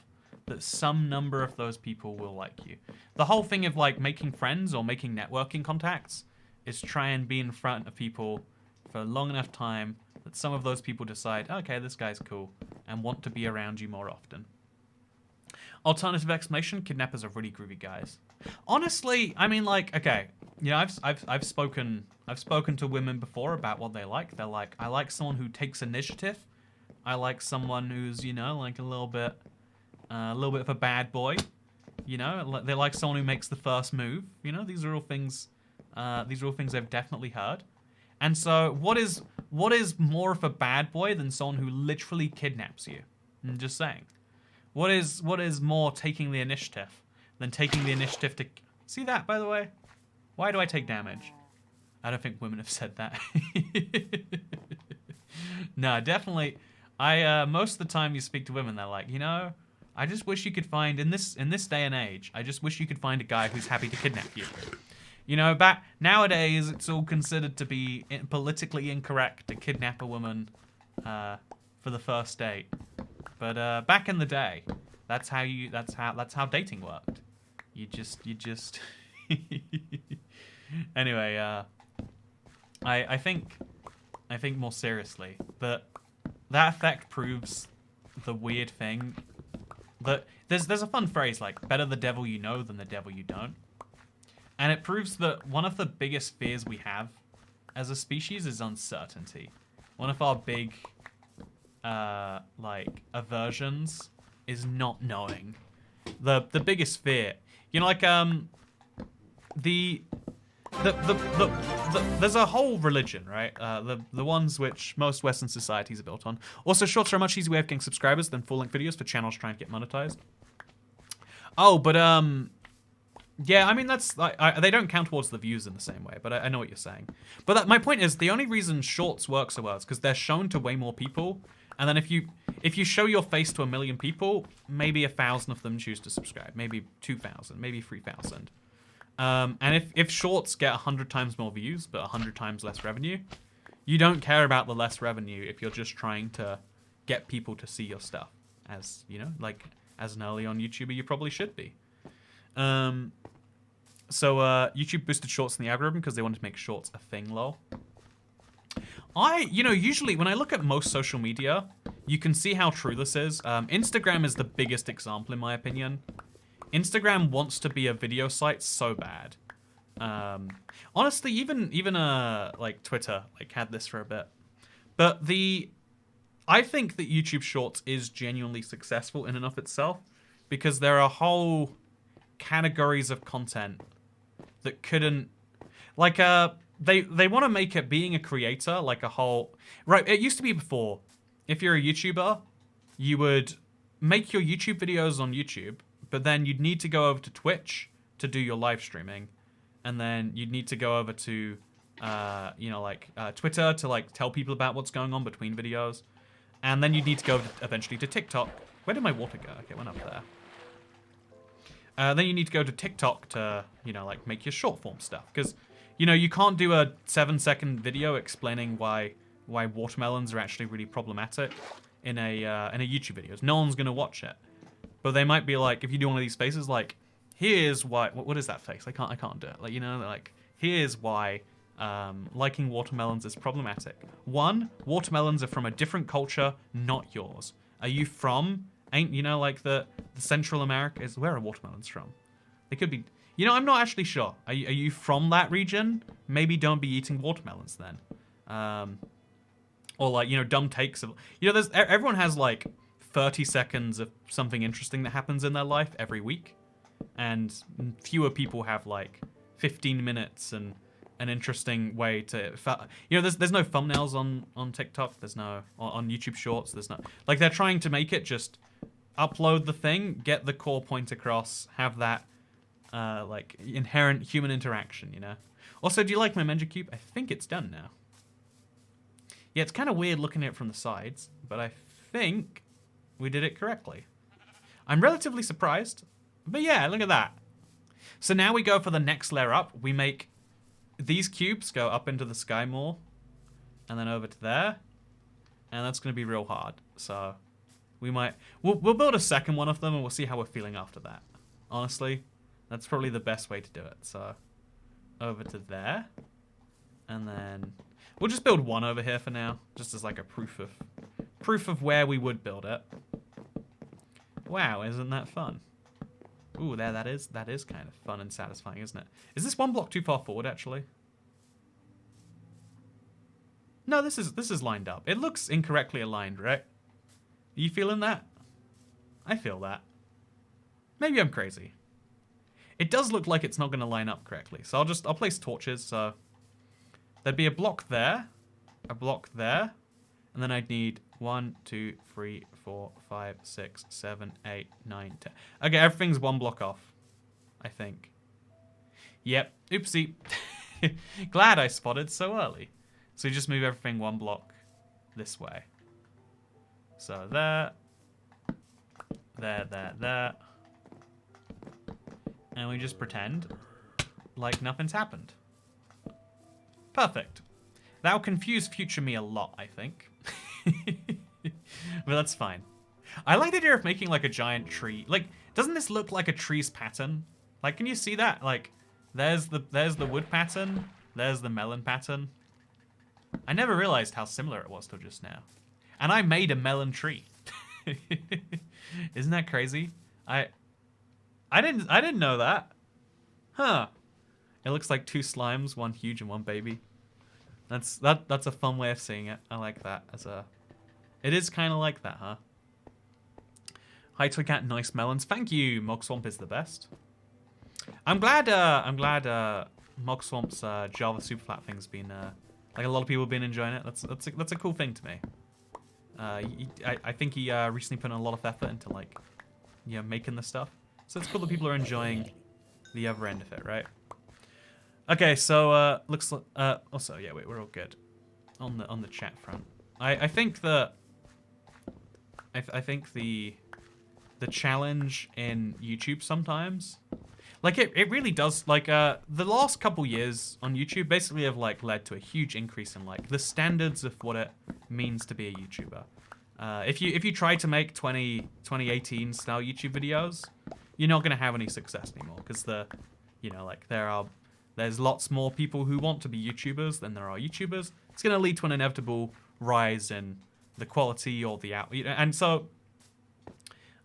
A: that some number of those people will like you. The whole thing of like making friends or making networking contacts is try and be in front of people for a long enough time that some of those people decide, okay, this guy's cool, and want to be around you more often. Alternative explanation: kidnappers are really groovy guys. Honestly, I mean, like, okay, I've spoken to women before about what they like. They're like, I like someone who takes initiative. I like someone who's, like a little bit of a bad boy. They like someone who makes the first move. These are all things. These are all things I've definitely heard. And so what is more of a bad boy than someone who literally kidnaps you? I'm just saying. What is more taking the initiative than taking the initiative to... See that, by the way? Why do I take damage? I don't think women have said that. No, definitely. Most of the time you speak to women, they're like, you know, I just wish you could find, in this day and age, I just wish you could find a guy who's happy to kidnap you. You know, nowadays it's all considered to be politically incorrect to kidnap a woman for the first date. But back in the day, that's how dating worked. You just Anyway, I think more seriously that effect proves the weird thing that there's a fun phrase like better the devil you know than the devil you don't. And it proves that one of the biggest fears we have as a species is uncertainty. One of our big, like, aversions is not knowing. The biggest fear. You know, like, there's a whole religion, right? The ones which most Western societies are built on. Also, shorts are a much easier way of getting subscribers than full-length videos for channels trying to get monetized. Oh, but, yeah, I mean, that's like they don't count towards the views in the same way, but I know what you're saying. But my point is, the only reason shorts work so well is because they're shown to way more people, and then if you show your face to 1 million people, maybe 1,000 of them choose to subscribe, maybe 2,000, maybe 3,000. And if shorts get 100 times more views but 100 times less revenue, you don't care about the less revenue if you're just trying to get people to see your stuff. As you know, like as an early on YouTuber, you probably should be. So YouTube boosted shorts in the algorithm because they wanted to make shorts a thing, lol. Usually when I look at most social media, you can see how true this is. Instagram is the biggest example in my opinion. Instagram wants to be a video site so bad. Honestly, even like Twitter like had this for a bit. But I think that YouTube Shorts is genuinely successful in and of itself because there are whole categories of content that couldn't, like, they want to make it being a creator like a whole, right? It used to be before, if you're a YouTuber, you would make your YouTube videos on YouTube, but then you'd need to go over to Twitch to do your live streaming, and then you'd need to go over to, Twitter to like tell people about what's going on between videos, and then you'd need to go eventually to TikTok. Where did my water go? Okay, it went up there. Then you need to go to TikTok to, like make your short form stuff. Because, you can't do a 7-second video explaining why watermelons are actually really problematic in a YouTube video. No one's going to watch it. But they might be like, if you do one of these faces, like, here's why, what is that face? I can't do it. Like, like, here's why liking watermelons is problematic. 1, watermelons are from a different culture, not yours. Are you from... like the Central America is where are watermelons from? They could be, I'm not actually sure. Are you from that region? Maybe don't be eating watermelons then. Or like, dumb takes of, everyone has like 30 seconds of something interesting that happens in their life every week. And fewer people have like 15 minutes and an interesting way to, there's no thumbnails on TikTok. There's no, on YouTube Shorts, there's no, like they're trying to make it just upload the thing, get the core point across, have that like inherent human interaction, Also, do you like my Menja cube? I think it's done now. Yeah, it's kind of weird looking at it from the sides, but I think we did it correctly. I'm relatively surprised, but yeah, look at that. So now we go for the next layer up. We make these cubes go up into the sky more, and then over to there, and that's going to be real hard. So we'll build a second one of them, and we'll see how we're feeling after that. Honestly, that's probably the best way to do it. So over to there, and then we'll just build one over here for now, just as like a proof of where we would build it. Wow, isn't that fun? Ooh, that is kind of fun and satisfying, isn't it? Is this one block too far forward, actually? No, this is lined up. It looks incorrectly aligned, right? Are you feeling that? I feel that. Maybe I'm crazy. It does look like it's not going to line up correctly, so I'll place torches, so there'd be a block there, and then I'd need 1, 2, 3, 4, 5, 6, 7, 8, 9, 10. Okay, everything's one block off, I think. Yep, oopsie. Glad I spotted so early. So you just move everything one block this way. So there. And we just pretend like nothing's happened. Perfect. That'll confuse future me a lot, I think. But that's fine. I like the idea of making like a giant tree. Like, doesn't this look like a tree's pattern? Like, can you see that? Like, there's the wood pattern. There's the melon pattern. I never realized how similar it was till just now. And I made a melon tree. Isn't that crazy? I didn't know that. Huh. It looks like two slimes, one huge and one baby. That's a fun way of seeing it. I like that as a. It is kind of like that, huh? Hi Toy Cat, nice melons. Thank you. Mog Swamp is the best. I'm glad Mog Swamp's Java Superflat thing's been like a lot of people have been enjoying it. That's a cool thing to me. I think he recently put in a lot of effort into like, making the stuff. So it's cool that people are enjoying the other end of it, right? Okay, so looks like also wait, we're all good on the chat front. I think the challenge in YouTube sometimes, like it really does, like the last couple years on YouTube basically have like led to a huge increase in like the standards of what it means to be a YouTuber. If you try to make 2018 style YouTube videos, you're not gonna have any success anymore because there's lots more people who want to be YouTubers than there are YouTubers. It's gonna lead to an inevitable rise in the quality or the out, and so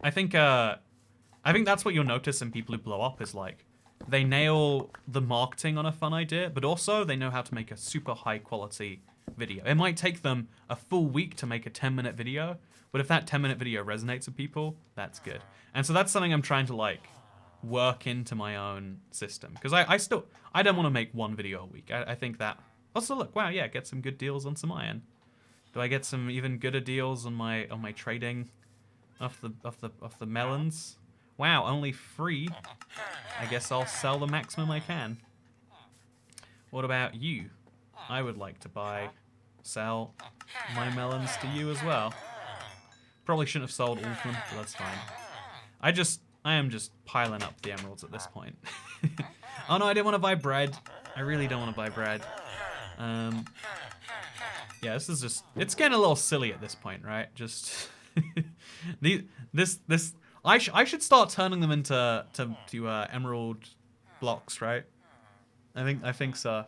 A: I think that's what you'll notice in people who blow up is like they nail the marketing on a fun idea, but also they know how to make a super high quality video. It might take them a full week to make a 10-minute video, but if that 10-minute video resonates with people, that's good. And so that's something I'm trying to like work into my own system because I don't want to make one video a week. I think that also look, wow, yeah, get some good deals on some iron. Do I get some even gooder deals on my trading off the melons? Wow, only 3. I guess I'll sell the maximum I can. What about you? I would like to sell my melons to you as well. Probably shouldn't have sold all of them, but that's fine. I am just piling up the emeralds at this point. Oh no, I didn't want to buy bread. I really don't want to buy bread. Yeah, this is just, it's getting a little silly at this point, right? Just I should start turning them into emerald blocks, right? I think so.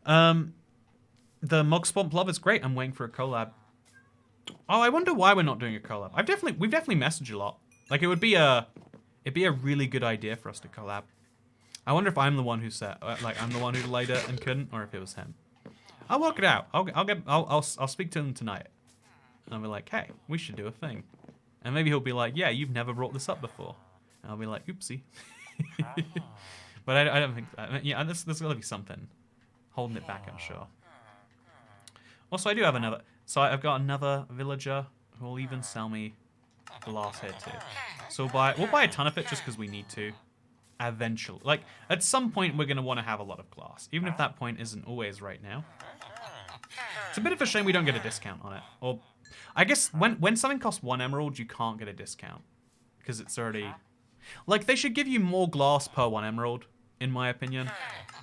A: The Mog Swamp Love is great. I'm waiting for a collab. Oh, I wonder why we're not doing a collab. We've definitely messaged a lot. Like it'd be a really good idea for us to collab. I wonder if I'm the one who said, like I'm the one who delayed it and couldn't, or if it was him. I'll work it out. I'll speak to him tonight. And I'll be like, hey, we should do a thing. And maybe he'll be like, yeah, you've never brought this up before. And I'll be like, oopsie. But I don't think that. Yeah, there's got to be something holding it back, I'm sure. Also, I do have another. So I've got another villager who will even sell me glass here too. So we'll buy a ton of it just because we need to. Eventually, like at some point, we're gonna want to have a lot of glass, even if that point isn't always right now. It's a bit of a shame we don't get a discount on it. Or, I guess when something costs 1 emerald, you can't get a discount because it's already. Like they should give you more glass per 1 emerald, in my opinion.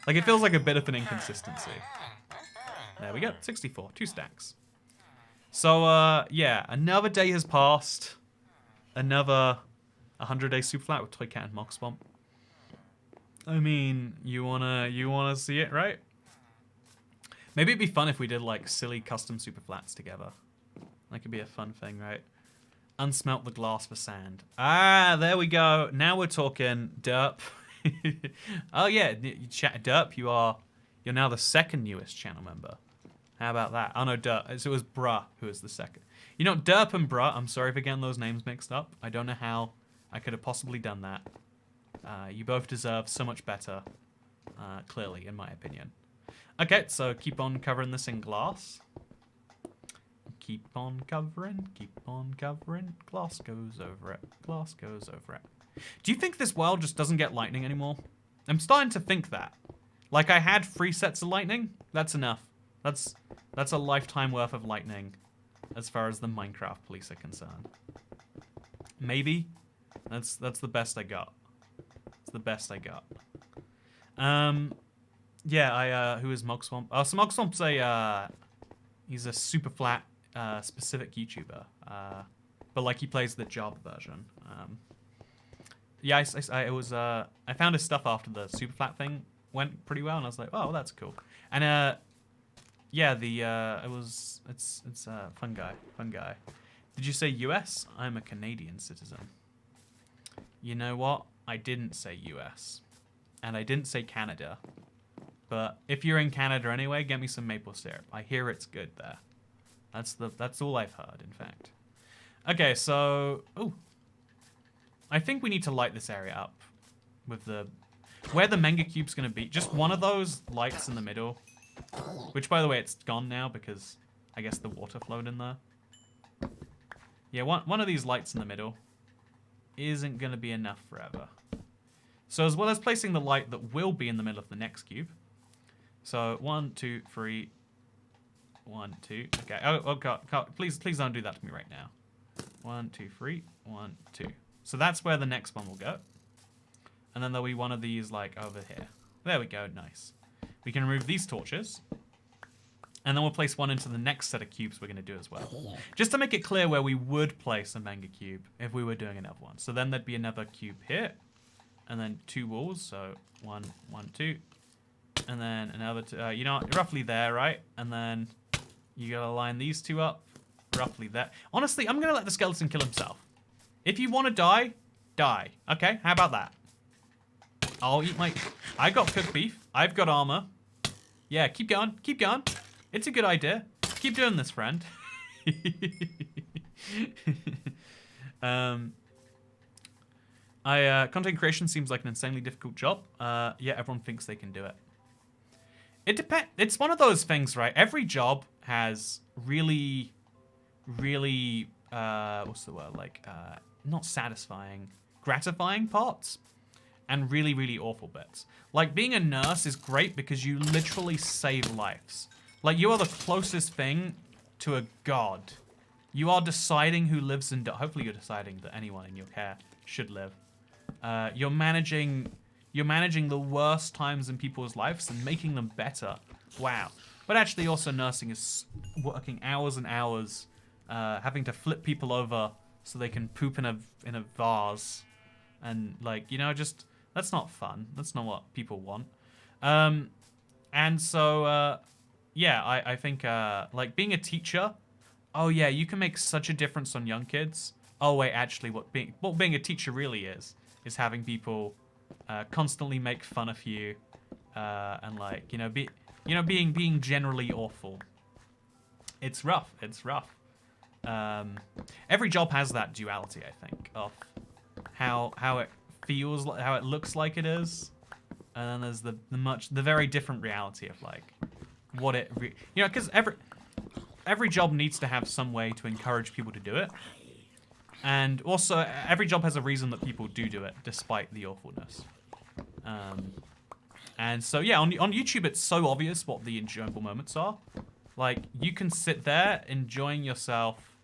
A: Like it feels like a bit of an inconsistency. There we go, 64, 2 stacks. So yeah, another day has passed. Another 100-day Superflat with Toy Cat and Mog Swamp. I mean, you wanna see it, right? Maybe it'd be fun if we did like silly custom Superflats together. That could be a fun thing, right? Unsmelt the glass for sand. Ah, there we go. Now we're talking derp. Oh yeah, derp. You're now the 2nd newest channel member. How about that? Oh no, derp. So it was bruh who was the 2nd. You know, derp and bruh. I'm sorry for getting those names mixed up. I don't know how I could have possibly done that. You both deserve so much better. Clearly, in my opinion. Okay, so keep on covering this in glass. Keep on covering, glass goes over it, glass goes over it. Do you think this world just doesn't get lightning anymore? I'm starting to think that. Like, I had 3 sets of lightning, that's enough. That's a lifetime worth of lightning as far as the Minecraft police are concerned. Maybe. That's the best I got. It's the best I got. Yeah, who is Mogswamp? Oh, so Mogswamp's he's a SUPERFLAT specific YouTuber. But like he plays the Java version. Yeah, I found his stuff after the SUPERFLAT thing went pretty well, and I was like, oh, that's cool. And yeah, it's fun guy. Did you say US? I'm a Canadian citizen. You know what? I didn't say US, and I didn't say Canada. But if you're in Canada anyway, get me some maple syrup. I hear it's good there. That's all I've heard, in fact. Okay, so I think we need to light this area up with where the Mega Cube's gonna be. Just one of those lights in the middle, which by the way, it's gone now because I guess the water flowed in there. Yeah, one of these lights in the middle isn't gonna be enough forever. So as well as placing the light that will be in the middle of the next cube. So 1, 2, 3, 1, 2. Okay. Oh God, please don't do that to me right now. 1, 2, 3, 1, 2. So that's where the next one will go. And then there'll be one of these like over here. There we go. Nice. We can remove these torches. And then we'll place one into the next set of cubes we're going to do as well. Just to make it clear where we would place a Mega Cube if we were doing another one. So then there'd be another cube here. And then 2 walls. So 1, 1, 2. And then another 2. You know, roughly there, right? And then you got to line these 2 up. Roughly there. Honestly, I'm going to let the skeleton kill himself. If you want to die, die. Okay, how about that? I'll eat my... I got cooked beef. I've got armor. Yeah, keep going. Keep going. It's a good idea. Keep doing this, friend. Content creation seems like an insanely difficult job. Yeah, everyone thinks they can do it. It depends. It's one of those things, right? Every job has really, really, what's the word? Like, not satisfying, gratifying parts, and really, really awful bits. Like, being a nurse is great because you literally save lives. Like, you are the closest thing to a god. You are deciding who lives and hopefully you're deciding that anyone in your care should live. You're managing the worst times in people's lives and making them better. Wow. But actually also nursing is working hours and hours, having to flip people over so they can poop in a vase. And like, you know, just, that's not fun. That's not what people want. And so, yeah, I think, like being a teacher, oh yeah, you can make such a difference on young kids. Oh wait, actually what being a teacher really is having people constantly make fun of you, and like, you know, being generally awful. It's rough. It's rough. Every job has that duality, I think, of how it feels, how it looks like it is, and then there's the very different reality of like what it, you know, because every job needs to have some way to encourage people to do it. And also, every job has a reason that people do it, despite the awfulness. And so, yeah, on YouTube, it's so obvious what the enjoyable moments are. Like, you can sit there enjoying yourself,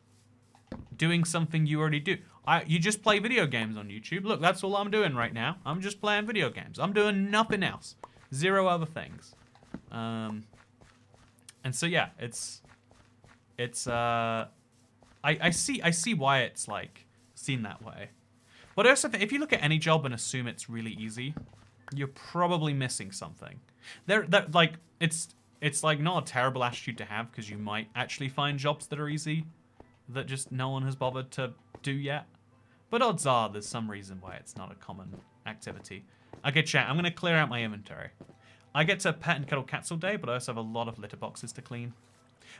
A: doing something you already do. You just play video games on YouTube. Look, that's all I'm doing right now. I'm just playing video games. I'm doing nothing else. 0 other things. And so, yeah, I see why it's like seen that way, but also if you look at any job and assume it's really easy, you're probably missing something. Like it's like not a terrible attitude to have because you might actually find jobs that are easy that just no one has bothered to do yet. But odds are there's some reason why it's not a common activity. Okay, chat. I'm gonna clear out my inventory. I get to pet and cuddle cats all day, but I also have a lot of litter boxes to clean.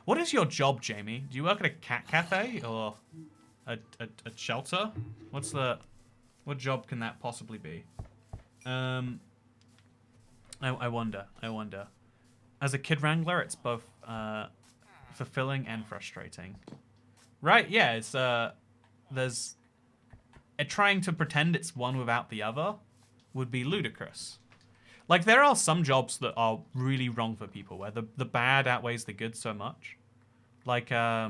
A: What is your job, Jamie? Do you work at a cat cafe or a shelter? What job can that possibly be? I wonder. as a kid wrangler, it's both fulfilling and frustrating. Right? Yeah, it's there's trying to pretend it's one without the other would be ludicrous. Like, there are some jobs that are really wrong for people, where the bad outweighs the good so much. Like, I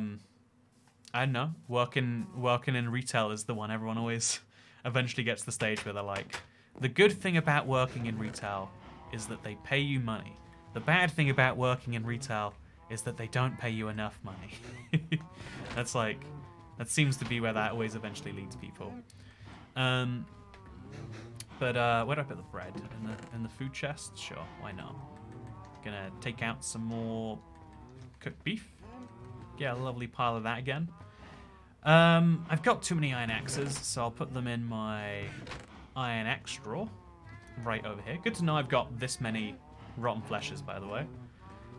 A: don't know, working in retail is the one everyone always eventually gets to the stage where they're like, the good thing about working in retail is that they pay you money. The bad thing about working in retail is that they don't pay you enough money. That's like, that seems to be where that always eventually leads people. But where do I put the bread? In the food chest? Sure, why not? Gonna take out some more cooked beef. Get a lovely pile of that again. I've got too many iron axes, so I'll put them in my iron axe drawer right over here. Good to know I've got this many rotten fleshes, by the way.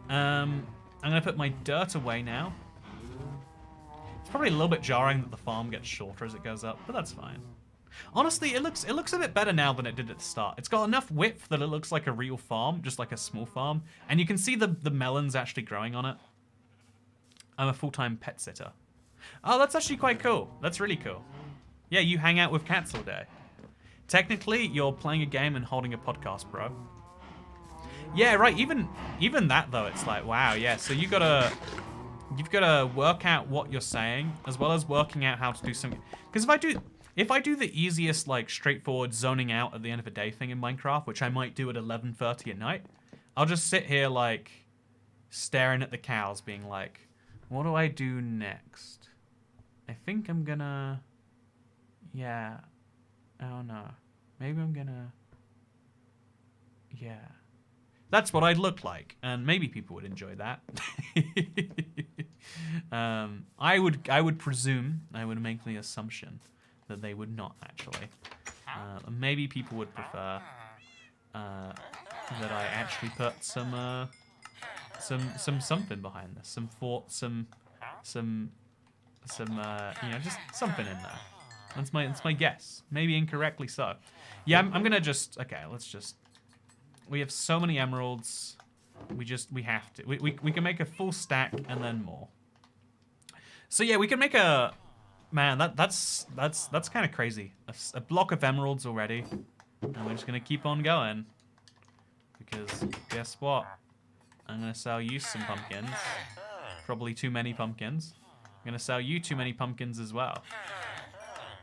A: I'm gonna put my dirt away now. It's probably a little bit jarring that the farm gets shorter as it goes up, but that's fine. Honestly, it looks a bit better now than it did at the start. It's got enough width that it looks like a real farm, just like a small farm. And you can see the melons actually growing on it. I'm a full-time pet sitter. Oh, that's actually quite cool. That's really cool. Yeah, you hang out with cats all day. Technically, you're playing a game and holding a podcast, bro. Yeah, right. Even that, though, it's like, wow, yeah. So you've got to work out what you're saying, as well as working out how to do something. Because if I do the easiest, like, straightforward zoning out at the end of a day thing in Minecraft, which I might do at 11:30 at night, I'll just sit here, like, staring at the cows, being like, what do I do next? I think I'm gonna... Yeah. I don't know. Maybe I'm gonna... Yeah. That's what I'd look like, and maybe people would enjoy that. I would presume, I would make the assumption that they would not actually. Maybe people would prefer that I actually put some something behind this, some thought, some you know, just something in there. That's my guess. Maybe incorrectly so. Yeah, I'm gonna just let's just. We have so many emeralds. We have to. We can make a full stack and then more. So yeah, we can make a. Man, that's kind of crazy. A block of emeralds already, and we're just gonna keep on going. Because guess what? I'm gonna sell you some pumpkins. Probably too many pumpkins. I'm gonna sell you too many pumpkins as well.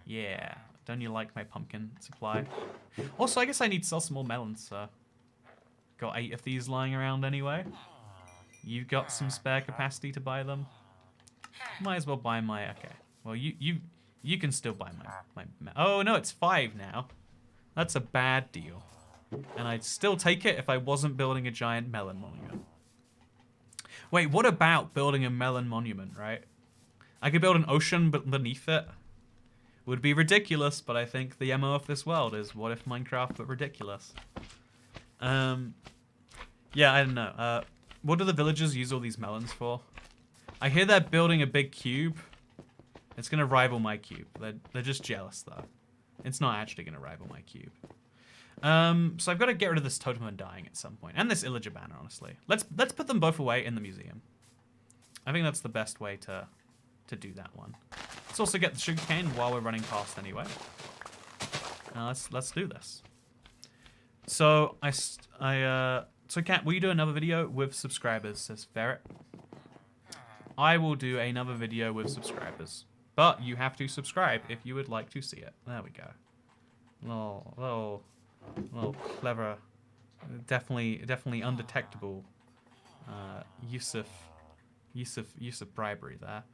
A: Yeah. Don't you like my pumpkin supply? Also, I guess I need to sell some more melons, so. Got 8 of these lying around anyway. You've got some spare capacity to buy them. Might as well buy my... Okay. Well, you can still buy my... Oh, no, it's 5 now. That's a bad deal. And I'd still take it if I wasn't building a giant melon monument. Wait, what about building a melon monument, right? I could build an ocean beneath it. Would be ridiculous, but I think the MO of this world is what if Minecraft but ridiculous. Yeah, I don't know. What do the villagers use all these melons for? I hear they're building a big cube. It's gonna rival my cube. They're just jealous though. It's not actually gonna rival my cube. So I've got to get rid of this totem undying at some point, and this illager banner, honestly. Let's put them both away in the museum. I think that's the best way to do that one. Let's also get the sugarcane while we're running past anyway. Let's do this. So so Kat, will you do another video with subscribers? Says Ferret. I will do another video with subscribers, but you have to subscribe if you would like to see it. There we go. Little clever, definitely undetectable use of bribery there.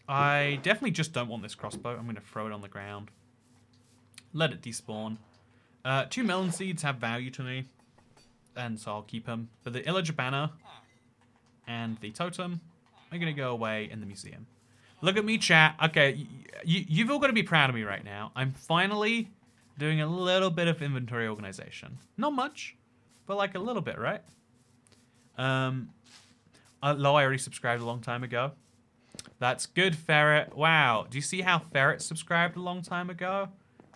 A: I definitely just don't want this crossbow. I'm going to throw it on the ground. Let it despawn. 2 melon seeds have value to me, and so I'll keep them. But the illager banner and the totem are going to go away in the museum. Look at me, chat. Okay, you've all got to be proud of me right now. I'm finally doing a little bit of inventory organization. Not much, but like a little bit, right? I already subscribed a long time ago. That's good, Ferret. Wow. Do you see how Ferret subscribed a long time ago?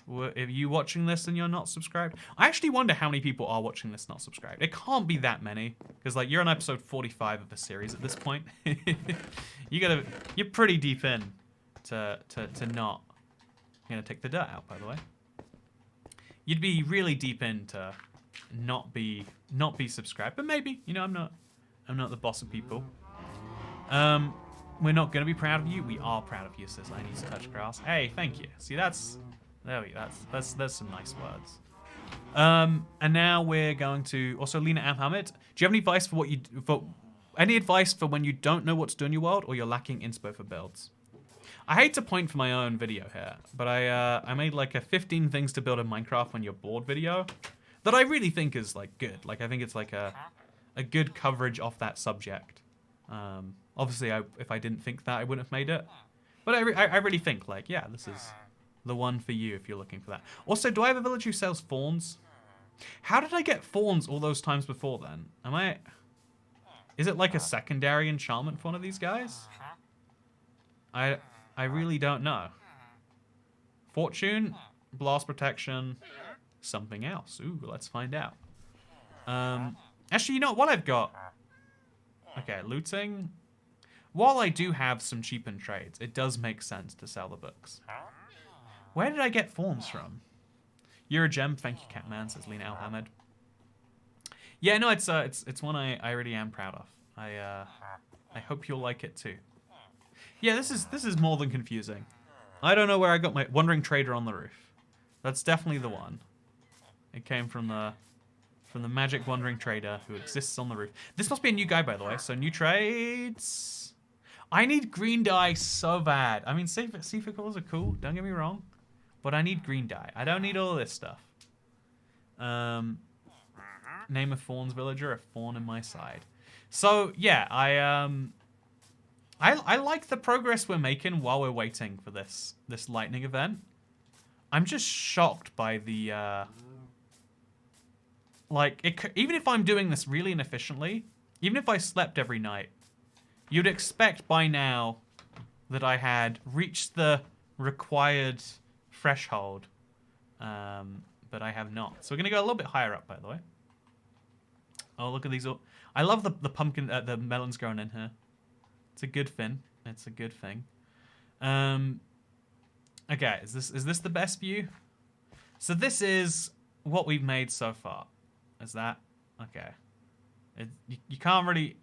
A: If you watching this and you're not subscribed, I actually wonder how many people are watching this not subscribed. It can't be that many, because like you're on episode 45 of the series at this point. You're pretty deep in to not. I'm gonna take the dirt out, by the way. You'd be really deep in to not be subscribed, but maybe, you know, I'm not the boss of people. We're not gonna be proud of you. We are proud of you, sis. I need to touch grass. Hey, thank you. See, there we go. That's some nice words. And now we're going to also Lena Amhamid. Do you have any advice for when you don't know what to do in your world or you're lacking inspo for builds? I hate to point for my own video here, but I made like a 15 things to build in Minecraft when you're bored video that I really think is like good. Like I think it's like a good coverage of that subject. Obviously, if I didn't think that, I wouldn't have made it. But I really think like, yeah, this is the one for you if you're looking for that. Also, do I have a village who sells fawns? How did I get fawns all those times before then? Is it like a secondary enchantment for one of these guys? I really don't know. Fortune, blast protection, something else. Ooh, let's find out. Actually, you know what I've got? Okay, looting. While I do have some cheapened trades, it does make sense to sell the books. Where did I get forms from? You're a gem, thank you, Catman, says Lena Alhamed. Yeah, no, it's one I really am proud of. I hope you'll like it too. Yeah, this is more than confusing. I don't know where I got my Wandering Trader on the roof. That's definitely the one. It came from the magic Wandering Trader who exists on the roof. This must be a new guy, by the way. So new trades. I need green dye so bad. I mean, seafood colors are cool. Don't get me wrong, but I need green dye. I don't need all this stuff. Name a Fawn's villager. A fawn in my side. So yeah, I like the progress we're making while we're waiting for this lightning event. I'm just shocked by the even if I'm doing this really inefficiently, even if I slept every night, you'd expect by now that I had reached the required threshold, but I have not. So we're gonna go a little bit higher up, by the way. Oh, look at these! I love the pumpkin, the melons growing in here. It's a good thing. It's a good thing. Okay, is this the best view? So this is what we've made so far. Is that okay? You can't really,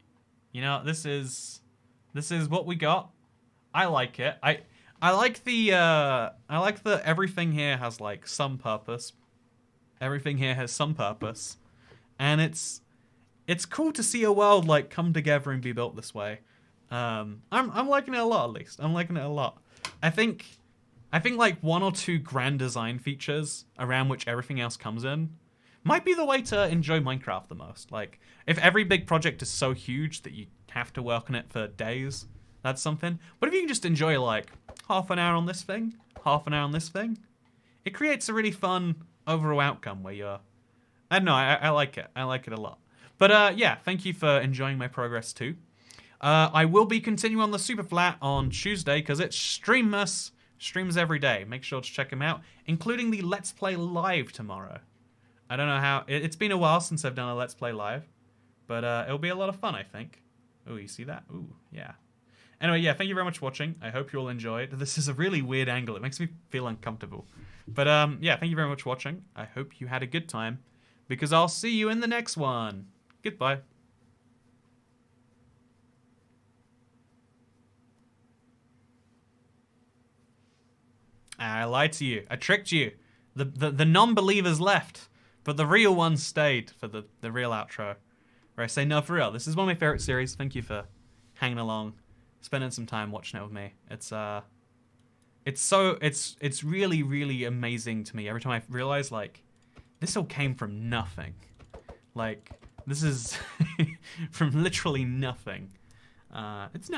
A: you know. This is what we got. I like it. I like the everything here has like some purpose. Everything here has some purpose, and it's cool to see a world like come together and be built this way. I'm liking it a lot, at least. I'm liking it a lot. I think like one or two grand design features around which everything else comes in might be the way to enjoy Minecraft the most. Like, if every big project is so huge that you have to work on it for days, that's something. But if you can just enjoy like half an hour on this thing, half an hour on this thing, it creates a really fun overall outcome where you're, I don't know, I like it. I like it a lot. But yeah, thank you for enjoying my progress too. I will be continuing on the SUPERFLAT on Tuesday because it's streams every day. Make sure to check them out, including the Let's Play Live tomorrow. I don't know how, it's been a while since I've done a Let's Play Live, but it'll be a lot of fun, I think. Oh, you see that? Ooh, yeah. Anyway, yeah, thank you very much for watching. I hope you all enjoyed. This is a really weird angle. It makes me feel uncomfortable. But yeah, thank you very much for watching. I hope you had a good time, because I'll see you in the next one. Goodbye. I lied to you. I tricked you. The non-believers left, but the real ones stayed for the real outro, where I say, no, for real, this is one of my favorite series. Thank you for hanging along, spending some time watching it with me. It's really, really amazing to me every time I realize, like, this all came from nothing. Like, this is from literally nothing. It's nuts.